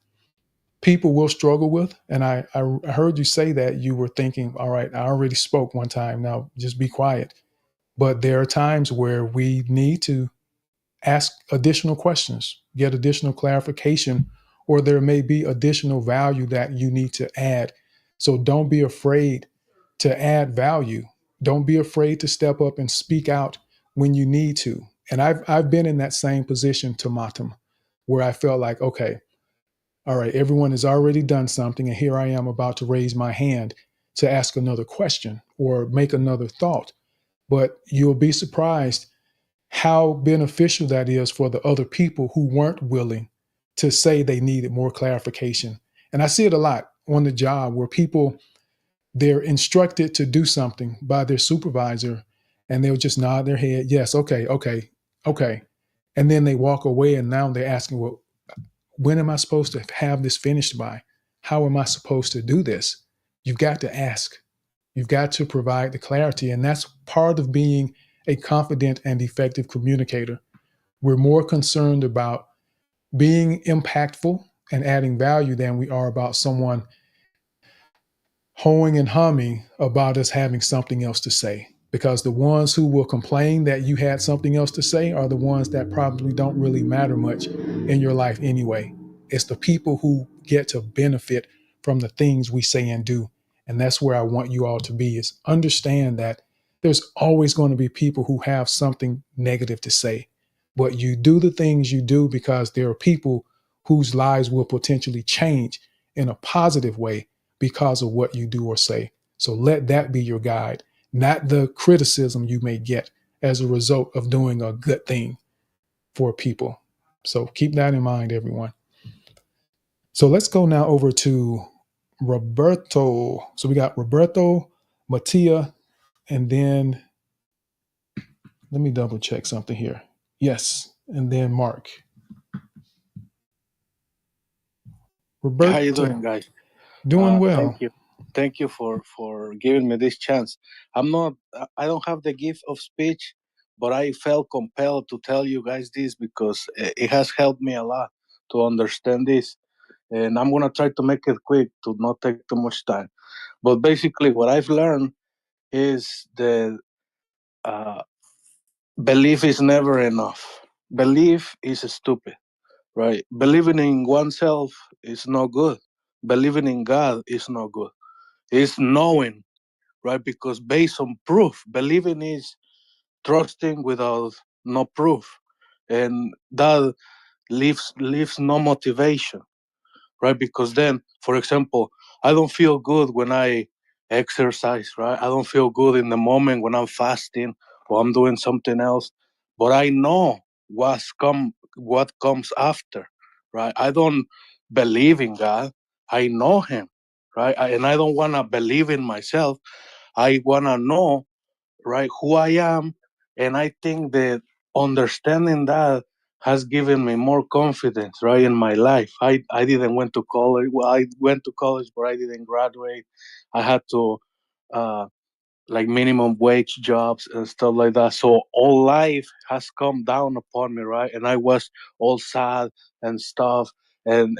people will struggle with. And I heard you say that you were thinking, all right, I already spoke one time. Now just be quiet. But there are times where we need to ask additional questions, get additional clarification, or there may be additional value that you need to add. So don't be afraid to add value. Don't be afraid to step up and speak out when you need to. And I've been in that same position, Tomatum, where I felt like, okay, all right, everyone has already done something, and here I am about to raise my hand to ask another question or make another thought. But you'll be surprised how beneficial that is for the other people who weren't willing to say they needed more clarification. And I see it a lot on the job where people, they're instructed to do something by their supervisor and they'll just nod their head, yes, okay, okay, okay. And then they walk away and now they're asking, well, when am I supposed to have this finished by? How am I supposed to do this? You've got to ask. You've got to provide the clarity. And that's part of being a confident and effective communicator. We're more concerned about being impactful and adding value than we are about someone hoeing and humming about us having something else to say. Because the ones who will complain that you had something else to say are the ones that probably don't really matter much in your life anyway. It's the people who get to benefit from the things we say and do. And that's where I want you all to be, is understand that there's always going to be people who have something negative to say. But you do the things you do because there are people whose lives will potentially change in a positive way because of what you do or say. So let that be your guide, not the criticism you may get as a result of doing a good thing for people. So keep that in mind, everyone. So let's go now over to Roberto. So we got Roberto, Mattia, and then let me double check something here. Yes, and then Mark. Roberto. How you doing, guys? Doing well. Thank you for giving me this chance. I don't have the gift of speech, but I felt compelled to tell you guys this because it has helped me a lot to understand this. And I'm gonna try to make it quick to not take too much time. But basically, what I've learned is that uh, belief is never enough. Belief is stupid, right? Believing in oneself is not good. Believing in God is not good. It's knowing, right? Because based on proof, believing is trusting without no proof, and that leaves no motivation, right? Because then, for example, I don't feel good when I exercise, right? I don't feel good in the moment when I'm fasting or I'm doing something else, but I know what comes after, right? I don't believe in God. I know Him, right? And I don't want to believe in myself. I want to know, right, who I am. And I think that understanding that has given me more confidence, right, in my life. I didn't went to college. Well, I went to college, but I didn't graduate. I had to uh, like minimum wage jobs and stuff like that. So all life has come down upon me, right? And I was all sad and stuff. And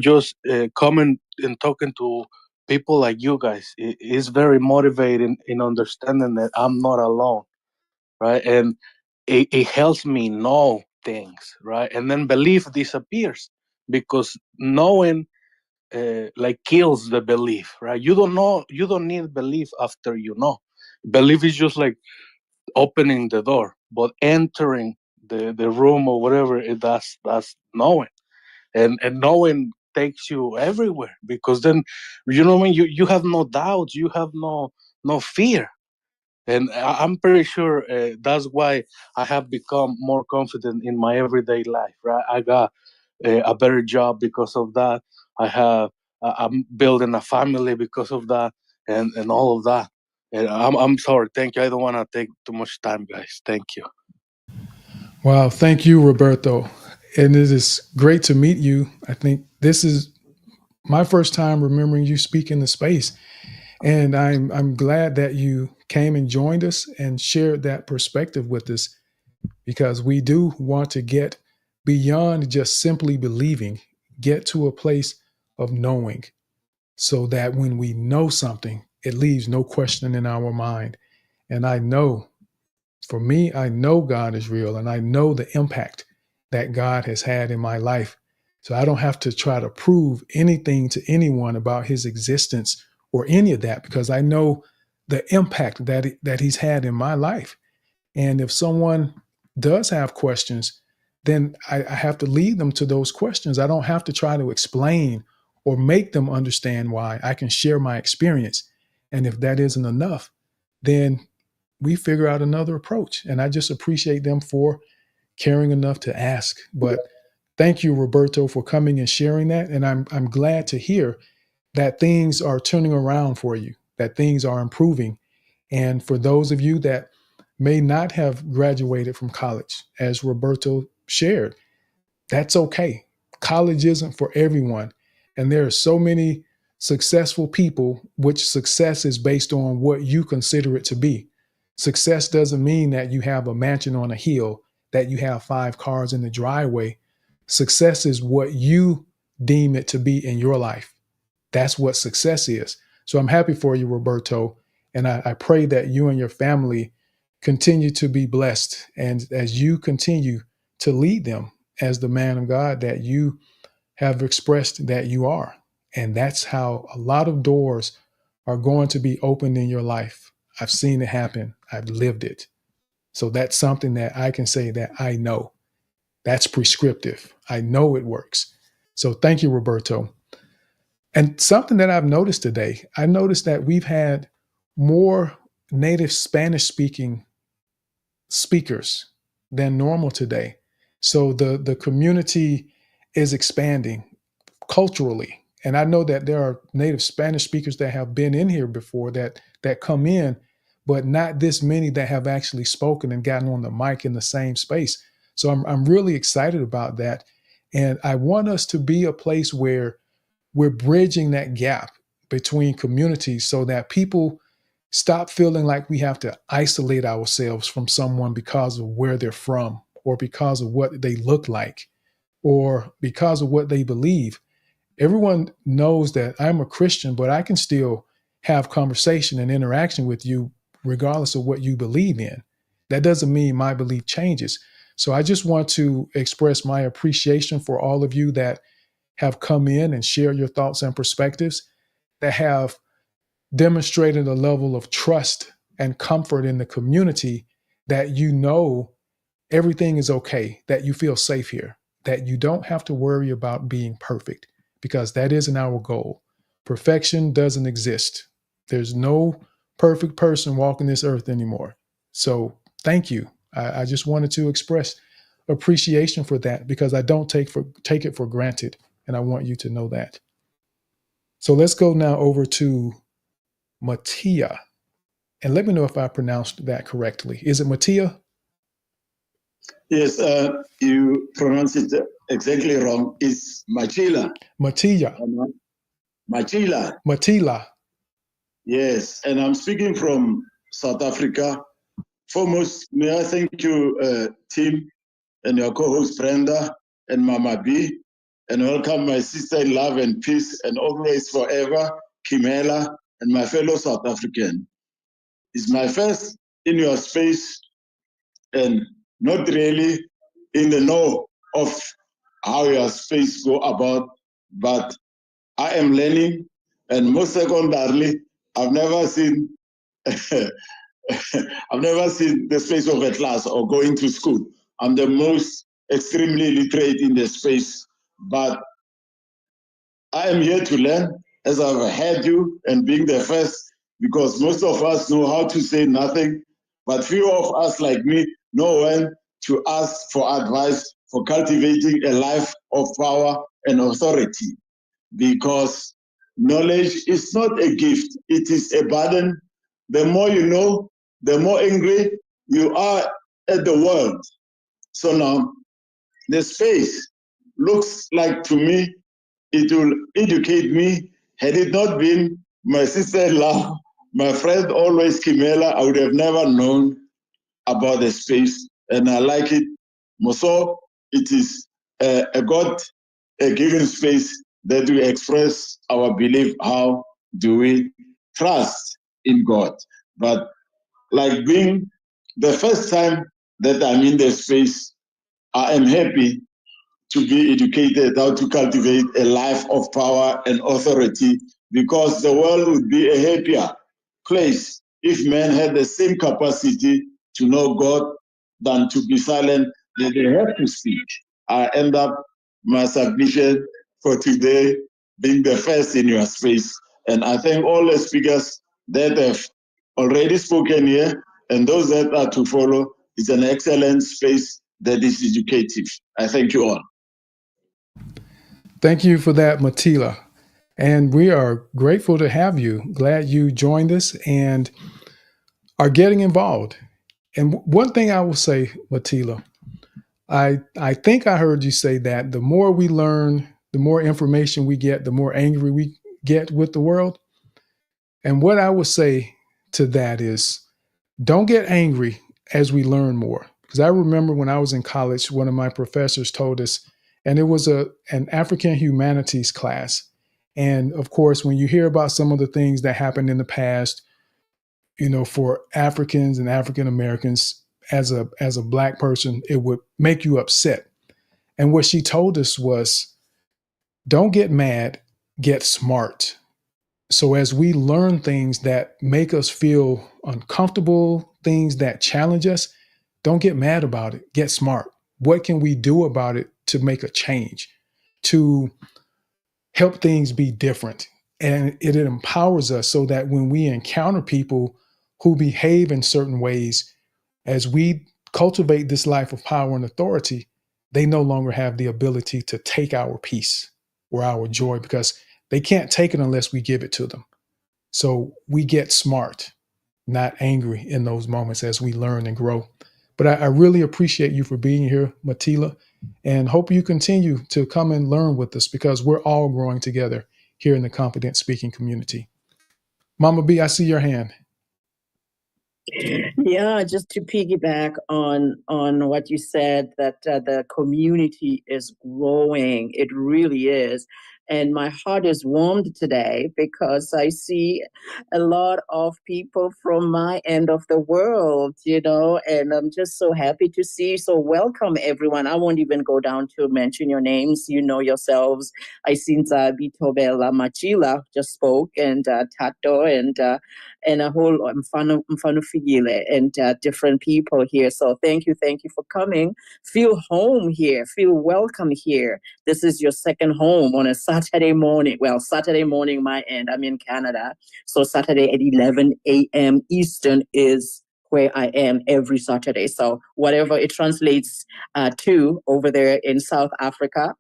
just coming and talking to people like you guys is very motivating in understanding that I'm not alone, right? And it helps me know things, right? And then belief disappears because knowing like kills the belief, right? You don't know, you don't need belief after you know. Belief is just like opening the door, but entering the room or whatever it does, that's knowing. And knowing takes you everywhere because then when you have no doubts, you have no fear. And I'm pretty sure that's why I have become more confident in my everyday life, right? I got a better job because of that. I'm building a family because of that, and all of that. And I'm sorry. Thank you. I don't want to take too much time, guys. Thank you. Wow, thank you, Roberto. And it is great to meet you. I think this is my first time remembering you speak in the space. And I'm glad that you came and joined us and shared that perspective with us because we do want to get beyond just simply believing, get to a place of knowing so that when we know something, it leaves no question in our mind. And I know, for me, I know God is real and I know the impact that God has had in my life. So I don't have to try to prove anything to anyone about his existence or any of that because I know the impact that he's had in my life. And if someone does have questions, then I have to lead them to those questions. I don't have to try to explain or make them understand why. I can share my experience. And if that isn't enough, then we figure out another approach. And I just appreciate them for caring enough to ask. But thank you, Roberto, for coming and sharing that. And I'm glad to hear that things are turning around for you, that things are improving. And for those of you that may not have graduated from college, as Roberto shared, that's okay. College isn't for everyone. And there are so many successful people, which success is based on what you consider it to be. Success doesn't mean that you have a mansion on a hill, that you have 5 cars in the driveway. Success is what you deem it to be in your life. That's what success is. So I'm happy for you, Roberto. And I pray that you and your family continue to be blessed. And as you continue to lead them as the man of God that you have expressed that you are. And that's how a lot of doors are going to be opened in your life. I've seen it happen, I've lived it. So that's something that I can say that I know. That's prescriptive. I know it works. So thank you, Roberto. And something that I've noticed today, I noticed that we've had more native Spanish speaking speakers than normal today. So the community is expanding culturally. And I know that there are native Spanish speakers that have been in here before that come in, but not this many that have actually spoken and gotten on the mic in the same space. So I'm really excited about that. And I want us to be a place where we're bridging that gap between communities so that people stop feeling like we have to isolate ourselves from someone because of where they're from or because of what they look like or because of what they believe. Everyone knows that I'm a Christian, but I can still have conversation and interaction with you regardless of what you believe in. That doesn't mean my belief changes. So I just want to express my appreciation for all of you that have come in and share your thoughts and perspectives, that have demonstrated a level of trust and comfort in the community, that you know everything is okay, that you feel safe here, that you don't have to worry about being perfect, because that isn't our goal. Perfection doesn't exist. There's no perfect person walking this earth anymore. So thank you. I just wanted to express appreciation for that because I don't take it for granted. And I want you to know that. So let's go now over to Mattia. And let me know if I pronounced that correctly. Is it Mattia? Yes, you pronounce it exactly wrong. It's Machila. Matilla. Machila. Matila. Yes, and I'm speaking from South Africa. Foremost, may I thank you, Tim, and your co-host Brenda and Mama B, and welcome my sister in love and peace, and always forever, Kimela, and my fellow South African. It's my first in your space, and not really in the know of how your space go about, but I am learning, and most secondarily, I've never seen I've never seen the space of a class or going to school. I'm the most extremely literate in the space, but I am here to learn as I've heard you and being the first, because most of us know how to say nothing, but few of us like me know when to ask for advice for cultivating a life of power and authority, because knowledge is not a gift, it is a burden. The more you know, the more angry you are at the world. So now, the space looks like to me it will educate me. Had it not been my sister-in-law, my friend always Kimela, I would have never known about the space, and I like it. So it is a God a given space that we express our belief. How do we trust in God? But like being the first time that I'm in the space, I am happy to be educated how to cultivate a life of power and authority, because the world would be a happier place if men had the same capacity to know God than to be silent, that they have to speak. I end up my submission for today being the first in your space. And I thank all the speakers that have already spoken here and those that are to follow. It's an excellent space that is educative. I thank you all. Thank you for that, Matila. And we are grateful to have you. Glad you joined us and are getting involved. And one thing I will say, Matila, I think I heard you say that the more we learn, the more information we get, the more angry we get with the world. And what I would say to that is don't get angry as we learn more. Because I remember when I was in college, one of my professors told us, and it was an African humanities class. And of course, when you hear about some of the things that happened in the past, you know, for Africans and African Americans, as a black person, it would make you upset. And what she told us was, don't get mad, get smart. So as we learn things that make us feel uncomfortable, things that challenge us, don't get mad about it. Get smart. What can we do about it to make a change, to help things be different? And it empowers us so that when we encounter people who behave in certain ways, as we cultivate this life of power and authority, they no longer have the ability to take our peace or our joy, because they can't take it unless we give it to them. So we get smart, not angry in those moments as we learn and grow. But I really appreciate you for being here, Matila, and hope you continue to come and learn with us, because we're all growing together here in the Confident Speaking community. Mama B, I see your hand. Yeah, just to piggyback on what you said, that the community is growing. It really is. And my heart is warmed today because I see a lot of people from my end of the world, you know, and I'm just so happy to see. So welcome everyone. I won't even go down to mention your names. You know yourselves. I seen Bitobela Machila just spoke, and Tato, and a whole Mfano Figile, and different people here. So thank you for coming. Feel home here. Feel welcome here. This is your second home on a Saturday morning. Well, Saturday morning, my end. I'm in Canada. So Saturday at 11 a.m. Eastern is where I am every Saturday. So whatever it translates to over there in South Africa,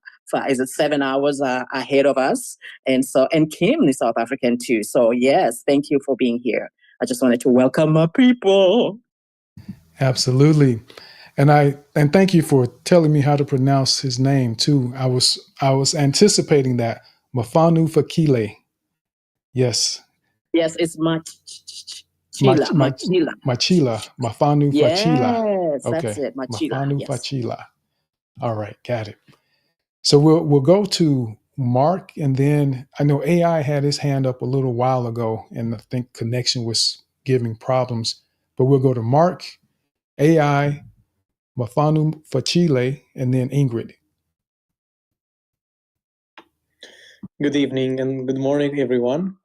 is it 7 hours ahead of us? And Kim is South African too. So yes, thank you for being here. I just wanted to welcome my people. Absolutely. And thank you for telling me how to pronounce his name too. I was anticipating that. Mafanu Fakile. Yes. Yes, it's Mach, Machila. mach, Machila. Machila. Mafanu Fachila. Yes, that's Okay. it. Machila. Mafanu Yes. Fachila. All right, got it. So we'll go to Mark, and then I know AI had his hand up a little while ago, and I think connection was giving problems. But we'll go to Mark, AI, Mafanu Fachile, and then Ingrid. Good evening and good morning, everyone.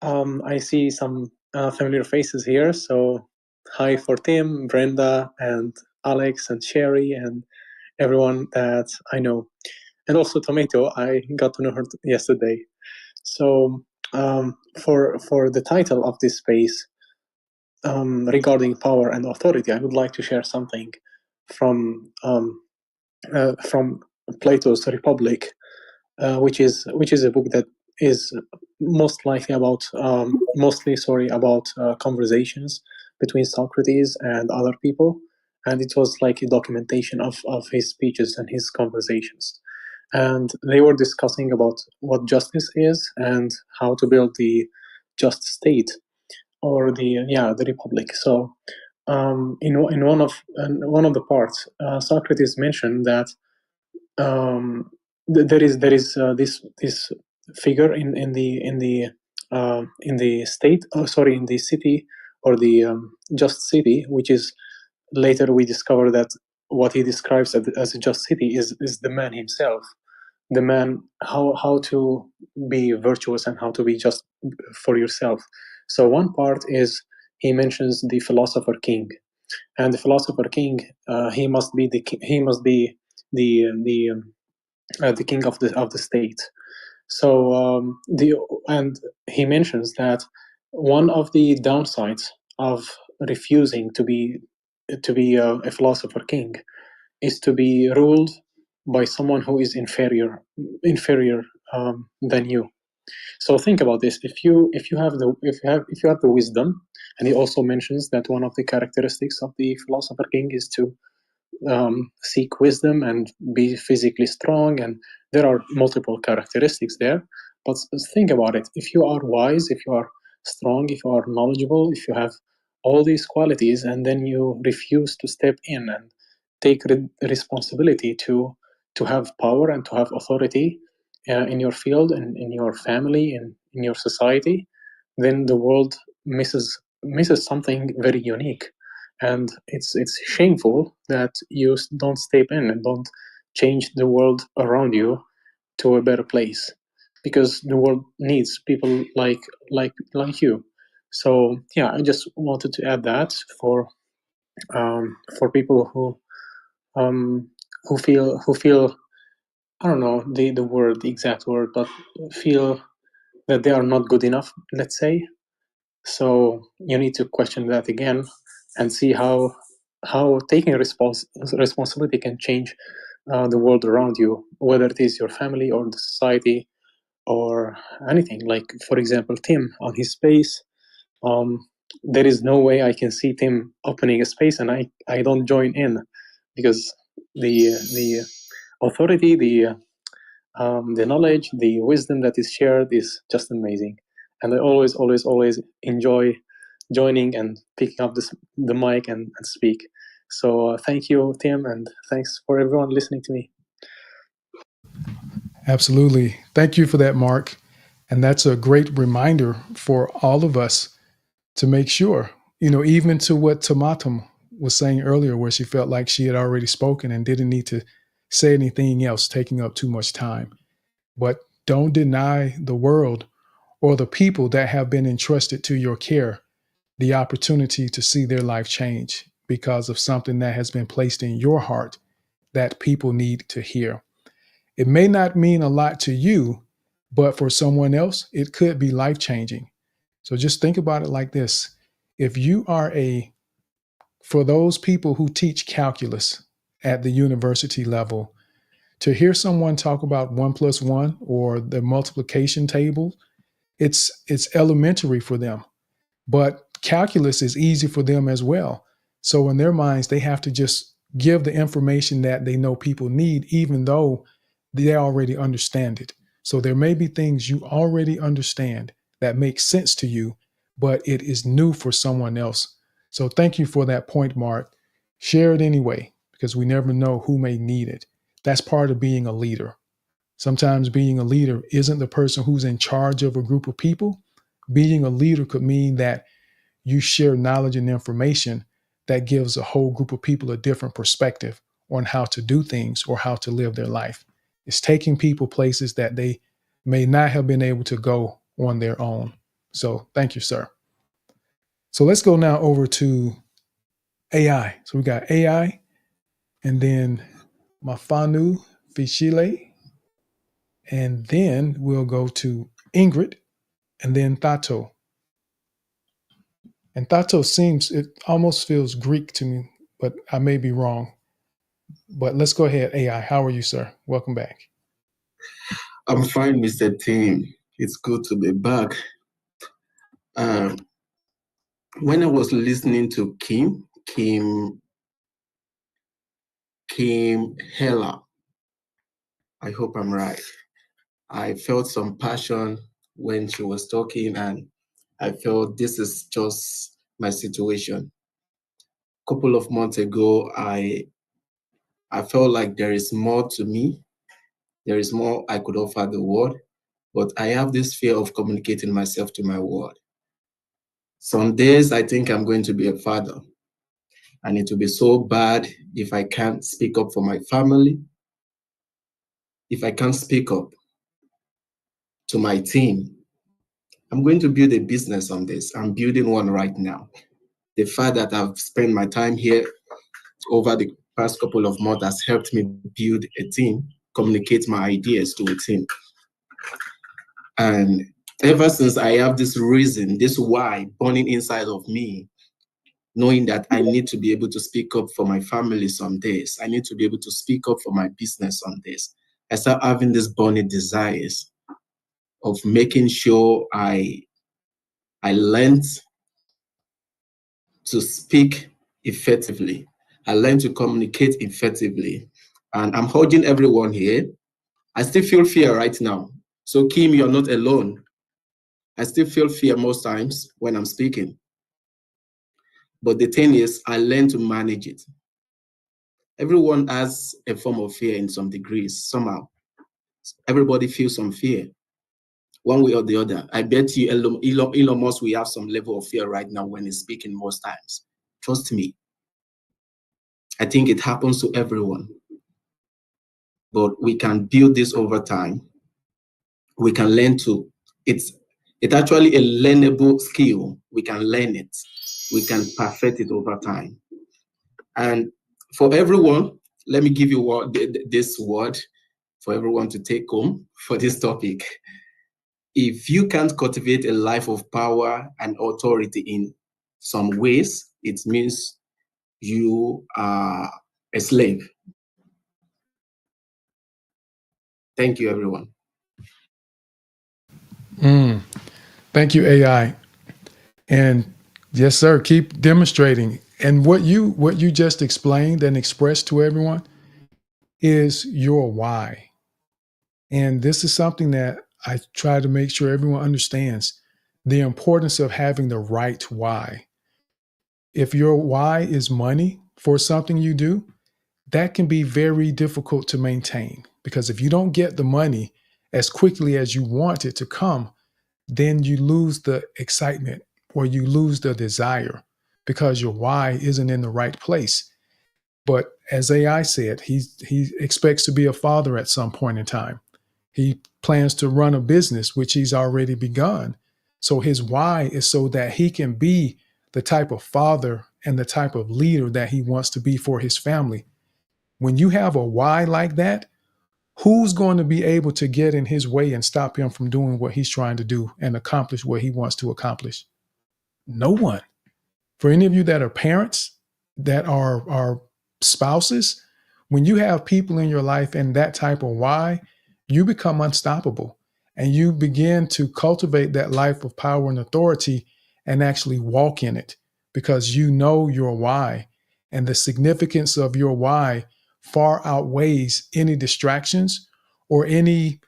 I see some familiar faces here. So, hi for Tim, Brenda, and Alex, and Sherry, and everyone that I know. And also Tomato, I got to know her yesterday. So, for the title of this space, regarding power and authority, I would like to share something from Plato's Republic, which is a book that is mostly about conversations between Socrates and other people, and it was like a documentation of his speeches and his conversations, and they were discussing about what justice is and how to build the just state, or the republic. So in one of the parts, Socrates mentioned that there is this figure in the state, in the city, or the just city, which is later we discover that what he describes as a just city is the man himself, the man, how to be virtuous and how to be just for yourself. So one part is he mentions the philosopher king, and the philosopher king, he must be the king of the state. So and he mentions that one of the downsides of refusing to be a philosopher king is to be ruled by someone who is inferior than you. So think about this: if you have the wisdom, and he also mentions that one of the characteristics of the philosopher king is to seek wisdom and be physically strong, and there are multiple characteristics there. But think about it: if you are wise, if you are strong, if you are knowledgeable, if you have all these qualities, and then you refuse to step in and take responsibility to have power and to have authority in your field and in your family and in your society, then the world misses something very unique. And it's shameful that you don't step in and don't change the world around you to a better place, because the world needs people like you. So yeah, I just wanted to add that for people who feel, I don't know the exact word, but feel that they are not good enough, let's say. So you need to question that again and see how taking responsibility can change the world around you, whether it is your family or the society or anything. Like, for example, Tim on his space, there is no way I can see Tim opening a space and I don't join in, because the authority, the knowledge, the wisdom that is shared is just amazing. And I always enjoy joining and picking up the mic and speak. So thank you, Tim, and thanks for everyone listening to me. Absolutely. Thank you for that, Mark. And that's a great reminder for all of us to make sure, even to what Tomatum was saying earlier, where she felt like she had already spoken and didn't need to say anything else, taking up too much time. But don't deny the world or the people that have been entrusted to your care the opportunity to see their life change because of something that has been placed in your heart that people need to hear. It may not mean a lot to you, but for someone else, it could be life changing. So just think about it like this. If you are for those people who teach calculus at the university level, to hear someone talk about 1+1 or the multiplication table, it's elementary for them. But calculus is easy for them as well. So in their minds, they have to just give the information that they know people need, even though they already understand it. So there may be things you already understand that make sense to you, but it is new for someone else. So thank you for that point, Mark. Share it anyway, because we never know who may need it. That's part of being a leader. Sometimes being a leader isn't the person who's in charge of a group of people. Being a leader could mean that you share knowledge and information that gives a whole group of people a different perspective on how to do things or how to live their life. It's taking people places that they may not have been able to go on their own. So thank you, sir. So let's go now over to AI. So we got AI and then Mafanu Fichile, and then we'll go to Ingrid and then Thato. And Thato seems, it almost feels Greek to me, but I may be wrong. But let's go ahead. AI, how are you, sir? Welcome back. I'm fine, Mr. Tim. It's good to be back. When I was listening to Kim Heller, I hope I'm right. I felt some passion when she was talking, and I felt this is just my situation. A couple of months ago, I felt like there is more to me. There is more I could offer the world, but I have this fear of communicating myself to my world. Some days I think I'm going to be a father, and it will be so bad if I can't speak up for my family, if I can't speak up to my team. I'm going to build a business on this. I'm building one right now. The fact that I've spent my time here over the past couple of months has helped me build a team, communicate my ideas to a team. And ever since I have this reason, this why burning inside of me, knowing that I need to be able to speak up for my family some days, I need to be able to speak up for my business some days, I start having this burning desires of making sure I learned to speak effectively. I learned to communicate effectively. And I'm urging everyone here. I still feel fear right now. So Kim, you're not alone. I still feel fear most times when I'm speaking. But the thing is, I learned to manage it. Everyone has a form of fear in some degrees, somehow. Everybody feels some fear, one way or the other. I bet you Elon Musk will have some level of fear right now when he's speaking most times. Trust me. I think it happens to everyone. But we can build this over time. We can learn to, it's actually a learnable skill. We can learn it. We can perfect it over time. And for everyone, let me give you this word for everyone to take home for this topic. If you can't cultivate a life of power and authority in some ways, it means you are a slave. Thank you, everyone. Thank you, AI. And yes, sir, keep demonstrating. And what you just explained and expressed to everyone is your why. And this is something that I try to make sure everyone understands the importance of having the right why. If your why is money for something you do, that can be very difficult to maintain because if you don't get the money as quickly as you want it to come, then you lose the excitement or you lose the desire because your why isn't in the right place. But as AI said, he expects to be a father at some point in time. He plans to run a business, which he's already begun. So his why is so that he can be the type of father and the type of leader that he wants to be for his family. When you have a why like that, who's going to be able to get in his way and stop him from doing what he's trying to do and accomplish what he wants to accomplish? No one. For any of you that are parents, that are spouses, when you have people in your life and that type of why, you become unstoppable and you begin to cultivate that life of power and authority and actually walk in it because you know your why. And the significance of your why far outweighs any distractions or any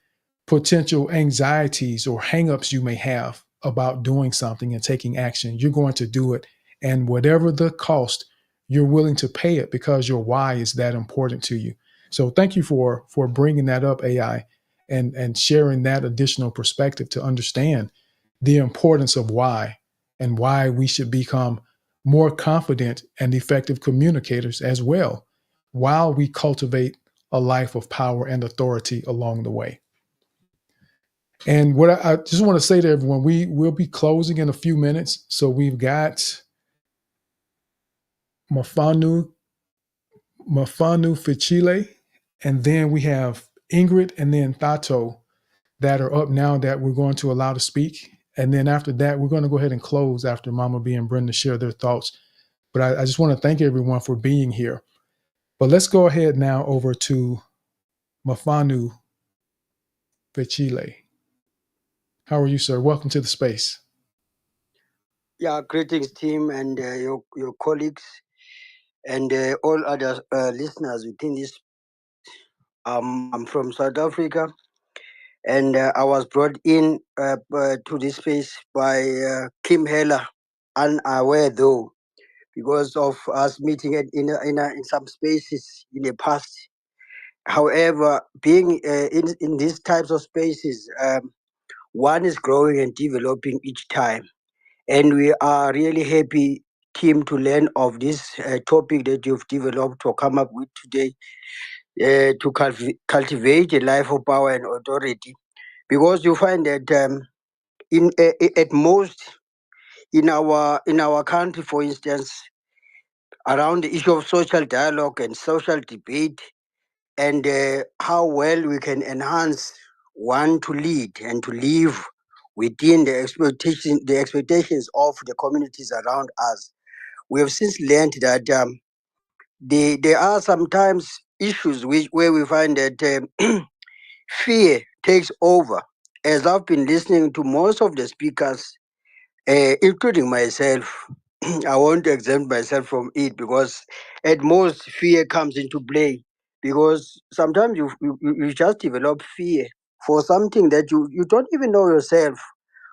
potential anxieties or hangups you may have about doing something and taking action. You're going to do it. And whatever the cost, you're willing to pay it because your why is that important to you. So thank you for bringing that up, AI, and sharing that additional perspective to understand the importance of why and why we should become more confident and effective communicators as well while we cultivate a life of power and authority along the way. And what I just want to say to everyone, we will be closing in a few minutes. So we've got Mafanu Fichile, and then we have Ingrid and then Thato that are up now that we're going to allow to speak. And then after that, we're going to go ahead and close after Mama B and Brenda share their thoughts. But I just want to thank everyone for being here. But let's go ahead now over to Mafanu Fichile. How are you, sir? Welcome to the space. Yeah, greetings, team, and your colleagues, and all other listeners within this. I'm from South Africa, and I was brought in to this space by Kim Heller, unaware though, because of us meeting in some spaces in the past. However, being in these types of spaces, one is growing and developing each time. And we are really happy, Kim, to learn of this topic that you've developed or come up with today to cultivate a life of power and authority. Because you find that at most in our country, for instance, around the issue of social dialogue and social debate, and how well we can enhance one to lead and to live within the expectations of the communities around us. We have since learned that there are sometimes issues where we find that fear takes over. As I've been listening to most of the speakers, including myself, I want to exempt myself from it because at most fear comes into play. Because sometimes you just develop fear for something that you don't even know yourself.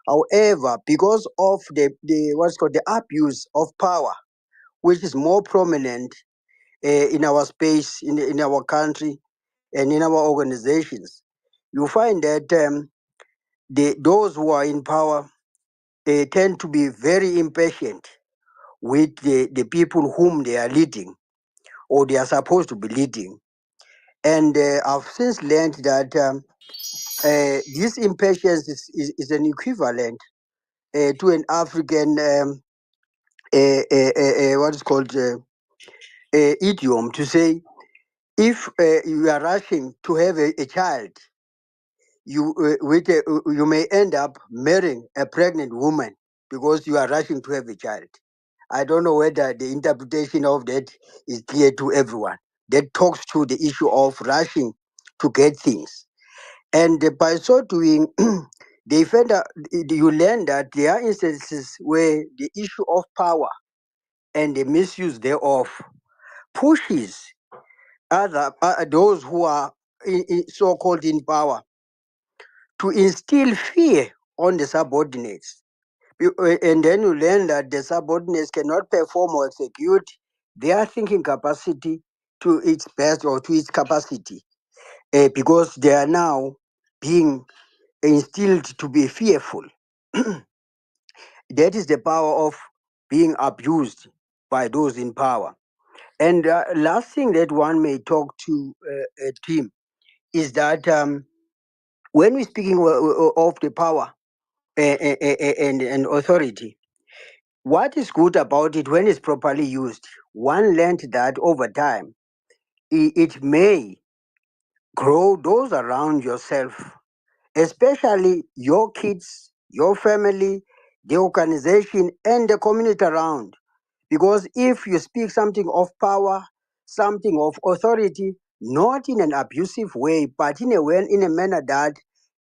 However, because of the what's called the abuse of power, which is more prominent in our space, in our country, and in our organizations, you find that those who are in power, they tend to be very impatient with the people whom they are leading or they are supposed to be leading. And I've since learned that this impatience is an equivalent to an African what is called idiom to say, if you are rushing to have a child, you may end up marrying a pregnant woman because you are rushing to have a child. I don't know whether the interpretation of that is clear to everyone. That talks to the issue of rushing to get things. And by so doing, they find that you learn that there are instances where the issue of power and the misuse thereof pushes those who are so-called in power to instill fear on the subordinates. And then you learn that the subordinates cannot perform or execute their thinking capacity to its best or to its capacity because they are now being instilled to be fearful. That is the power of being abused by those in power. And last thing that one may talk to a team is that when we're speaking of the power and authority, what is good about it when it's properly used? One learned that over time, it may grow those around yourself, especially your kids, your family, the organization, and the community around. Because if you speak something of power, something of authority, not in an abusive way, but in a manner that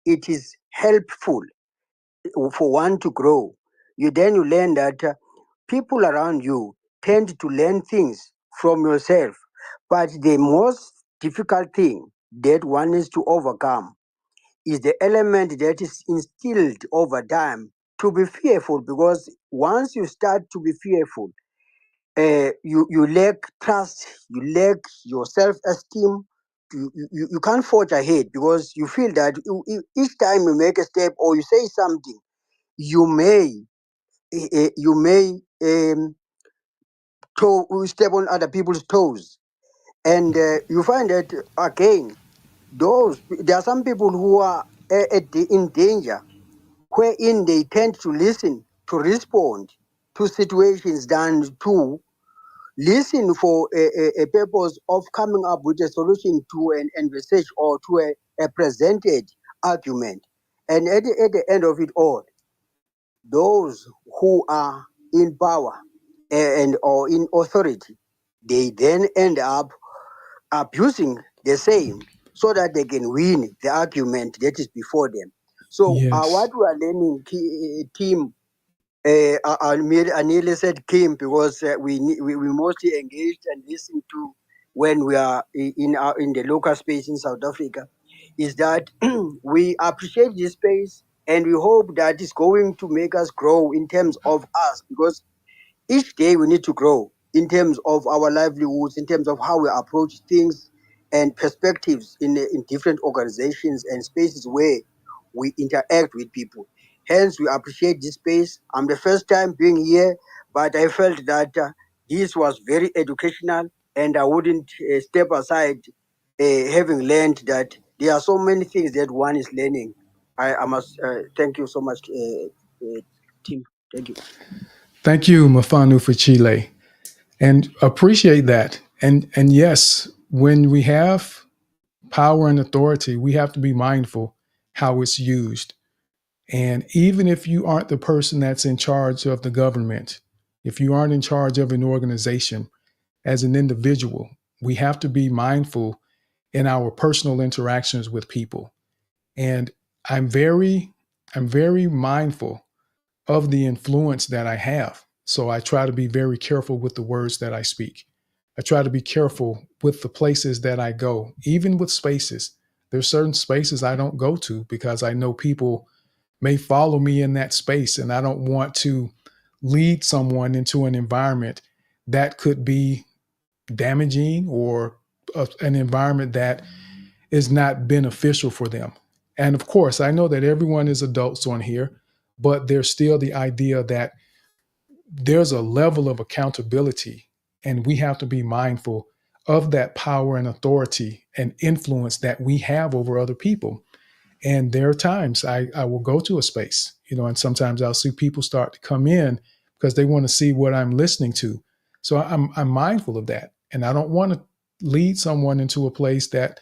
it is helpful for one to grow, you learn that people around you tend to learn things from yourself. But the most difficult thing that one needs to overcome is the element that is instilled over time to be fearful, because once you start to be fearful, you lack trust, you lack your self-esteem. You can't forge ahead because you feel that each time you make a step or you say something, you may you may step on other people's toes, and you find that again those there are some people who are in danger, wherein they tend to listen to respond to situations than to listen for a purpose of coming up with a solution to an envisaged or to a presented argument. And at the end of it all, those who are in power and or in authority, they then end up abusing the same so that they can win the argument that is before them. So Yes. what we are learning, team, I nearly said Kim because we mostly engaged and listened to when we are in the local space in South Africa, is that we appreciate this space and we hope that it's going to make us grow in terms of us, because each day we need to grow in terms of our livelihoods, in terms of how we approach things and perspectives in different organizations and spaces where we interact with people. Hence, we appreciate this space. I'm the first time being here, but I felt that this was very educational, and I wouldn't step aside having learned that there are so many things that one is learning. I must thank you so much, team. Thank you. Thank you, Mafanu, for Chile, and appreciate that. And yes, when we have power and authority, we have to be mindful how it's used. And even if you aren't the person that's in charge of the government, if you aren't in charge of an organization, as an individual, we have to be mindful in our personal interactions with people. And I'm very, I'm very mindful of the influence that I have. So I try to be very careful with the words that I speak. I try to be careful with the places that I go, even with spaces. There's certain spaces I don't go to because I know people may follow me in that space, and I don't want to lead someone into an environment that could be damaging or an environment that is not beneficial for them. And of course, I know that everyone is adults on here, but there's still the idea that there's a level of accountability, and we have to be mindful of that power and authority and influence that we have over other people. And there are times I will go to a space, and sometimes I'll see people start to come in because they want to see what I'm listening to. So I'm mindful of that. And I don't want to lead someone into a place that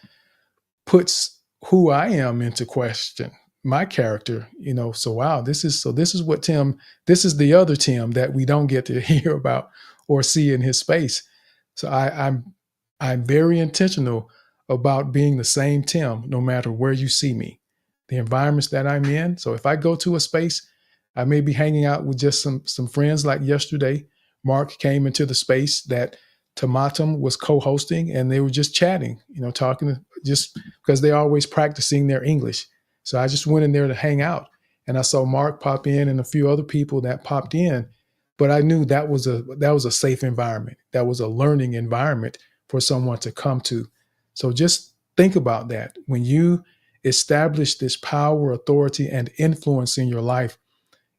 puts who I am into question, my character, So wow, this is what Tim, this is the other Tim that we don't get to hear about or see in his space. So I'm very intentional about being the same Tim no matter where you see me, the environments that I'm in. So if I go to a space, I may be hanging out with just some friends. Like yesterday, Mark came into the space that Tomatum was co-hosting, and they were just chatting, talking just because they're always practicing their English. So I just went in there to hang out, and I saw Mark pop in and a few other people that popped in. But I knew that was a safe environment. That was a learning environment for someone to come to. So just think about that. When you establish this power, authority, and influence in your life,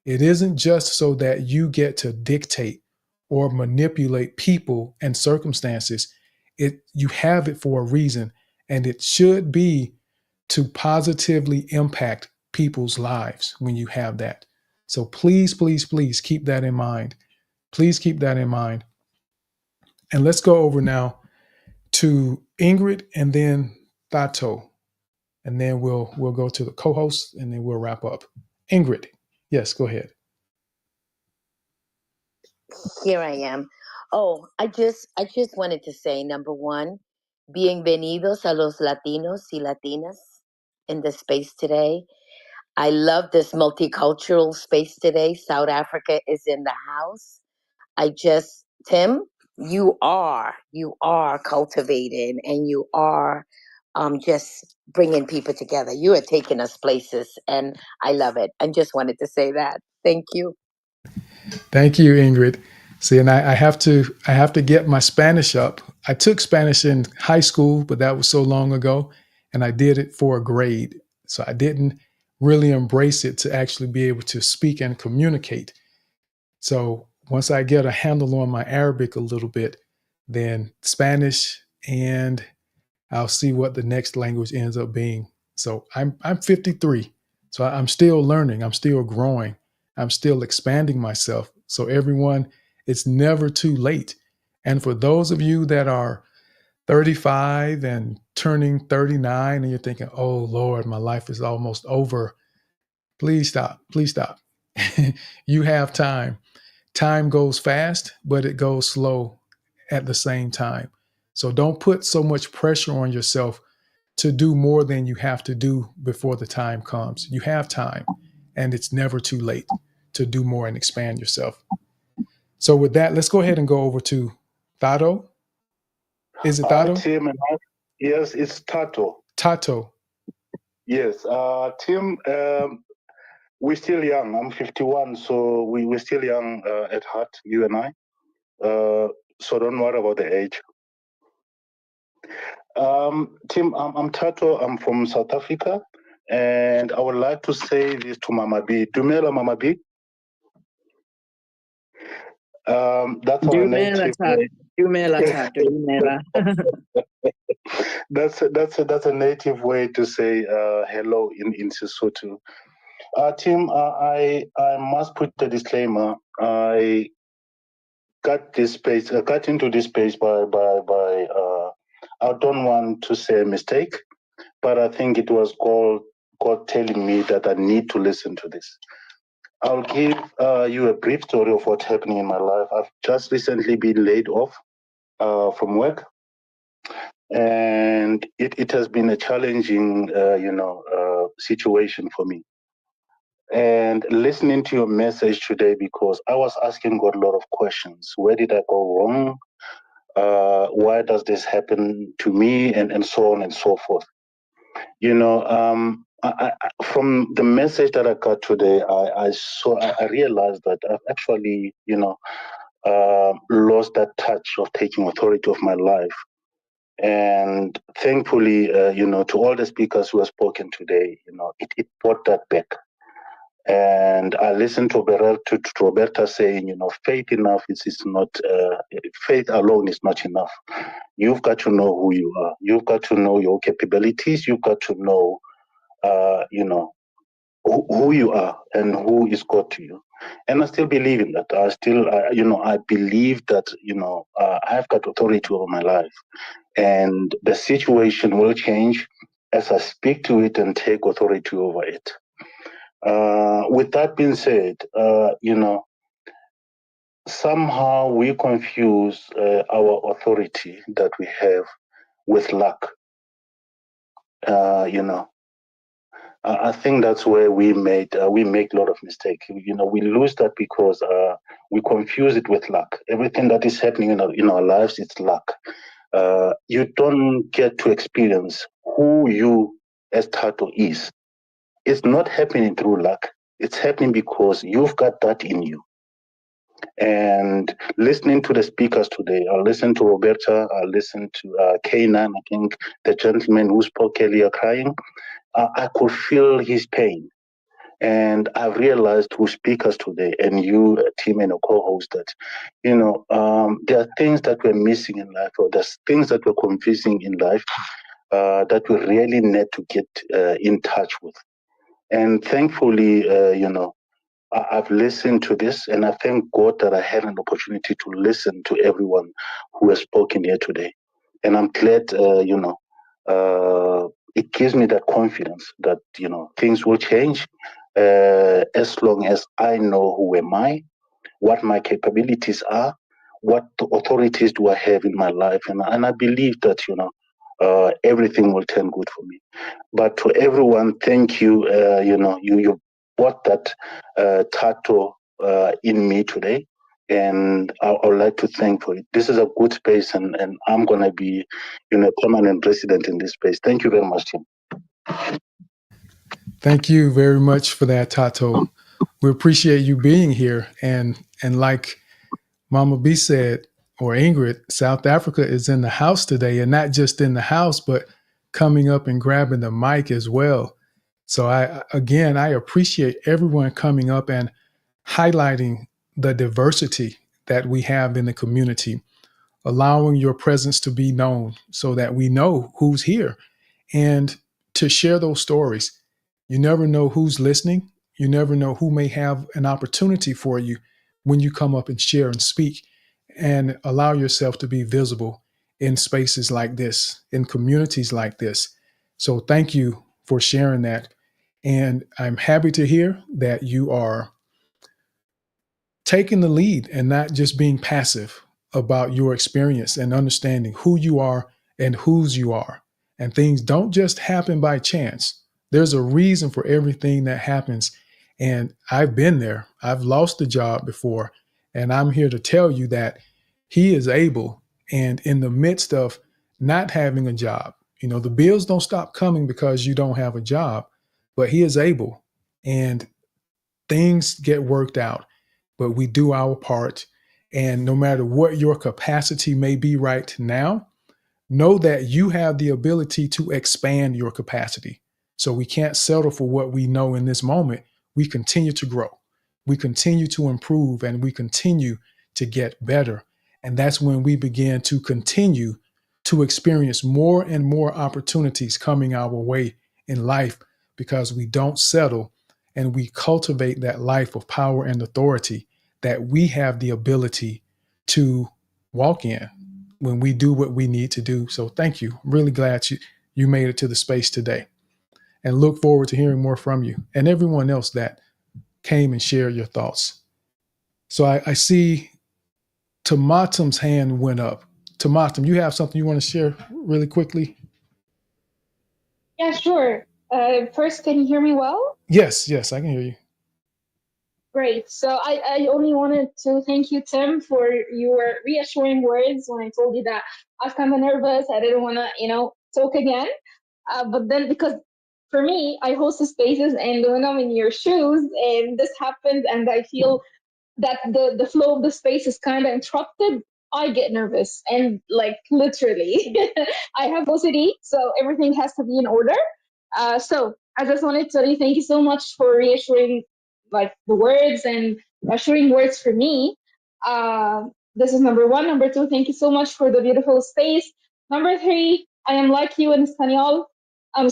it isn't just so that you get to dictate or manipulate people and circumstances. You have it for a reason, and it should be to positively impact people's lives when you have that. So please, please, please keep that in mind. Please keep that in mind. And let's go over now to Ingrid and then Thato. And then we'll go to the co-host and then we'll wrap up. Ingrid, yes, go ahead. Here I am. Oh, I just wanted to say, number one, bienvenidos a los Latinos y Latinas in the space today. I love this multicultural space today. South Africa is in the house. Tim, you are cultivating, and you are just bringing people together. You are taking us places, and I love it. I just wanted to say that. Thank you. Thank you, Ingrid. See, and I have to get my Spanish up. I took Spanish in high school, but that was so long ago, and I did it for a grade. So I didn't really embrace it to actually be able to speak and communicate. So once I get a handle on my Arabic a little bit, then Spanish, and I'll see what the next language ends up being. So I'm 53. So I'm still learning. I'm still growing. I'm still expanding myself. So everyone, it's never too late. And for those of you that are 35 and turning 39 and you're thinking, "Oh Lord, my life is almost over." Please stop. Please stop. You have time. Time goes fast, but it goes slow at the same time. So don't put so much pressure on yourself to do more than you have to do before the time comes. You have time, and it's never too late to do more and expand yourself. So with that, let's go ahead and go over to Thado. Is it Hi, Thado? Tim. Yes, it's Tato. Tato. Yes, Tim. We're still young. I'm 51, so we're still young at heart, you and I. So don't worry about the age. Tim, I'm Tato. I'm from South Africa, and I would like to say this to Mama B. Dumela, Mama B. That's our native. That's a native way to say hello in Sesotho. Tim, I must put a disclaimer. I got this space. I got into this space by. I don't want to say a mistake, but I think it was God telling me that I need to listen to this. I'll give you a brief story of what's happening in my life. I've just recently been laid off from work, and it has been a challenging, situation for me. And listening to your message today, because I was asking God a lot of questions. Where did I go wrong? Why does this happen to me? And so on and so forth. From the message that I got today, I realized that I've actually, lost that touch of taking authority of my life. And thankfully, to all the speakers who have spoken today, it brought that back. And I listened to Roberta saying, faith enough is not, faith alone is not enough. You've got to know who you are. You've got to know your capabilities. You've got to know, who you are and who is God to you. And I still believe in that. I believe that, I've got authority over my life. And the situation will change as I speak to it and take authority over it. With that being said, somehow we confuse our authority that we have with luck. I think that's where we make a lot of mistakes. We lose that because we confuse it with luck. Everything that is happening in our lives, it's luck. You don't get to experience who you as Tato is. It's not happening through luck. It's happening because you've got that in you. And listening to the speakers today, I listened to Roberta, I listened to Kanan, I think the gentleman who spoke earlier crying. I could feel his pain. And I've realized through speakers today and you, Tim, and a co-host that, there are things that we're missing in life, or there's things that we're confusing in life that we really need to get in touch with. And thankfully, I've listened to this, and I thank God that I had an opportunity to listen to everyone who has spoken here today. And I'm glad, it gives me that confidence that, things will change as long as I know who am I, what my capabilities are, what authorities do I have in my life. And I believe that, everything will turn good for me. But to everyone, thank you. You brought that Tato in me today. And I would like to thank for it. This is a good space, and I'm going to be, a permanent resident in this space. Thank you very much, Tim. Thank you very much for that, Tato. We appreciate you being here. And like Mama B said, or Ingrid, South Africa is in the house today, and not just in the house, but coming up and grabbing the mic as well. So I appreciate everyone coming up and highlighting the diversity that we have in the community, allowing your presence to be known so that we know who's here and to share those stories. You never know who's listening. You never know who may have an opportunity for you when you come up and share and speak, and allow yourself to be visible in spaces like this, in communities like this. So thank you for sharing that. And I'm happy to hear that you are taking the lead and not just being passive about your experience and understanding who you are and whose you are. And things don't just happen by chance. There's a reason for everything that happens. And I've been there. I've lost a job before. And I'm here to tell you that he is able. And in the midst of not having a job, the bills don't stop coming because you don't have a job, but he is able. And things get worked out, but we do our part. And no matter what your capacity may be right now, know that you have the ability to expand your capacity. So we can't settle for what we know in this moment. We continue to grow, we continue to improve, and we continue to get better. And that's when we begin to continue to experience more and more opportunities coming our way in life, because we don't settle and we cultivate that life of power and authority that we have the ability to walk in when we do what we need to do. So thank you. I'm really glad you made it to the space today, and look forward to hearing more from you and everyone else that came and shared your thoughts. So I see Tomatum's hand went up. Tomatum, you have something you want to share really quickly? Yeah, sure. First, can you hear me well? Yes, I can hear you. Great. So I only wanted to thank you, Tim, for your reassuring words when I told you that I was kind of nervous. I didn't want to, talk again. But then because for me, I host the spaces, and when I'm in your shoes and this happens and I feel that the flow of the space is kind of interrupted, I get nervous, and like literally I have OCD, so everything has to be in order. So I just wanted to say thank you so much for reassuring like the words and assuring words for me. uh, this is number one. Number two, thank you so much for the beautiful space. Number three, I am like you in Espanol. I'm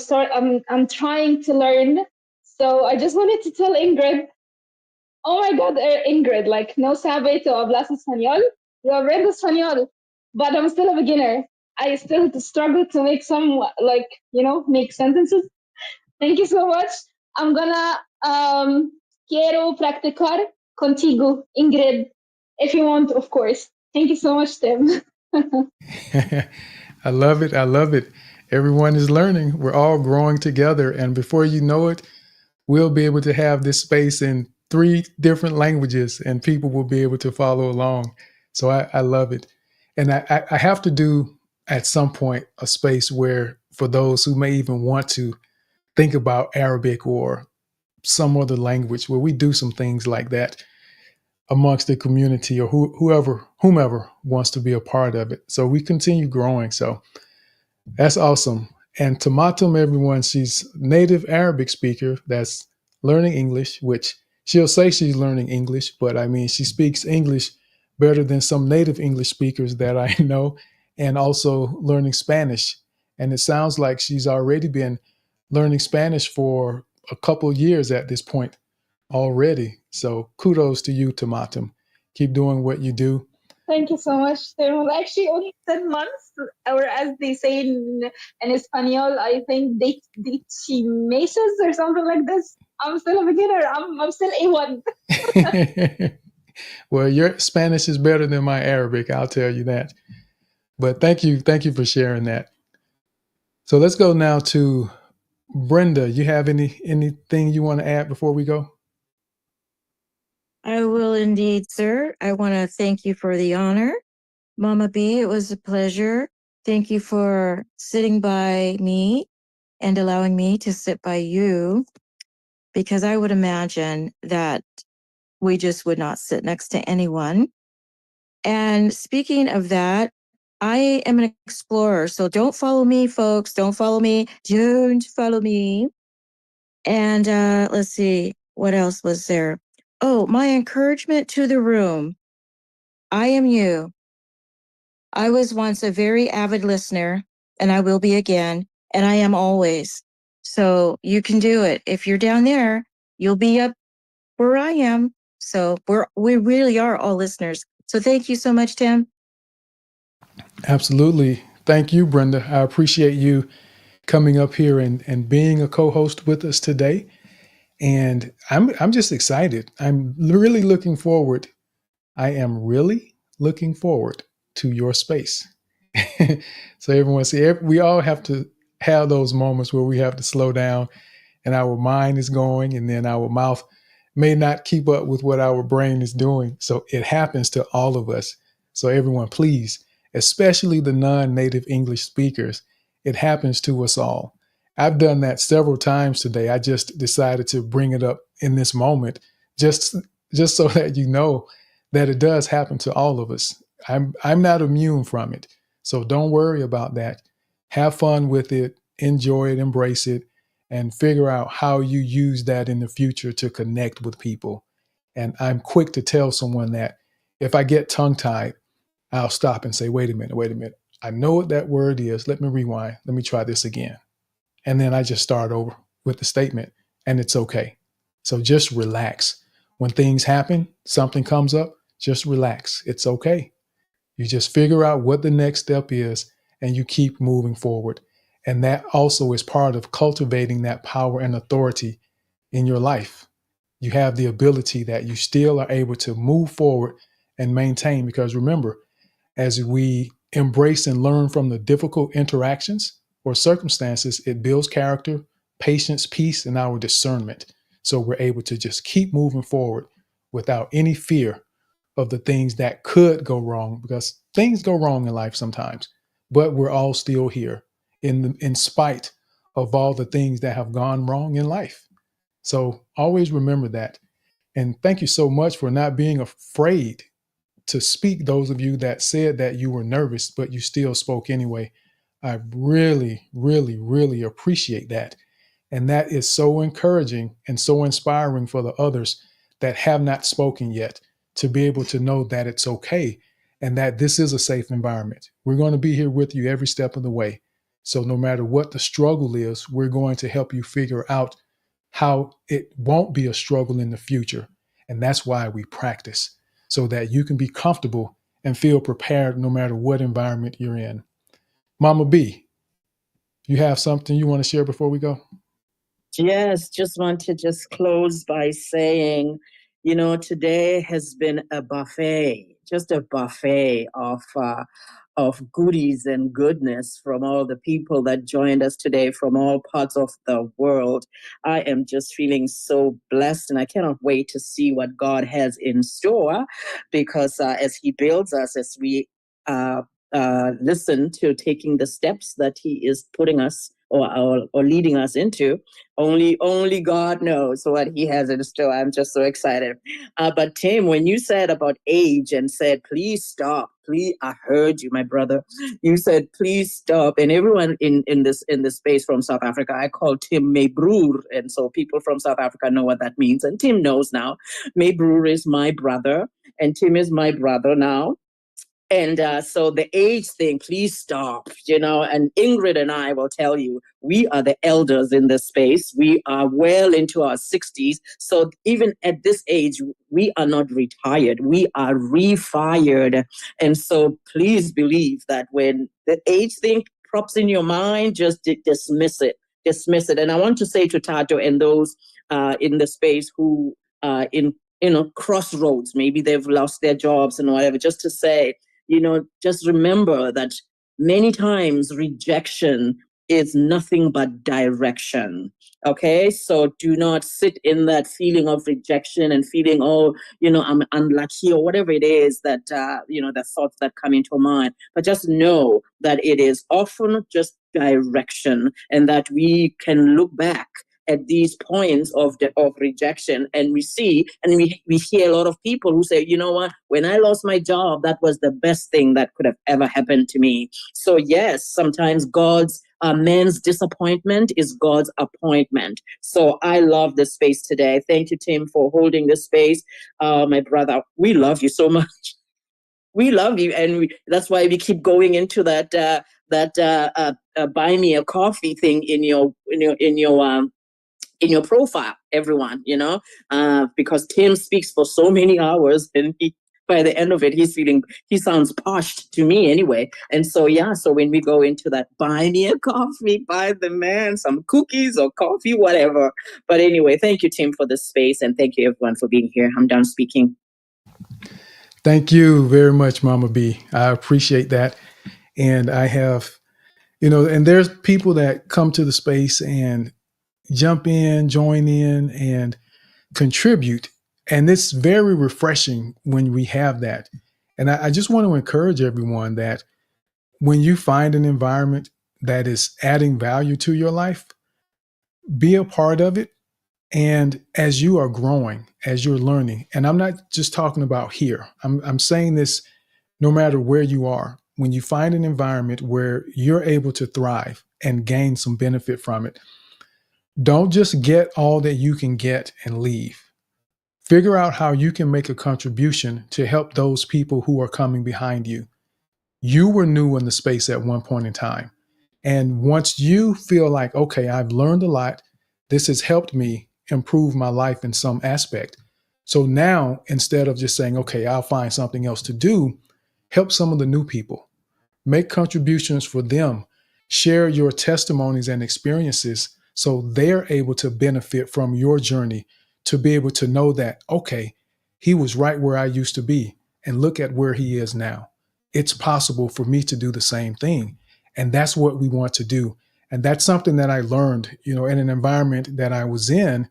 trying to learn, so I just wanted to tell Ingrid. Oh my God, Ingrid, like, no sabe to hablas español. Yo aprendo español, but I'm still a beginner. I still struggle to make some, like, make sentences. Thank you so much. I'm gonna, quiero practicar contigo, Ingrid, if you want, of course. Thank you so much, Tim. I love it. I love it. Everyone is learning. We're all growing together. And before you know it, we'll be able to have this space in 3 different languages, and people will be able to follow along. So I love it. And I have to do at some point a space where, for those who may even want to think about Arabic or some other language, where we do some things like that amongst the community, or whomever wants to be a part of it. So we continue growing. So that's awesome. And Tomatum, everyone, she's native Arabic speaker that's learning English, which she'll say she's learning English, but I mean, she speaks English better than some native English speakers that I know, and also learning Spanish. And it sounds like she's already been learning Spanish for a couple years at this point already. So kudos to you, Tomatum. Keep doing what you do. Thank you so much. It was actually only 10 months, or as they say in Espanol, I think de meses or something like this. I'm still a beginner. I'm still A1. Well, your Spanish is better than my Arabic, I'll tell you that. But thank you for sharing that. So let's go now to Brenda. You have anything you want to add before we go? I will indeed, sir. I want to thank you for the honor. Mama B, it was a pleasure. Thank you for sitting by me and allowing me to sit by you, because I would imagine that we just would not sit next to anyone. And speaking of that, I am an explorer. So don't follow me, folks. Don't follow me. Don't follow me. And let's see, what else was there? Oh, my encouragement to the room. I am you. I was once a very avid listener, and I will be again, and I am always. So you can do it. If you're down there, you'll be up where I am. So we really are all listeners. So thank you so much, Tim. Absolutely. Thank you, Brenda. I appreciate you coming up here and being a co-host with us today. And I'm just excited. I'm really looking forward. I am really looking forward to your space. So everyone see, we all have to have those moments where we have to slow down and our mind is going and then our mouth may not keep up with what our brain is doing. So it happens to all of us. So everyone, please, especially the non-native English speakers, it happens to us all. I've done that several times today. I just decided to bring it up in this moment just so that you know that it does happen to all of us. I'm not immune from it. So don't worry about that. Have fun with it, enjoy it, embrace it, and figure out how you use that in the future to connect with people. And I'm quick to tell someone that if I get tongue tied, I'll stop and say, wait a minute. I know what that word is. Let me rewind. Let me try this again. And then I just start over with the statement, and it's okay. So just relax. When things happen, something comes up, just relax. It's okay. You just figure out what the next step is and you keep moving forward. And that also is part of cultivating that power and authority in your life. You have the ability that you still are able to move forward and maintain. Because remember, as we embrace and learn from the difficult interactions or circumstances, it builds character, patience, peace, and our discernment. So we're able to just keep moving forward without any fear of the things that could go wrong, because things go wrong in life sometimes, but we're all still here in spite of all the things that have gone wrong in life. So always remember that. And thank you so much for not being afraid to speak, those of you that said that you were nervous, but you still spoke anyway. I really, really, really appreciate that. And that is so encouraging and so inspiring for the others that have not spoken yet, to be able to know that it's okay and that this is a safe environment. We're going to be here with you every step of the way. So no matter what the struggle is, we're going to help you figure out how it won't be a struggle in the future. And that's why we practice, so that you can be comfortable and feel prepared no matter what environment you're in. Mama B, you have something you want to share before we go? Yes, just want to just close by saying, today has been a buffet, just a buffet of goodies and goodness from all the people that joined us today from all parts of the world. I am just feeling so blessed, and I cannot wait to see what God has in store, because as He builds us, as we listen to taking the steps that He is putting us or leading us into, only God knows what He has in store. I'm just so excited. But Tim, when you said about age and said, please stop, please, I heard you, my brother. You said, please stop. And everyone in this space from South Africa, I call Tim Mebrur. And so people from South Africa know what that means. And Tim knows now. Mebrur is my brother, and Tim is my brother now. And so the age thing, please stop, and Ingrid and I will tell you, we are the elders in this space. We are well into our 60s. So even at this age, we are not retired. We are refired. And so please believe that when the age thing props in your mind, just dismiss it. Dismiss it. And I want to say to Tato and those in the space who in crossroads, maybe they've lost their jobs and whatever, just to say, just remember that many times rejection is nothing but direction. Okay, so do not sit in that feeling of rejection and feeling, oh, I'm unlucky or whatever it is that, the thoughts that come into mind. But just know that it is often just direction, and that we can look back at these points of rejection, and we see and we hear a lot of people who say, you know what, when I lost my job, that was the best thing that could have ever happened to me. So yes, sometimes God's man's disappointment is God's appointment. So I love this space today. Thank you, Tim, for holding this space. My brother, we love you so much. We love you, and that's why we keep going into that buy me a coffee thing in your profile, everyone. Because Tim speaks for so many hours, and by the end of it, he sounds posh to me anyway. And so, so when we go into that, buy me a coffee, buy the man some cookies or coffee, whatever. But anyway, thank you, Tim, for this space, and thank you, everyone, for being here. I'm done speaking. Thank you very much, Mama B. I appreciate that. And I have, and there's people that come to the space and jump in, join in, and contribute. And it's very refreshing when we have that. And I just want to encourage everyone that when you find an environment that is adding value to your life, be a part of it. And as you are growing, as you're learning, and I'm not just talking about here, I'm saying this no matter where you are, when you find an environment where you're able to thrive and gain some benefit from it, don't just get all that you can get and leave. Figure out how you can make a contribution to help those people who are coming behind you. You were new in the space at one point in time. And once you feel like, okay, I've learned a lot, this has helped me improve my life in some aspect. So now, instead of just saying, okay, I'll find something else to do, help some of the new people. Make contributions for them. Share your testimonies and experiences so they're able to benefit from your journey, to be able to know that, okay, he was right where I used to be, and look at where he is now. It's possible for me to do the same thing. And that's what we want to do. And that's something that I learned, in an environment that I was in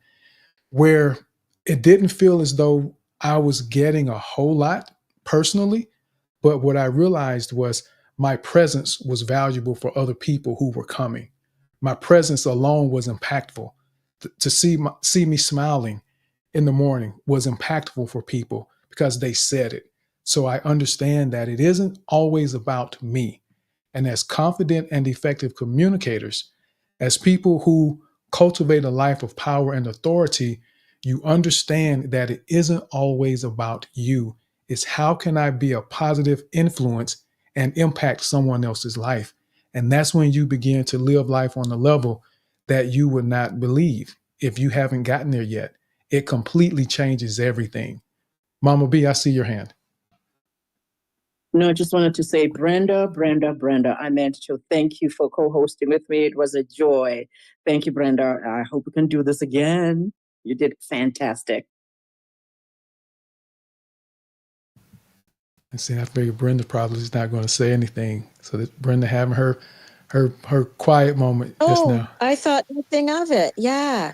where it didn't feel as though I was getting a whole lot personally. But what I realized was my presence was valuable for other people who were coming. My presence alone was impactful. To see me smiling in the morning was impactful for people because they said it. So I understand that it isn't always about me. And as confident and effective communicators, as people who cultivate a life of power and authority, you understand that it isn't always about you. It's how can I be a positive influence and impact someone else's life? And that's when you begin to live life on a level that you would not believe if you haven't gotten there yet. It completely changes everything. Mama B, I see your hand. No, I just wanted to say, Brenda, I meant to thank you for co-hosting with me. It was a joy. Thank you, Brenda. I hope we can do this again. You did fantastic. I see. I figured Brenda probably is not going to say anything. So that Brenda having her quiet moment just now. I thought nothing of it. Yeah.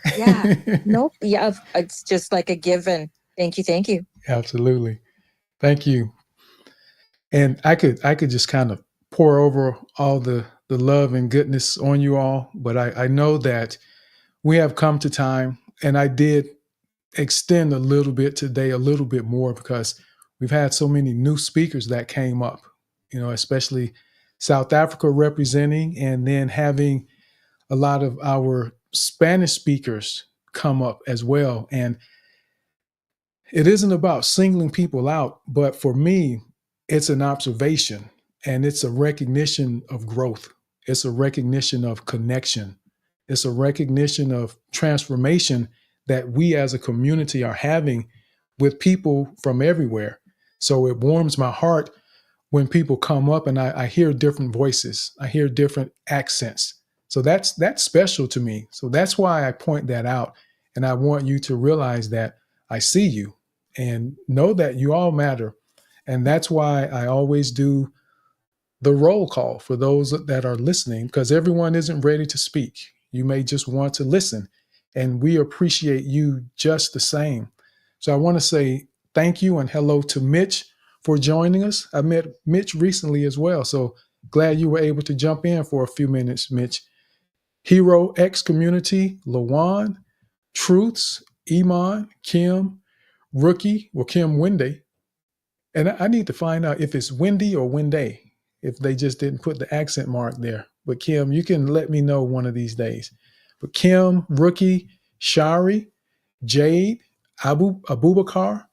Nope. Yeah, it's just like a given. Thank you. Absolutely. Thank you. And I could just kind of pour over all the love and goodness on you all, but I know that we have come to time, and I did extend a little bit today, a little bit more, because we've had so many new speakers that came up, especially South Africa representing, and then having a lot of our Spanish speakers come up as well. And it isn't about singling people out, but for me, it's an observation and it's a recognition of growth. It's a recognition of connection. It's a recognition of transformation that we as a community are having with people from everywhere. So it warms my heart when people come up and I hear different voices, I hear different accents. So that's special to me. So that's why I point that out. And I want you to realize that I see you and know that you all matter. And that's why I always do the roll call for those that are listening, because everyone isn't ready to speak. You may just want to listen, and we appreciate you just the same. So I want to say thank you and hello to Mitch for joining us. I met Mitch recently as well, so glad you were able to jump in for a few minutes, Mitch. Hero X Community, Lawan, Truths, Iman, Kim, Rookie, well, Kim Wendy. And I need to find out if it's Wendy or Wenday, if they just didn't put the accent mark there. But Kim, you can let me know one of these days. But Kim, Rookie, Shari, Jade, Abubakar,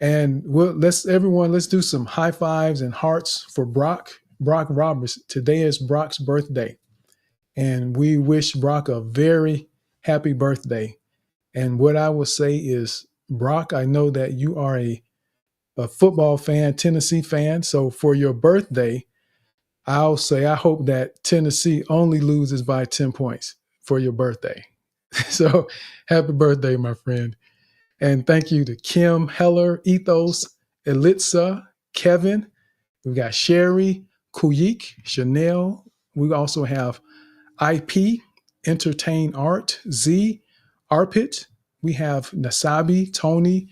and let's do some high fives and hearts for Brock Roberts. Today is Brock's birthday, and we wish Brock a very happy birthday. And what I will say is, Brock, I know that you are a football fan, Tennessee fan. So for your birthday, I'll say I hope that Tennessee only loses by 10 points for your birthday. So happy birthday, my friend. And thank you to Kim, Heller, Ethos, Elitza, Kevin. We've got Sherry, Kuyik, Chanel. We also have IP, Entertain Art, Z, Arpit. We have Nasabi, Tony,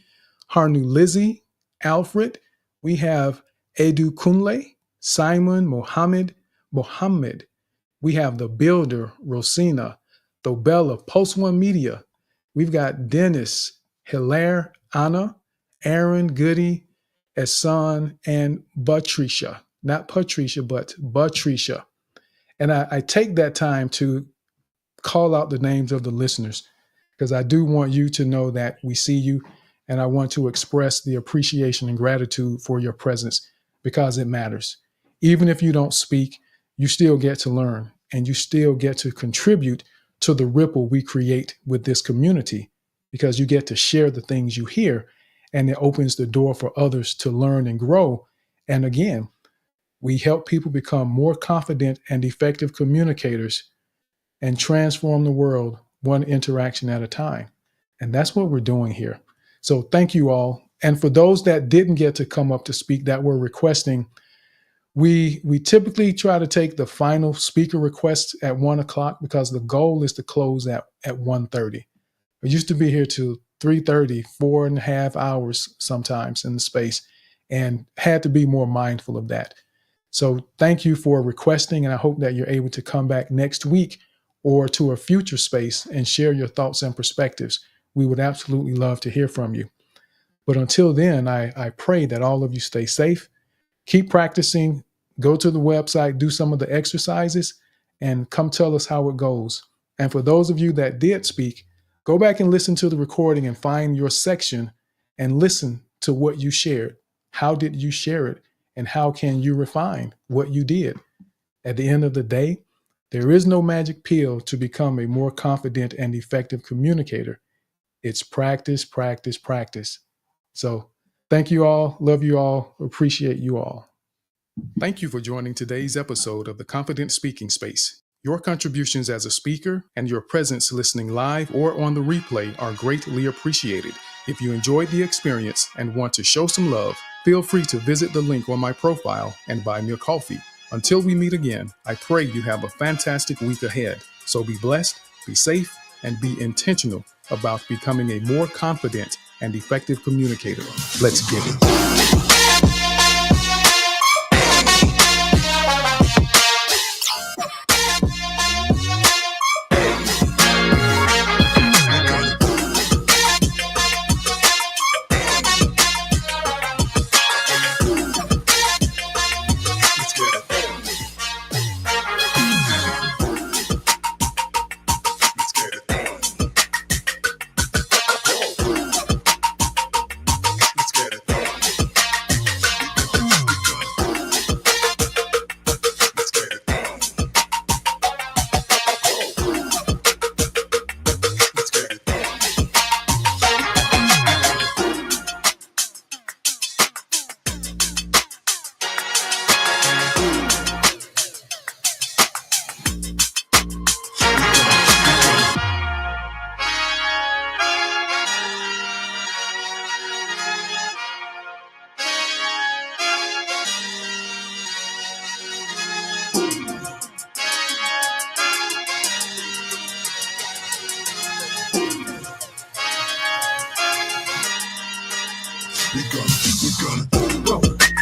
Harnu Lizzie, Alfred. We have Edu Kunle, Simon, Mohammed. We have The Builder, Rosina, Dobella, Post One Media. We've got Dennis, Hilaire, Anna, Aaron, Goody, Esan, and Patricia. Not Patricia, but Patricia. And I take that time to call out the names of the listeners because I do want you to know that we see you, and I want to express the appreciation and gratitude for your presence because it matters. Even if you don't speak, you still get to learn and you still get to contribute to the ripple we create with this community because you get to share the things you hear, and it opens the door for others to learn and grow. And again, we help people become more confident and effective communicators and transform the world one interaction at a time. And that's what we're doing here. So thank you all. And for those that didn't get to come up to speak that were requesting, we typically try to take the final speaker requests at 1:00 because the goal is to close at 1:30. We used to be here till 3:30, 4.5 hours sometimes in the space, and had to be more mindful of that. So thank you for requesting, and I hope that you're able to come back next week or to a future space and share your thoughts and perspectives. We would absolutely love to hear from you. But until then, I pray that all of you stay safe, keep practicing, go to the website, do some of the exercises, and come tell us how it goes. And for those of you that did speak, go back and listen to the recording and find your section and listen to what you shared. How did you share it? And how can you refine what you did? At the end of the day, there is no magic pill to become a more confident and effective communicator. It's practice, practice, practice. So thank you all. Love you all. Appreciate you all. Thank you for joining today's episode of the Confident Speaking Space. Your contributions as a speaker and your presence listening live or on the replay are greatly appreciated. If you enjoyed the experience and want to show some love, feel free to visit the link on my profile and buy me a coffee. Until we meet again, I pray you have a fantastic week ahead. So be blessed, be safe, and be intentional about becoming a more confident and effective communicator. Let's get it. we gonna roll.